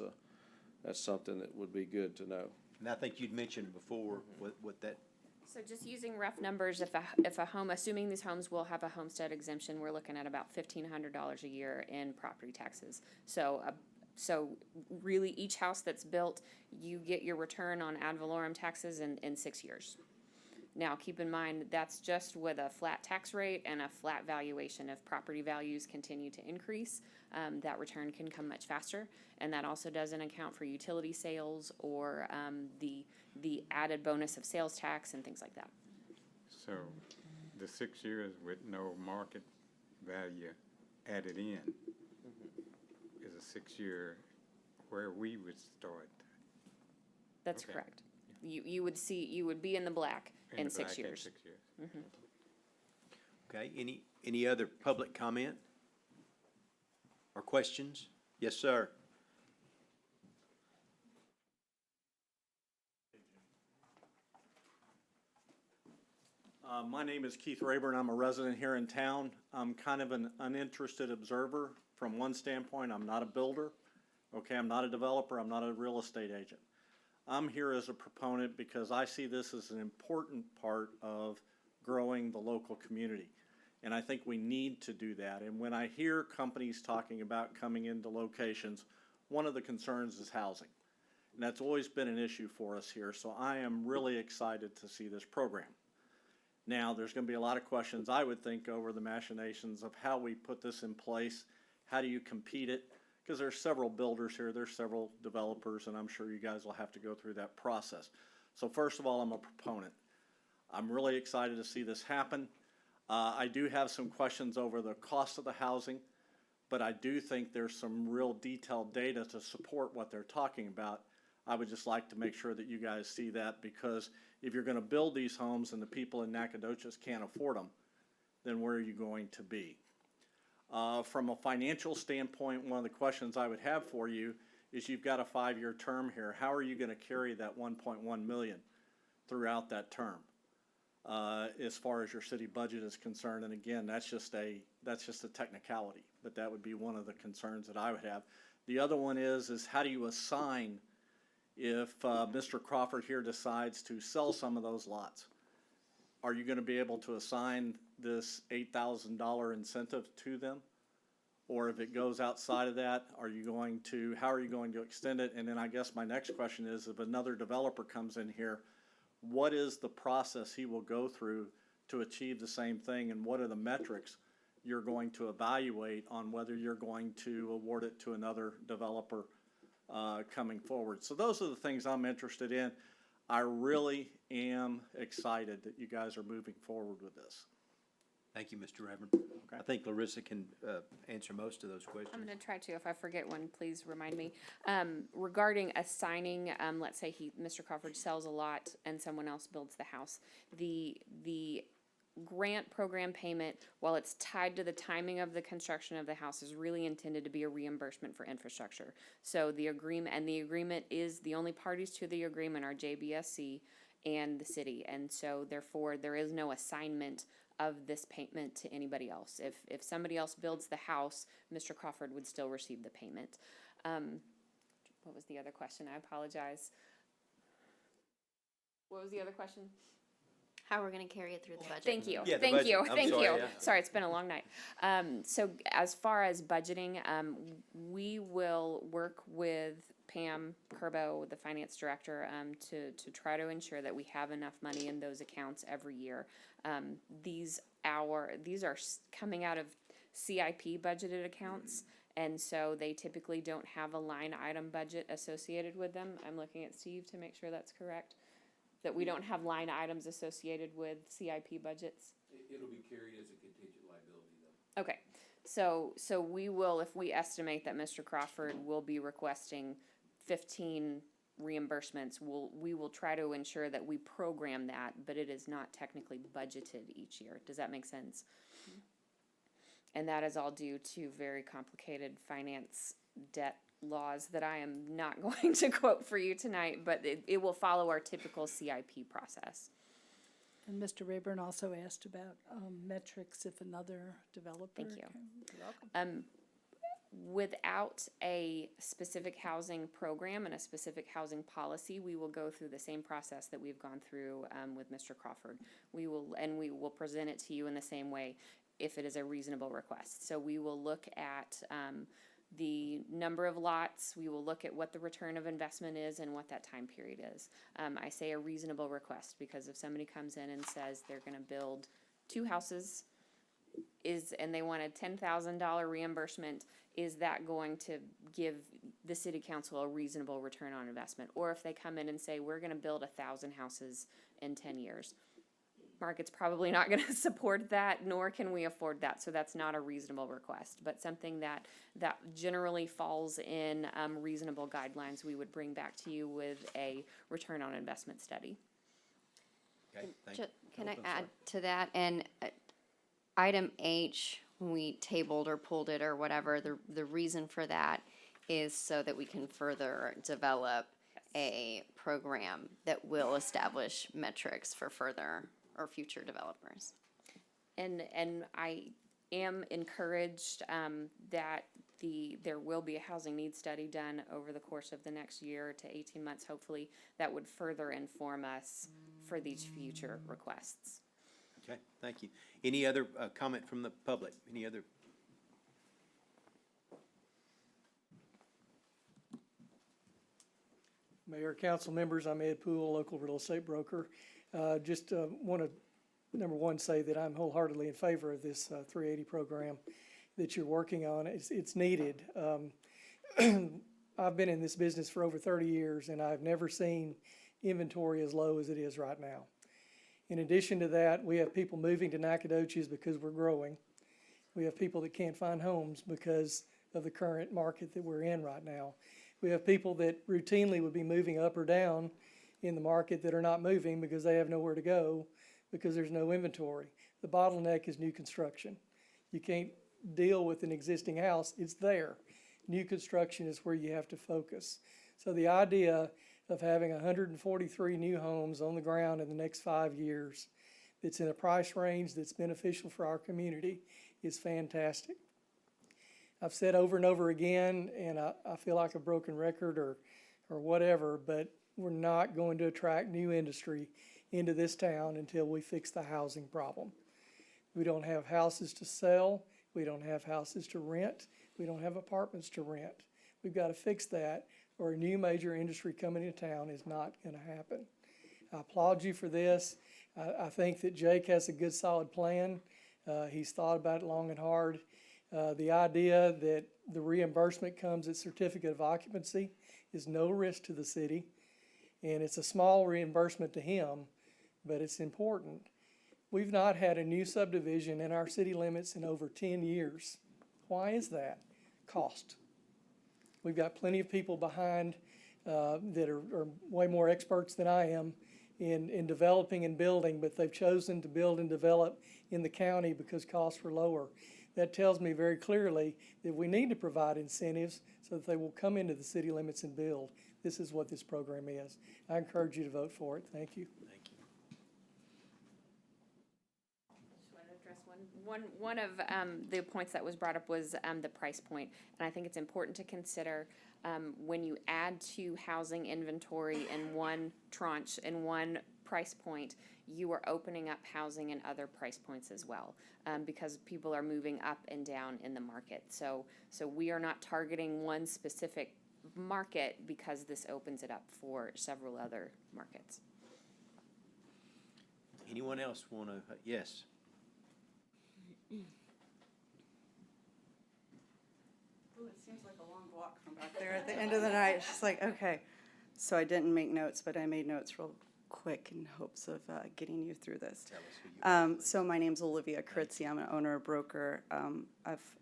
something that would be good to know. And I think you'd mentioned before what that. So just using rough numbers, if a home, assuming these homes will have a homestead exemption, we're looking at about $1,500 a year in property taxes. So really, each house that's built, you get your return on ad valorem taxes in 6 years. Now, keep in mind, that's just with a flat tax rate and a flat valuation. If property values continue to increase, that return can come much faster. And that also doesn't account for utility sales or the added bonus of sales tax and things like that. So the 6 years with no market value added in is a 6 year where we would start. That's Okay. correct. You would be in the black in 6 years. 6 years. Mm-hmm. Okay, any other public comment or questions? Yes, sir. My name is Keith Rayburn. I'm a resident here in town. I'm kind of an uninterested observer from one standpoint. I'm not a builder. Okay, I'm not a developer. I'm not a real estate agent. I'm here as a proponent because I see this as an important part of growing the local community. And I think we need to do that. And when I hear companies talking about coming into locations, one of the concerns is housing. And that's always been an issue for us here. So I am really excited to see this program. Now, there's going to be a lot of questions, I would think, over the machinations of how we put this in place. How do you compete it? Because there's several builders here, there's several developers, and I'm sure you guys will have to go through that process. So first of all, I'm a proponent. I'm really excited to see this happen. I do have some questions over the cost of the housing, but I do think there's some real detailed data to support what they're talking about. I would just like to make sure that you guys see that, because if you're going to build these homes and the people in Nacogdoches can't afford them, then where are you going to be? From a financial standpoint, one of the questions I would have for you is you've got a 5-year term here. How are you going to carry that $1.1 million throughout that term as far as your city budget is concerned? And again, that's just a technicality, but that would be one of the concerns that I would have. The other one is how do you assign if Mr. Crawford here decides to sell some of those lots? Are you going to be able to assign this $8,000 incentive to them? Or if it goes outside of that, how are you going to extend it? And then I guess my next question is, if another developer comes in here, what is the process he will go through to achieve the same thing? And what are the metrics you're going to evaluate on whether you're going to award it to another developer coming forward? So those are the things I'm interested in. I really am excited that you guys are moving forward with this. Thank you, Mr. Rayburn. Okay. I think Larissa can answer most of those questions. I'm going to try to. If I forget one, please remind me. Regarding assigning, let's say Mr. Crawford sells a lot and someone else builds the house. The grant program payment, while it's tied to the timing of the construction of the house, is really intended to be a reimbursement for infrastructure. So the agreement is, the only parties to the agreement are JBSC and the city, and so therefore there is no assignment of this payment to anybody else. If somebody else builds the house, Mr. Crawford would still receive the payment. What was the other question? I apologize. What was the other question? How we're going to carry it through the budget. Thank you. Yeah, the Thank budget. you. I'm Thank sorry, you. yeah. Sorry, it's been a long night. So as far as budgeting, we will work with Pam Kerbo, the finance director, to try to ensure that we have enough money in those accounts every year. These are coming out of CIP budgeted accounts, and so they typically don't have a line item budget associated with them. I'm looking at Steve to make sure that's correct, that we don't have line items associated with CIP budgets. It'll be carried as a contingent liability, though. Okay, so we will, if we estimate that Mr. Crawford will be requesting 15 reimbursements, we will try to ensure that we program that, but it is not technically budgeted each year. Does that make sense? And that is all due to very complicated finance debt laws that I am not going to quote for you tonight, but it will follow our typical CIP process. And Mr. Rayburn also asked about metrics if another developer. Thank you. You're welcome. Without a specific housing program and a specific housing policy, we will go through the same process that we've gone through with Mr. Crawford. We will present it to you in the same way if it is a reasonable request. So we will look at the number of lots, we will look at what the return of investment is and what that time period is. I say a reasonable request because if somebody comes in and says they're going to build 2 houses and they want a $10,000 reimbursement, is that going to give the city council a reasonable return on investment? Or if they come in and say we're going to build 1,000 houses in 10 years, market's probably not going to support that, nor can we afford that. So that's not a reasonable request, but something that generally falls in reasonable guidelines. We would bring back to you with a return on investment study. Okay, thank you. Can I add to that? And item H, when we tabled or pulled it or whatever, the reason for that is so that we can further develop a program that will establish metrics for further or future developers. And I am encouraged that there will be a housing needs study done over the course of the next year to 18 months, hopefully, that would further inform us for these future requests. Okay, thank you. Any other comment from the public? Any other? Mayor, council members, I'm Ed Poole, local real estate broker. Just want to, number one, say that I'm wholeheartedly in favor of this 380 program that you're working on. It's needed. I've been in this business for over 30 years, and I've never seen inventory as low as it is right now. In addition to that, we have people moving to Nacogdoches because we're growing. We have people that can't find homes because of the current market that we're in right now. We have people that routinely would be moving up or down in the market that are not moving because they have nowhere to go because there's no inventory. The bottleneck is new construction. You can't deal with an existing house, it's there. New construction is where you have to focus. So the idea of having 143 new homes on the ground in the next 5 years that's in a price range that's beneficial for our community is fantastic. I've said over and over again, and I feel like a broken record or whatever, but we're not going to attract new industry into this town until we fix the housing problem. We don't have houses to sell. We don't have houses to rent. We don't have apartments to rent. We've got to fix that, or a new major industry coming into town is not going to happen. I applaud you for this. I think that Jake has a good, solid plan. He's thought about it long and hard. The idea that the reimbursement comes at certificate of occupancy is no risk to the city, and it's a small reimbursement to him, but it's important. We've not had a new subdivision in our city limits in over 10 years. Why is that? Cost. We've got plenty of people behind that are way more experts than I am in developing and building, but they've chosen to build and develop in the county because costs were lower. That tells me very clearly that we need to provide incentives so that they will come into the city limits and build. This is what this program is. I encourage you to vote for it. Thank you. Thank you. Just want to address one of the points that was brought up was the price point. And I think it's important to consider when you add to housing inventory in one tranche, in one price point, you are opening up housing in other price points as well, because people are moving up and down in the market. So we are not targeting one specific market because this opens it up for several other markets. Anyone else want to, yes? Ooh, it seems like a long walk from back there at the end of the night. It's just like, okay. So I didn't make notes, but I made notes real quick in hopes of getting you through this. Tell us who you are. So my name's Olivia Kritzy. I'm an owner, broker. I've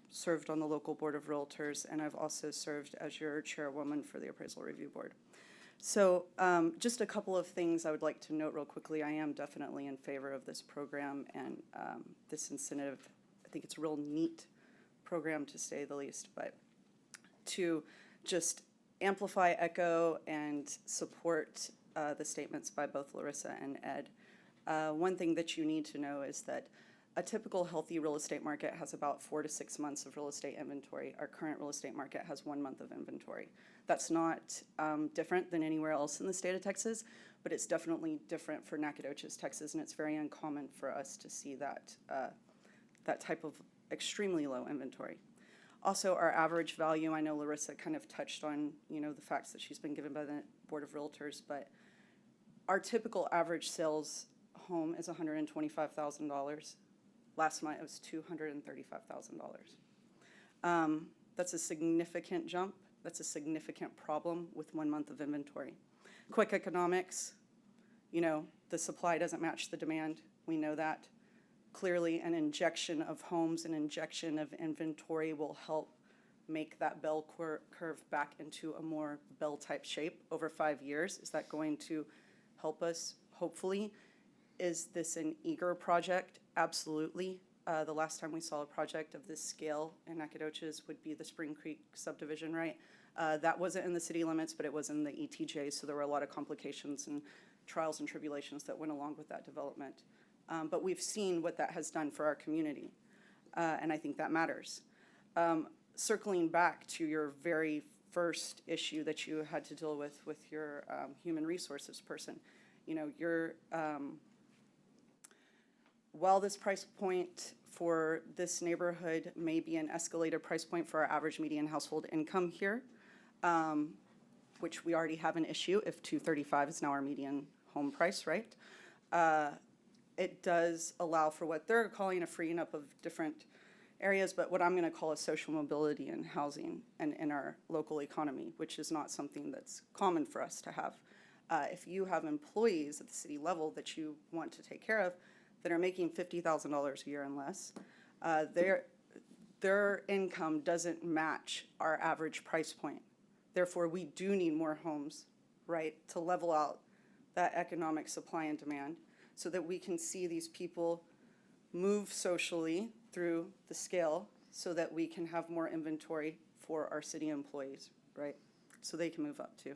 served on the local board of realtors, and I've also served as your chairwoman for the appraisal review board. So just a couple of things I would like to note real quickly. I am definitely in favor of this program and this incentive. I think it's a real neat program, to say the least, but to just amplify, echo, and support the statements by both Larissa and Ed. One thing that you need to know is that a typical healthy real estate market has about 4 to 6 months of real estate inventory. Our current real estate market has 1 month of inventory. That's not different than anywhere else in the state of Texas, but it's definitely different for Nacogdoches, Texas, and it's very uncommon for us to see that, that type of extremely low inventory. Also, our average value, I know Larissa kind of touched on, you know, the facts that she's been given by the Board of Realtors, but our typical average sales home is $125,000. Last month, it was $235,000. That's a significant jump. That's a significant problem with 1 month of inventory. Quick economics, you know, the supply doesn't match the demand. We know that. Clearly, an injection of homes, an injection of inventory will help make that bell curve back into a more bell-type shape over 5 years. Is that going to help us? Hopefully. Is this an eager project? Absolutely. The last time we saw a project of this scale in Nacogdoches would be the Spring Creek subdivision, right? That wasn't in the city limits, but it was in the ETJ, so there were a lot of complications and trials and tribulations that went along with that development. But we've seen what that has done for our community, and I think that matters. Circling back to your very first issue that you had to deal with your human resources person, you know, while this price point for this neighborhood may be an escalated price point for our average median household income here, which we already have an issue if $235 is now our median home price, right? It does allow for what they're calling a freeing up of different areas, but what I'm going to call a social mobility in housing and in our local economy, which is not something that's common for us to have. If you have employees at the city level that you want to take care of that are making $50,000 a year and less, their income doesn't match our average price point. Therefore, we do need more homes, right, to level out that economic supply and demand so that we can see these people move socially through the scale so that we can have more inventory for our city employees, right, so they can move up too.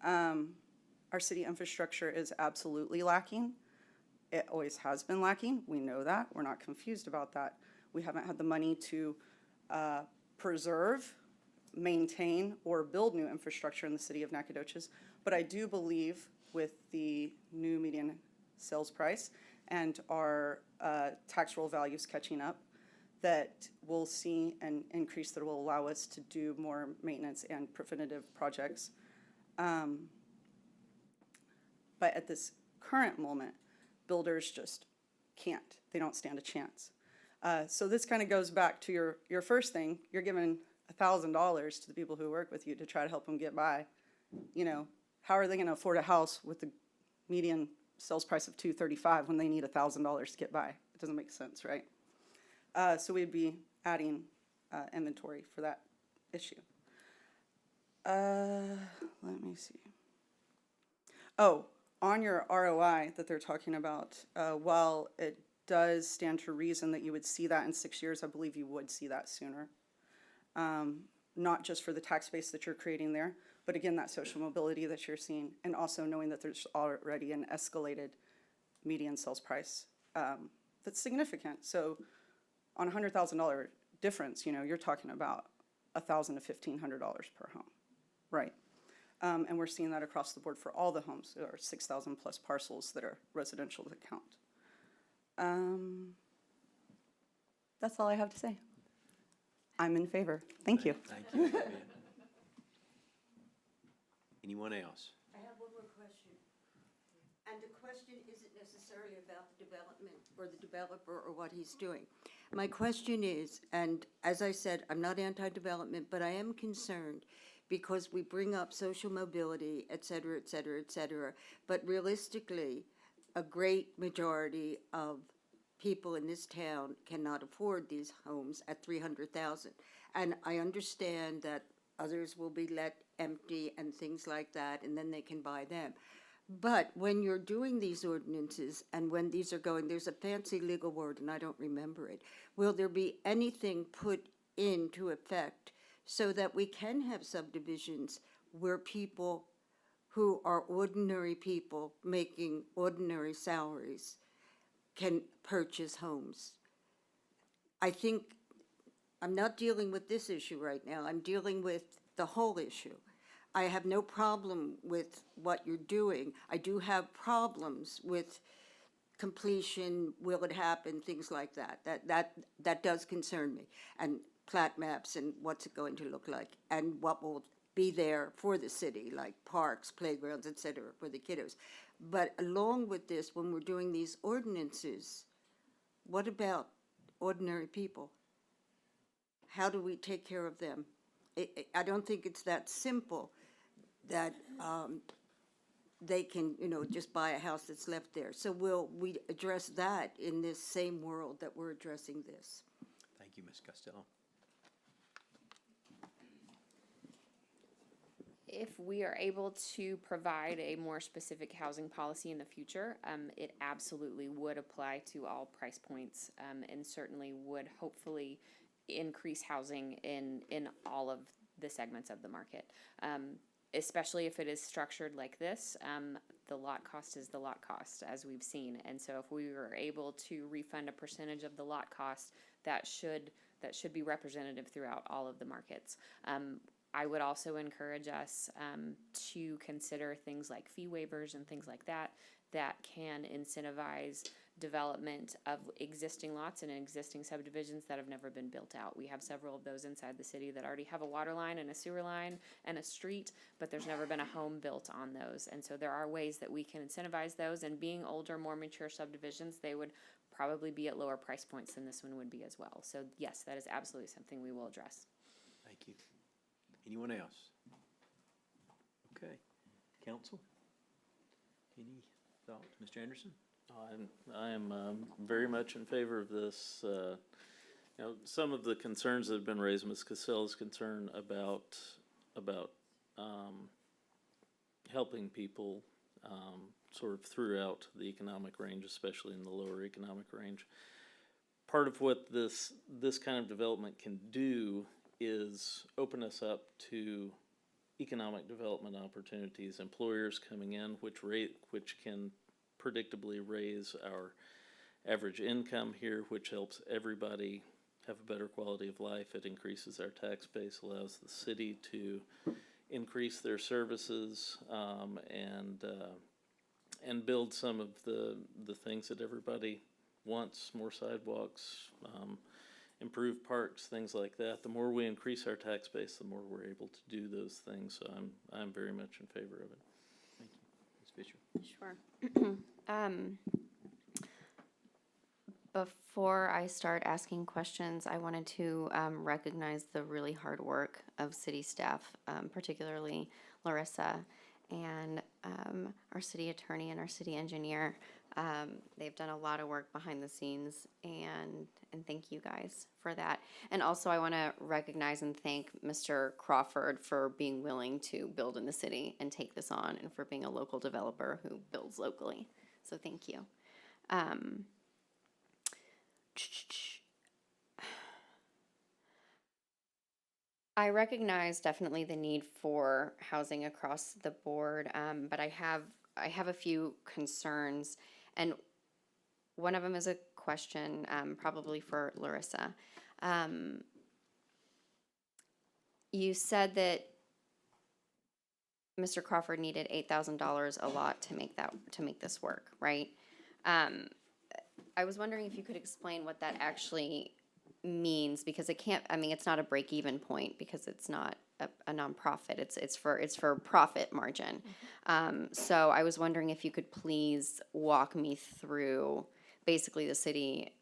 Our city infrastructure is absolutely lacking. It always has been lacking. We know that. We're not confused about that. We haven't had the money to preserve, maintain, or build new infrastructure in the city of Nacogdoches. But I do believe with the new median sales price and our tax roll values catching up, that we'll see an increase that will allow us to do more maintenance and preventative projects. But at this current moment, builders just can't. They don't stand a chance. So this kind of goes back to your first thing. You're giving $1,000 to the people who work with you to try to help them get by. You know, how are they going to afford a house with the median sales price of $235 when they need $1,000 to get by? It doesn't make sense, right? So we'd be adding inventory for that issue. Let me see. Oh, on your ROI that they're talking about, while it does stand to reason that you would see that in 6 years, I believe you would see that sooner. Not just for the tax base that you're creating there, but again, that social mobility that you're seeing, and also knowing that there's already an escalated median sales price that's significant. So on a $100,000 difference, you know, you're talking about $1,000 to $1,500 per home, right? And we're seeing that across the board for all the homes. There are 6,000 plus parcels that are residential to count. That's all I have to say. I'm in favor. Thank you. Thank you, Olivia. Anyone else? I have one more question. And the question isn't necessarily about the development or the developer or what he's doing. My question is, and as I said, I'm not anti-development, but I am concerned because we bring up social mobility, et cetera, et cetera, et cetera. But realistically, a great majority of people in this town cannot afford these homes at $300,000. And I understand that others will be let empty and things like that, and then they can buy them. But when you're doing these ordinances and when these are going, there's a fancy legal word and I don't remember it. Will there be anything put into effect so that we can have subdivisions where people who are ordinary people making ordinary salaries can purchase homes? I think I'm not dealing with this issue right now. I'm dealing with the whole issue. I have no problem with what you're doing. I do have problems with completion, will it happen, things like that. That does concern me. And plat maps and what's it going to look like and what will be there for the city, like parks, playgrounds, et cetera, for the kiddos. But along with this, when we're doing these ordinances, what about ordinary people? How do we take care of them? I don't think it's that simple that they can, just buy a house that's left there. So will we address that in this same world that we're addressing this? Thank you, Ms. Costello. If we are able to provide a more specific housing policy in the future, it absolutely would apply to all price points, and certainly would hopefully increase housing in all of the segments of the market. Especially if it is structured like this, the lot cost is the lot cost, as we've seen. And so if we were able to refund a percentage of the lot cost, that should be representative throughout all of the markets. I would also encourage us to consider things like fee waivers and things like that can incentivize development of existing lots and existing subdivisions that have never been built out. We have several of those inside the city that already have a water line and a sewer line and a street, but there's never been a home built on those. And so there are ways that we can incentivize those, and being older, more mature subdivisions, they would probably be at lower price points than this one would be as well. So yes, that is absolutely something we will address. Thank you. Anyone else? Okay. Council? Any thoughts? Mr. Anderson? I am very much in favor of this. Some of the concerns that have been raised, Ms. Castell's concern about helping people sort of throughout the economic range, especially in the lower economic range. Part of what this kind of development can do is open us up to economic development opportunities, employers coming in, which can predictably raise our average income here, which helps everybody have a better quality of life. It increases our tax base, allows the city to increase their services, and build some of the things that everybody wants: more sidewalks, improved parks, things like that. The more we increase our tax base, the more we're able to do those things. So I'm very much in favor of it. Thank you. Ms. Fisher? Sure. Before I start asking questions, I wanted to recognize the really hard work of city staff, particularly Larissa and our city attorney and our city engineer. They've done a lot of work behind the scenes, and thank you guys for that. And also I want to recognize and thank Mr. Crawford for being willing to build in the city and take this on, and for being a local developer who builds locally. So thank you. I recognize definitely the need for housing across the board, but I have a few concerns, and one of them is a question, probably for Larissa. You said that Mr. Crawford needed $8,000 a lot to make this work, right? I was wondering if you could explain what that actually means, because it's not a break-even point, because it's not a nonprofit. It's for profit margin. So I was wondering if you could please walk me through basically the city,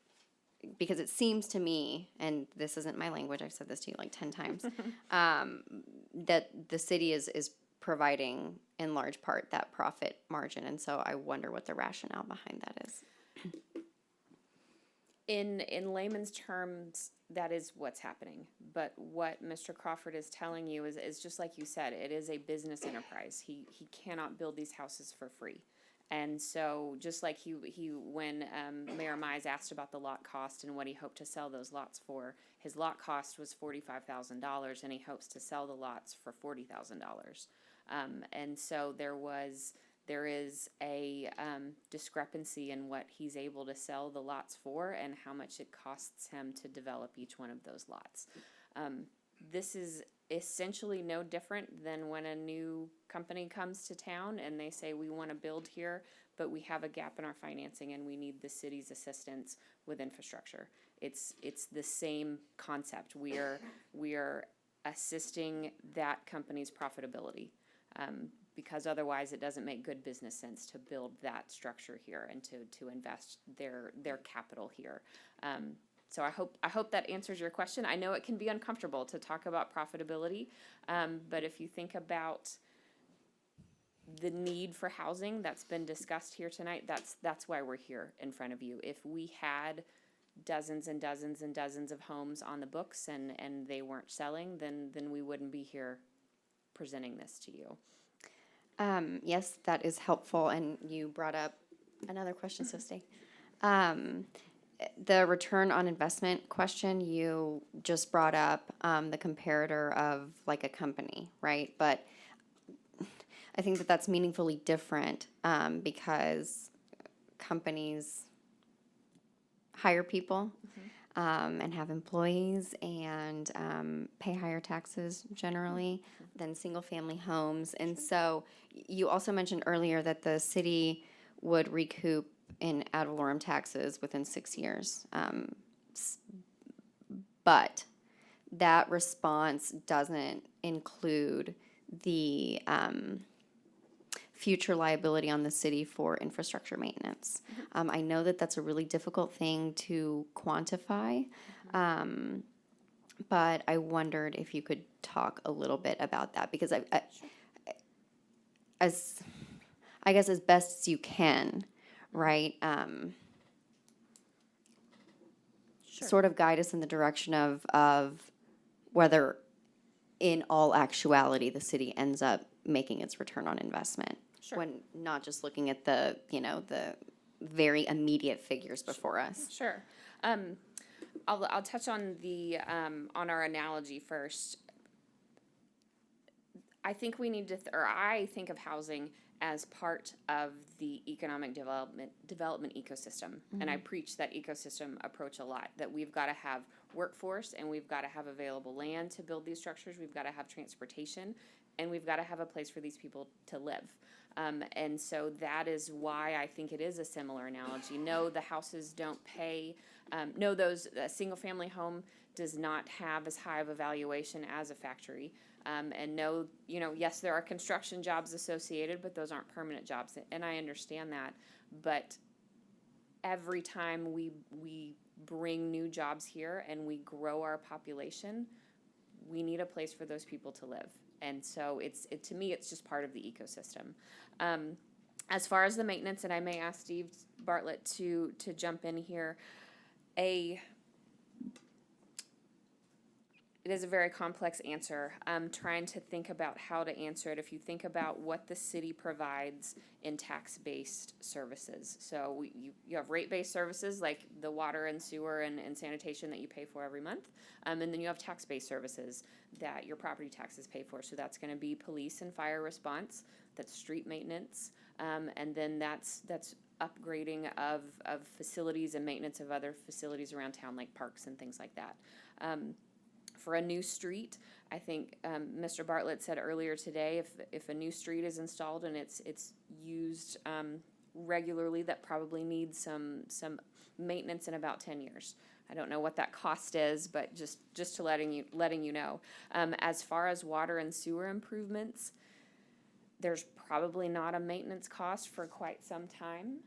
because it seems to me, and this isn't my language, I've said this to you like 10 times, that the city is providing in large part that profit margin. And so I wonder what the rationale behind that is. In layman's terms, that is what's happening. But what Mr. Crawford is telling you is just like you said, it is a business enterprise. He cannot build these houses for free. And so just like he when Mayor Mize asked about the lot cost and what he hoped to sell those lots for, his lot cost was $45,000 and he hopes to sell the lots for $40,000. And so there is a discrepancy in what he's able to sell the lots for and how much it costs him to develop each one of those lots. This is essentially no different than when a new company comes to town and they say, we want to build here, but we have a gap in our financing and we need the city's assistance with infrastructure. It's the same concept. We are assisting that company's profitability. Because otherwise it doesn't make good business sense to build that structure here and to invest their capital here. So I hope that answers your question. I know it can be uncomfortable to talk about profitability, but if you think about the need for housing that's been discussed here tonight, that's why we're here in front of you. If we had dozens and dozens and dozens of homes on the books and they weren't selling, then we wouldn't be here presenting this to you. Yes, that is helpful, and you brought up another question, so stay. The return on investment question, you just brought up the comparator of like a company, right? But I think that's meaningfully different because companies hire people and have employees and pay higher taxes generally than single-family homes. And so you also mentioned earlier that the city would recoup in ad valorem taxes within 6 years. But that response doesn't include the future liability on the city for infrastructure maintenance. I know that that's a really difficult thing to quantify, but I wondered if you could talk a little bit about that, because I guess as best as you can, right? Sort of guide us in the direction of whether in all actuality the city ends up making its return on investment. Sure. When not just looking at the very immediate figures before us. Sure. I'll touch on on our analogy first. I think we need to, I think of housing as part of the economic development ecosystem. And I preach that ecosystem approach a lot, that we've got to have workforce and we've got to have available land to build these structures. We've got to have transportation and we've got to have a place for these people to live. And so that is why I think it is a similar analogy. No, the houses don't pay. No, a single-family home does not have as high of a valuation as a factory. And no, yes, there are construction jobs associated, but those aren't permanent jobs. And I understand that. But every time we bring new jobs here and we grow our population, we need a place for those people to live. And so to me, it's just part of the ecosystem. As far as the maintenance, and I may ask Steve Bartlett to jump in here, it is a very complex answer. I'm trying to think about how to answer it. If you think about what the city provides in tax-based services. So you have rate-based services like the water and sewer and sanitation that you pay for every month. And then you have tax-based services that your property taxes pay for. So that's going to be police and fire response, that's street maintenance, and then that's upgrading of facilities and maintenance of other facilities around town like parks and things like that. For a new street, I think Mr. Bartlett said earlier today, if a new street is installed and it's used regularly, that probably needs some maintenance in about 10 years. I don't know what that cost is, but just to letting you know. As far as water and sewer improvements, there's probably not a maintenance cost for quite some time.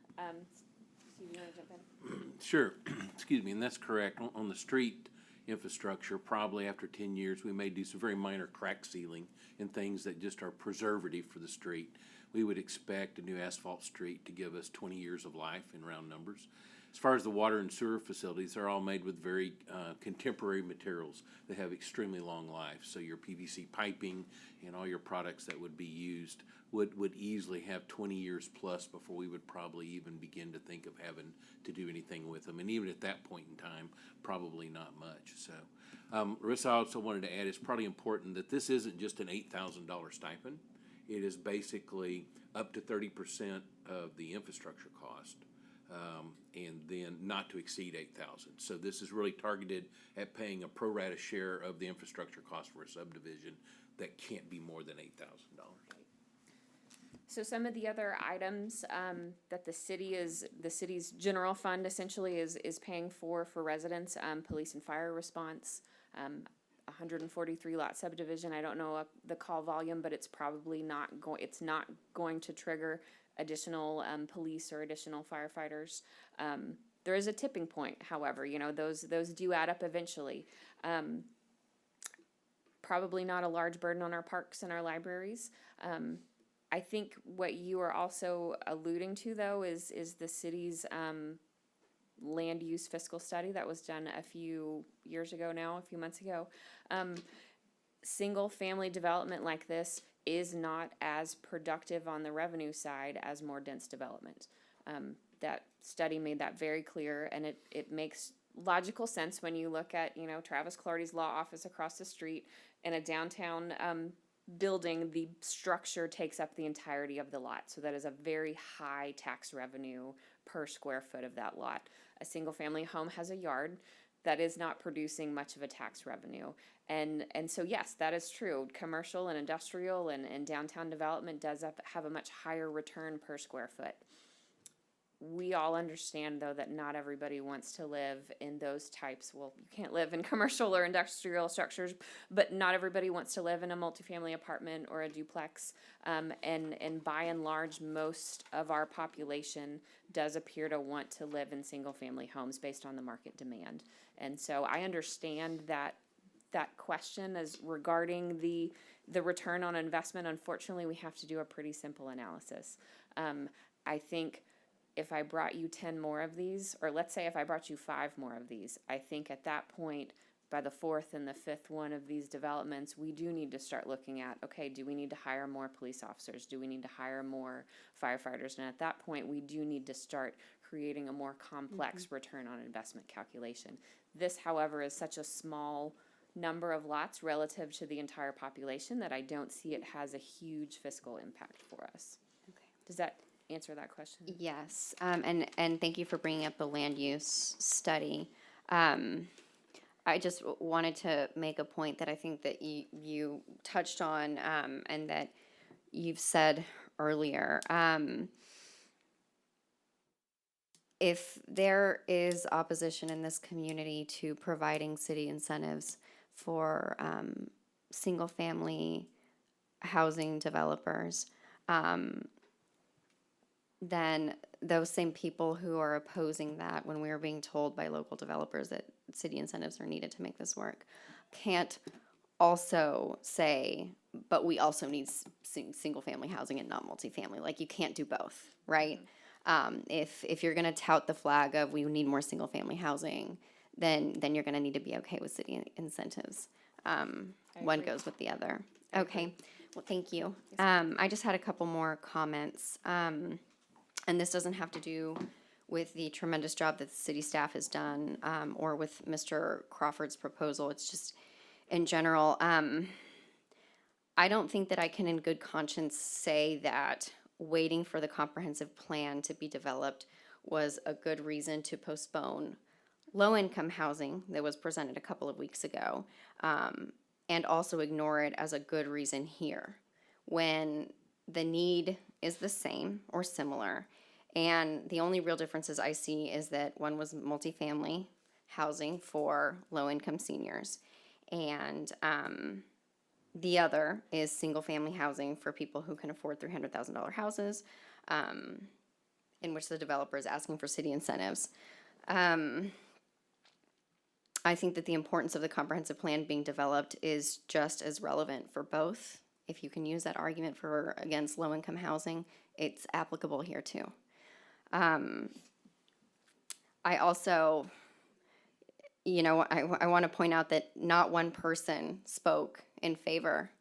Steve, you want to jump in? Sure, excuse me, and that's correct. On the street infrastructure, probably after 10 years, we may do some very minor crack sealing and things that just are preservative for the street. We would expect a new asphalt street to give us 20 years of life in round numbers. As far as the water and sewer facilities, they're all made with very contemporary materials that have extremely long life. So your PVC piping and all your products that would be used would easily have 20 years plus before we would probably even begin to think of having to do anything with them. And even at that point in time, probably not much. So, Larissa, I also wanted to add, it's probably important that this isn't just an $8,000 stipend. It is basically up to 30% of the infrastructure cost. And then not to exceed $8,000. So this is really targeted at paying a pro rata share of the infrastructure cost for a subdivision that can't be more than $8,000. So some of the other items that the city's general fund essentially is paying for residents, police and fire response, 143 lot subdivision. I don't know the call volume, but it's probably not going to trigger additional police or additional firefighters. There is a tipping point, however, those do add up eventually. Probably not a large burden on our parks and our libraries. I think what you are also alluding to, though, is the city's land use fiscal study that was done a few months ago. Single family development like this is not as productive on the revenue side as more dense development. That study made that very clear, and it makes logical sense when you look at, Travis Clardy's law office across the street in a downtown building. The structure takes up the entirety of the lot, so that is a very high tax revenue per square foot of that lot. A single family home has a yard that is not producing much of a tax revenue. And so, yes, that is true. Commercial and industrial and downtown development does have a much higher return per square foot. We all understand, though, that not everybody wants to live in those types. Well, you can't live in commercial or industrial structures, but not everybody wants to live in a multifamily apartment or a duplex. And by and large, most of our population does appear to want to live in single-family homes based on the market demand. And so I understand that question is regarding the return on investment. Unfortunately, we have to do a pretty simple analysis. I think if I brought you 10 more of these, or let's say if I brought you 5 more of these, I think at that point, by the 4th and the 5th one of these developments, we do need to start looking at, okay, do we need to hire more police officers? Do we need to hire more firefighters? And at that point, we do need to start creating a more complex return on investment calculation. This, however, is such a small number of lots relative to the entire population that I don't see it has a huge fiscal impact for us. Okay. Does that answer that question? Yes, and thank you for bringing up the land use study. I just wanted to make a point that I think that you touched on, and that you've said earlier. If there is opposition in this community to providing city incentives for single-family housing developers, then those same people who are opposing that, when we are being told by local developers that city incentives are needed to make this work, can't also say, but we also need single-family housing and not multifamily. Like, you can't do both, right? If you're going to tout the flag of we need more single-family housing, then you're going to need to be okay with city incentives. One goes with the other. Okay. Well, thank you. I just had a couple more comments. And this doesn't have to do with the tremendous job that the city staff has done, or with Mr. Crawford's proposal. It's just, in general, I don't think that I can in good conscience say that waiting for the comprehensive plan to be developed was a good reason to postpone low-income housing that was presented a couple of weeks ago, and also ignore it as a good reason here, when the need is the same or similar, And the only real differences I see is that one was multifamily housing for low-income seniors. And the other is single-family housing for people who can afford $300,000 houses, in which the developer is asking for city incentives. I think that the importance of the comprehensive plan being developed is just as relevant for both. If you can use that argument for against low-income housing, it's applicable here too. I also, I want to point out that not one person spoke in favor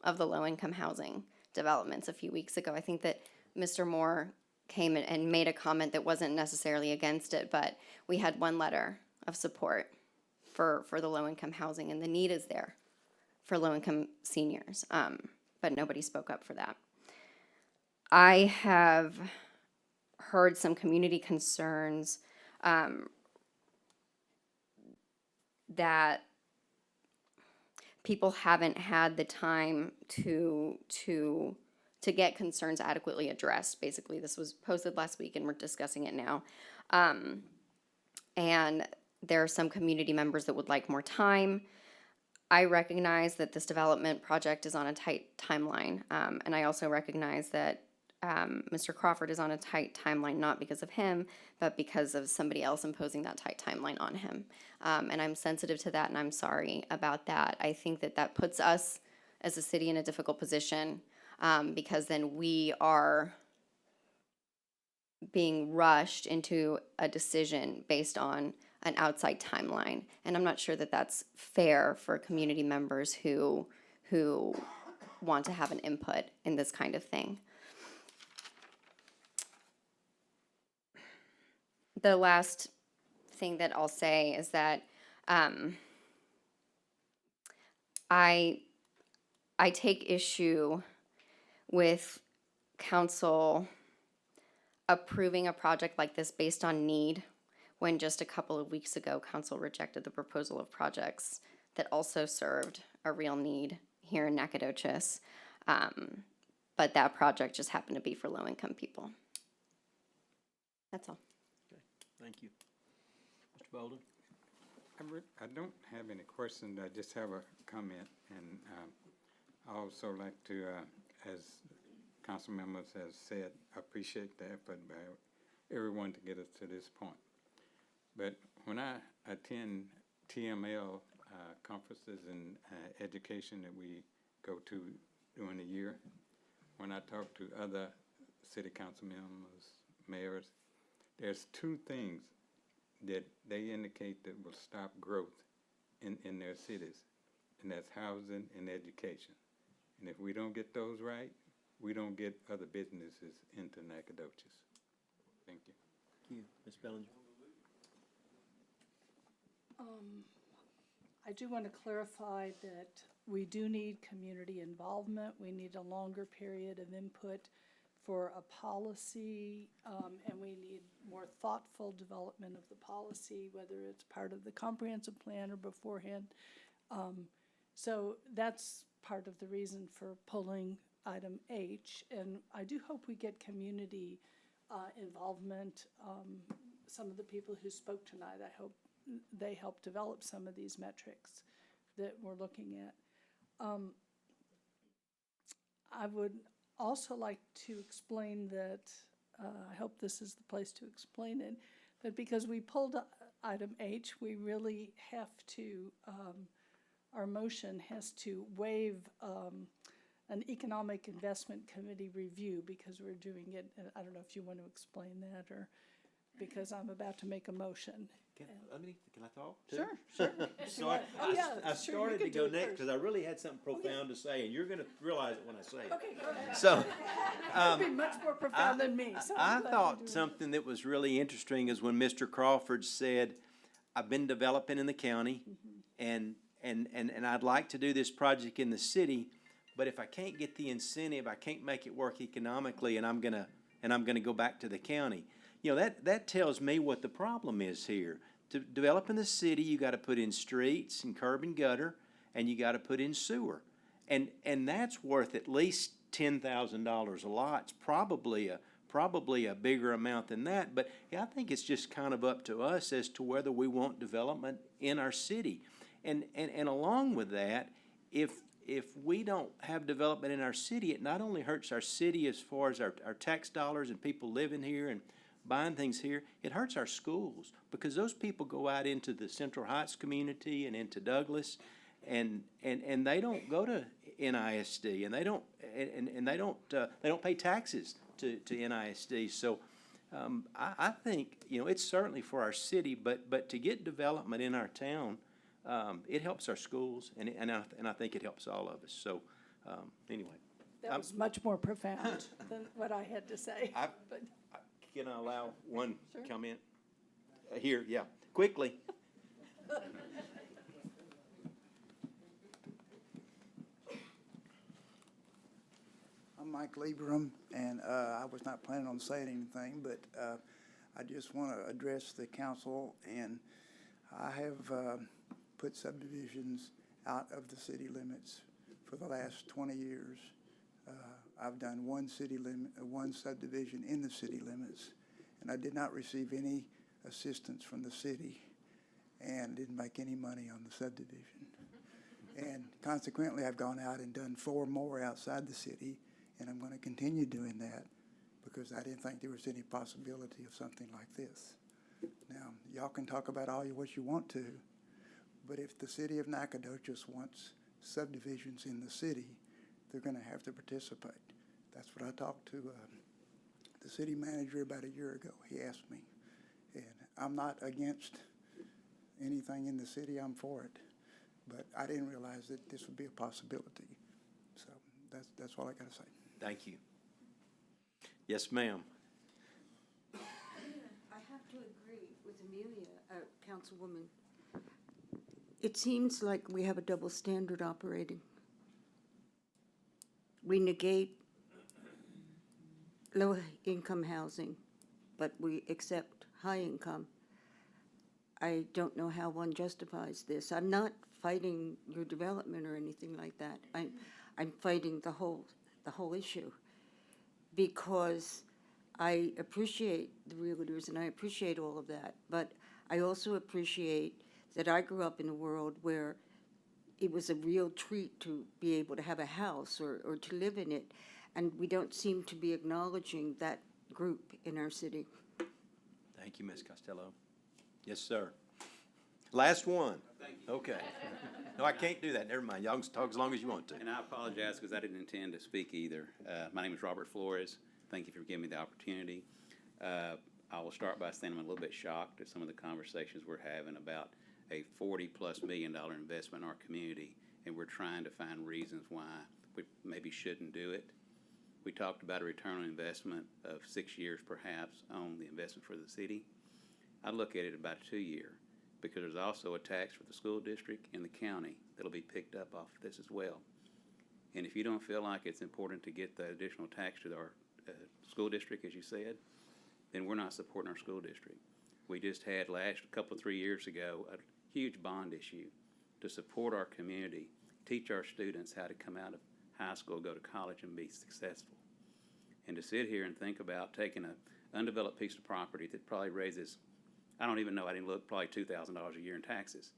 of the low-income housing developments a few weeks ago. I think that Mr. Moore came and made a comment that wasn't necessarily against it, but we had one letter of support for the low-income housing, and the need is there for low-income seniors, but nobody spoke up for that. I have heard some community concerns that people haven't had the time to get concerns adequately addressed. Basically, this was posted last week, and we're discussing it now. And there are some community members that would like more time. I recognize that this development project is on a tight timeline, and I also recognize that Mr. Crawford is on a tight timeline, not because of him, but because of somebody else imposing that tight timeline on him. And I'm sensitive to that, and I'm sorry about that. I think that that puts us as a city in a difficult position, because then we are being rushed into a decision based on an outside timeline. And I'm not sure that that's fair for community members who want to have an input in this kind of thing. The last thing that I'll say is that I take issue with council approving a project like this based on need, when just a couple of weeks ago, council rejected the proposal of projects that also served a real need here in Nacogdoches. But that project just happened to be for low-income people. That's all. Okay, thank you. Mr. Bolden? I don't have any questions, I just have a comment, and I also like to, as council members have said, appreciate the effort by everyone to get us to this point. But when I attend TML conferences and education that we go to during the year, when I talk to other city council members, mayors, there's two things that they indicate that will stop growth in their cities, and that's housing and education. And if we don't get those right, we don't get other businesses into Nacogdoches. Thank you. Thank you. Ms. Bellinger? I do want to clarify that we do need community involvement. We need a longer period of input for a policy, and we need more thoughtful development of the policy, whether it's part of the comprehensive plan or beforehand. So that's part of the reason for pulling item H, and I do hope we get community involvement. Some of the people who spoke tonight, I hope they help develop some of these metrics that we're looking at. I would also like to explain that, I hope this is the place to explain it, that because we pulled item H, we really have to, our motion has to waive an economic investment committee review because we're doing it, and I don't know if you want to explain that, or because I'm about to make a motion. Can I talk? Sure, sure. So I started to go next because I really had something profound to say, and you're going to realize it when I say it. Okay, go ahead. So, It'll be much more profound than me. So I I'm glad thought you're doing something that was really interesting is when Mr. Crawford said, I've been developing in the county, and I'd like to do this project in the city, but if I can't get the incentive, I can't make it work economically, and I'm gonna go back to the county. You know, that tells me what the problem is here. To develop in the city, you got to put in streets and curb and gutter, and you got to put in sewer, and that's worth at least $10,000 a lot. It's probably a probably a bigger amount than that, but yeah, I think it's just kind of up to us as to whether we want development in our city. And along with that, if we don't have development in our city, it not only hurts our city as far as our tax dollars and people living here and buying things here, it hurts our schools, because those people go out into the Central Heights community and into Douglas, and they don't go to NISD, and they don't pay taxes to NISD. So I think, you know, it's certainly for our city, but to get development in our town, it helps our schools, and I think it helps all of us. So anyway, That was much more profound than what I had to say. But can I allow one Sure. comment? Here, yeah, quickly. I'm Mike Lieberman, and I was not planning on saying anything, but I just want to address the council, and I have put subdivisions out of the city limits for the last 20 years. I've done one subdivision in the city limits, and I did not receive any assistance from the city and didn't make any money on the subdivision. And consequently, I've gone out and done 4 more outside the city, and I'm going to continue doing that because I didn't think there was any possibility of something like this. Now, y'all can talk about what you want to, but if the city of Nacogdoches wants subdivisions in the city, they're going to have to participate. That's what I talked to the city manager about a year ago. He asked me, and I'm not against anything in the city. I'm for it, but I didn't realize that this would be a possibility. So that's all I got to say. Thank you. Yes, ma'am. I have to agree with Amelia, Councilwoman. It seems like we have a double standard operating. We negate low-income housing, but we accept high income. I don't know how one justifies this. I'm not fighting your development or anything like that. I'm fighting the whole issue, because I appreciate the realtors and I appreciate all of that, but I also appreciate that I grew up in a world where it was a real treat to be able to have a house or to live in it, and we don't seem to be acknowledging that group in our city. Thank you, Ms. Costello. Yes, sir. Last one. Thank you. Okay. No, I can't do that. Never mind. Y'all can talk as long as you want to. And I apologize because I didn't intend to speak either. My name is Robert Flores. Thank you for giving me the opportunity. I will start by saying I'm a little bit shocked at some of the conversations we're having about a $40+ million investment in our community, and we're trying to find reasons why we maybe shouldn't do it. We talked about a return on investment of 6 years perhaps on the investment for the city. I look at it about 2 years, because there's also a tax for the school district and the county that'll be picked up off of this as well. And if you don't feel like it's important to get the additional tax to our school district, as you said, then we're not supporting our school district. We just had a 3 years ago, a huge bond issue to support our community, teach our students how to come out of high school, go to college, and be successful. And to sit here and think about taking an undeveloped piece of property that probably raises, I don't even know, I didn't look, probably $2,000 a year in taxes,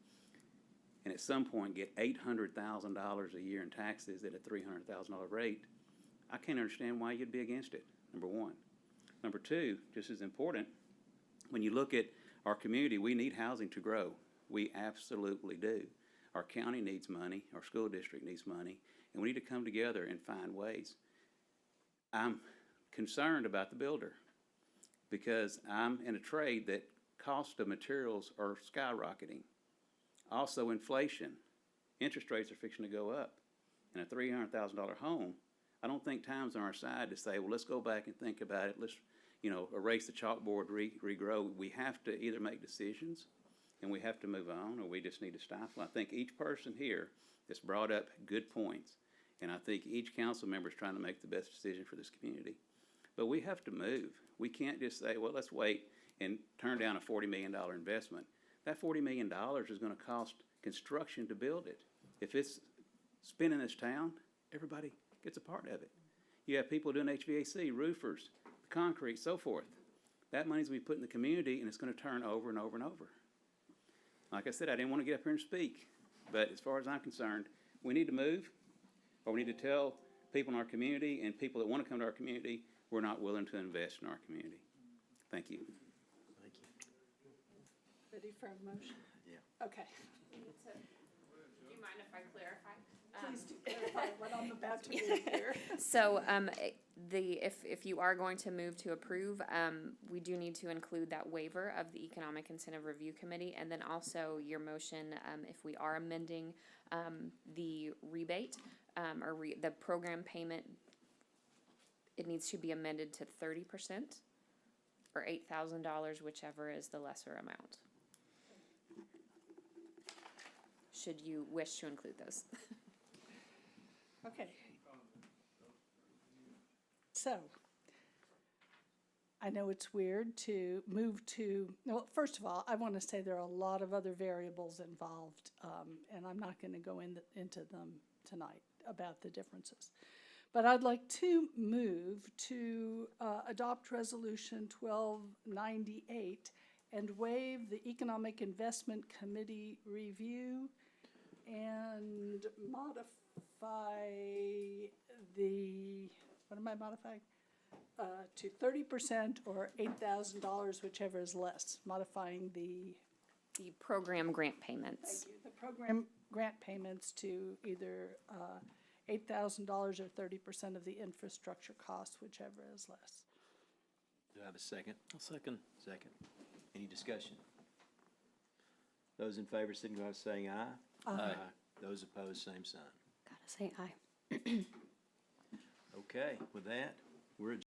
and at some point get $800,000 a year in taxes at a $300,000 rate, I can't understand why you'd be against it, number one. Number two, just as important, when you look at our community, we need housing to grow. We absolutely do. Our county needs money, our school district needs money, and we need to come together and find ways. I'm concerned about the builder because I'm in a trade that cost of materials are skyrocketing. Also inflation. Interest rates are fixing to go up. In a $300,000 home, I don't think time's on our side to say, well, let's go back and think about it. Let's, erase the chalkboard, regrow. We have to either make decisions and we have to move on, or we just need to stifle. I think each person here has brought up good points, and I think each council member is trying to make the best decision for this community. But we have to move. We can't just say, well, let's wait and turn down a $40 million investment. That $40 million is going to cost construction to build it. If it's spinning this town, everybody gets a part of it. You have people doing HVAC, roofers, concrete, so forth. That money's we put in the community, and it's gonna turn over and over and over. Like I said, I didn't wanna get up here and speak, but as far as I'm concerned, we need to move, or we need to tell people in our community and people that wanna come to our community, we're not willing to invest in our community. Thank you. Thank you. Ready for a motion? Yeah. Okay. Do you mind if I clarify? Please do clarify what I'm about to do here. So, if you are going to move to approve, we do need to include that waiver of the Economic Incentive Review Committee, and then also your motion, if we are amending, the rebate, the program payment, it needs to be amended to 30%, or $8,000, whichever is the lesser amount. Should you wish to include those. Okay. So, I know it's weird to move to, well, first of all, I want to say there are a lot of other variables involved, and I'm not going to go into them tonight about the differences. But I'd like to move to adopt Resolution 1298 and waive the Economic Investment Committee review and modify what am I modifying? To 30% or $8,000, whichever is less, modifying the program grant payments. Thank you. The program grant payments to either $8,000 or 30% of the infrastructure cost, whichever is less. Do I have a second? I'll second. Second. Any discussion? Those in favor signify by saying aye. Aye. Those opposed, same sign. Gotta say aye. Okay, with that, we're adjourned.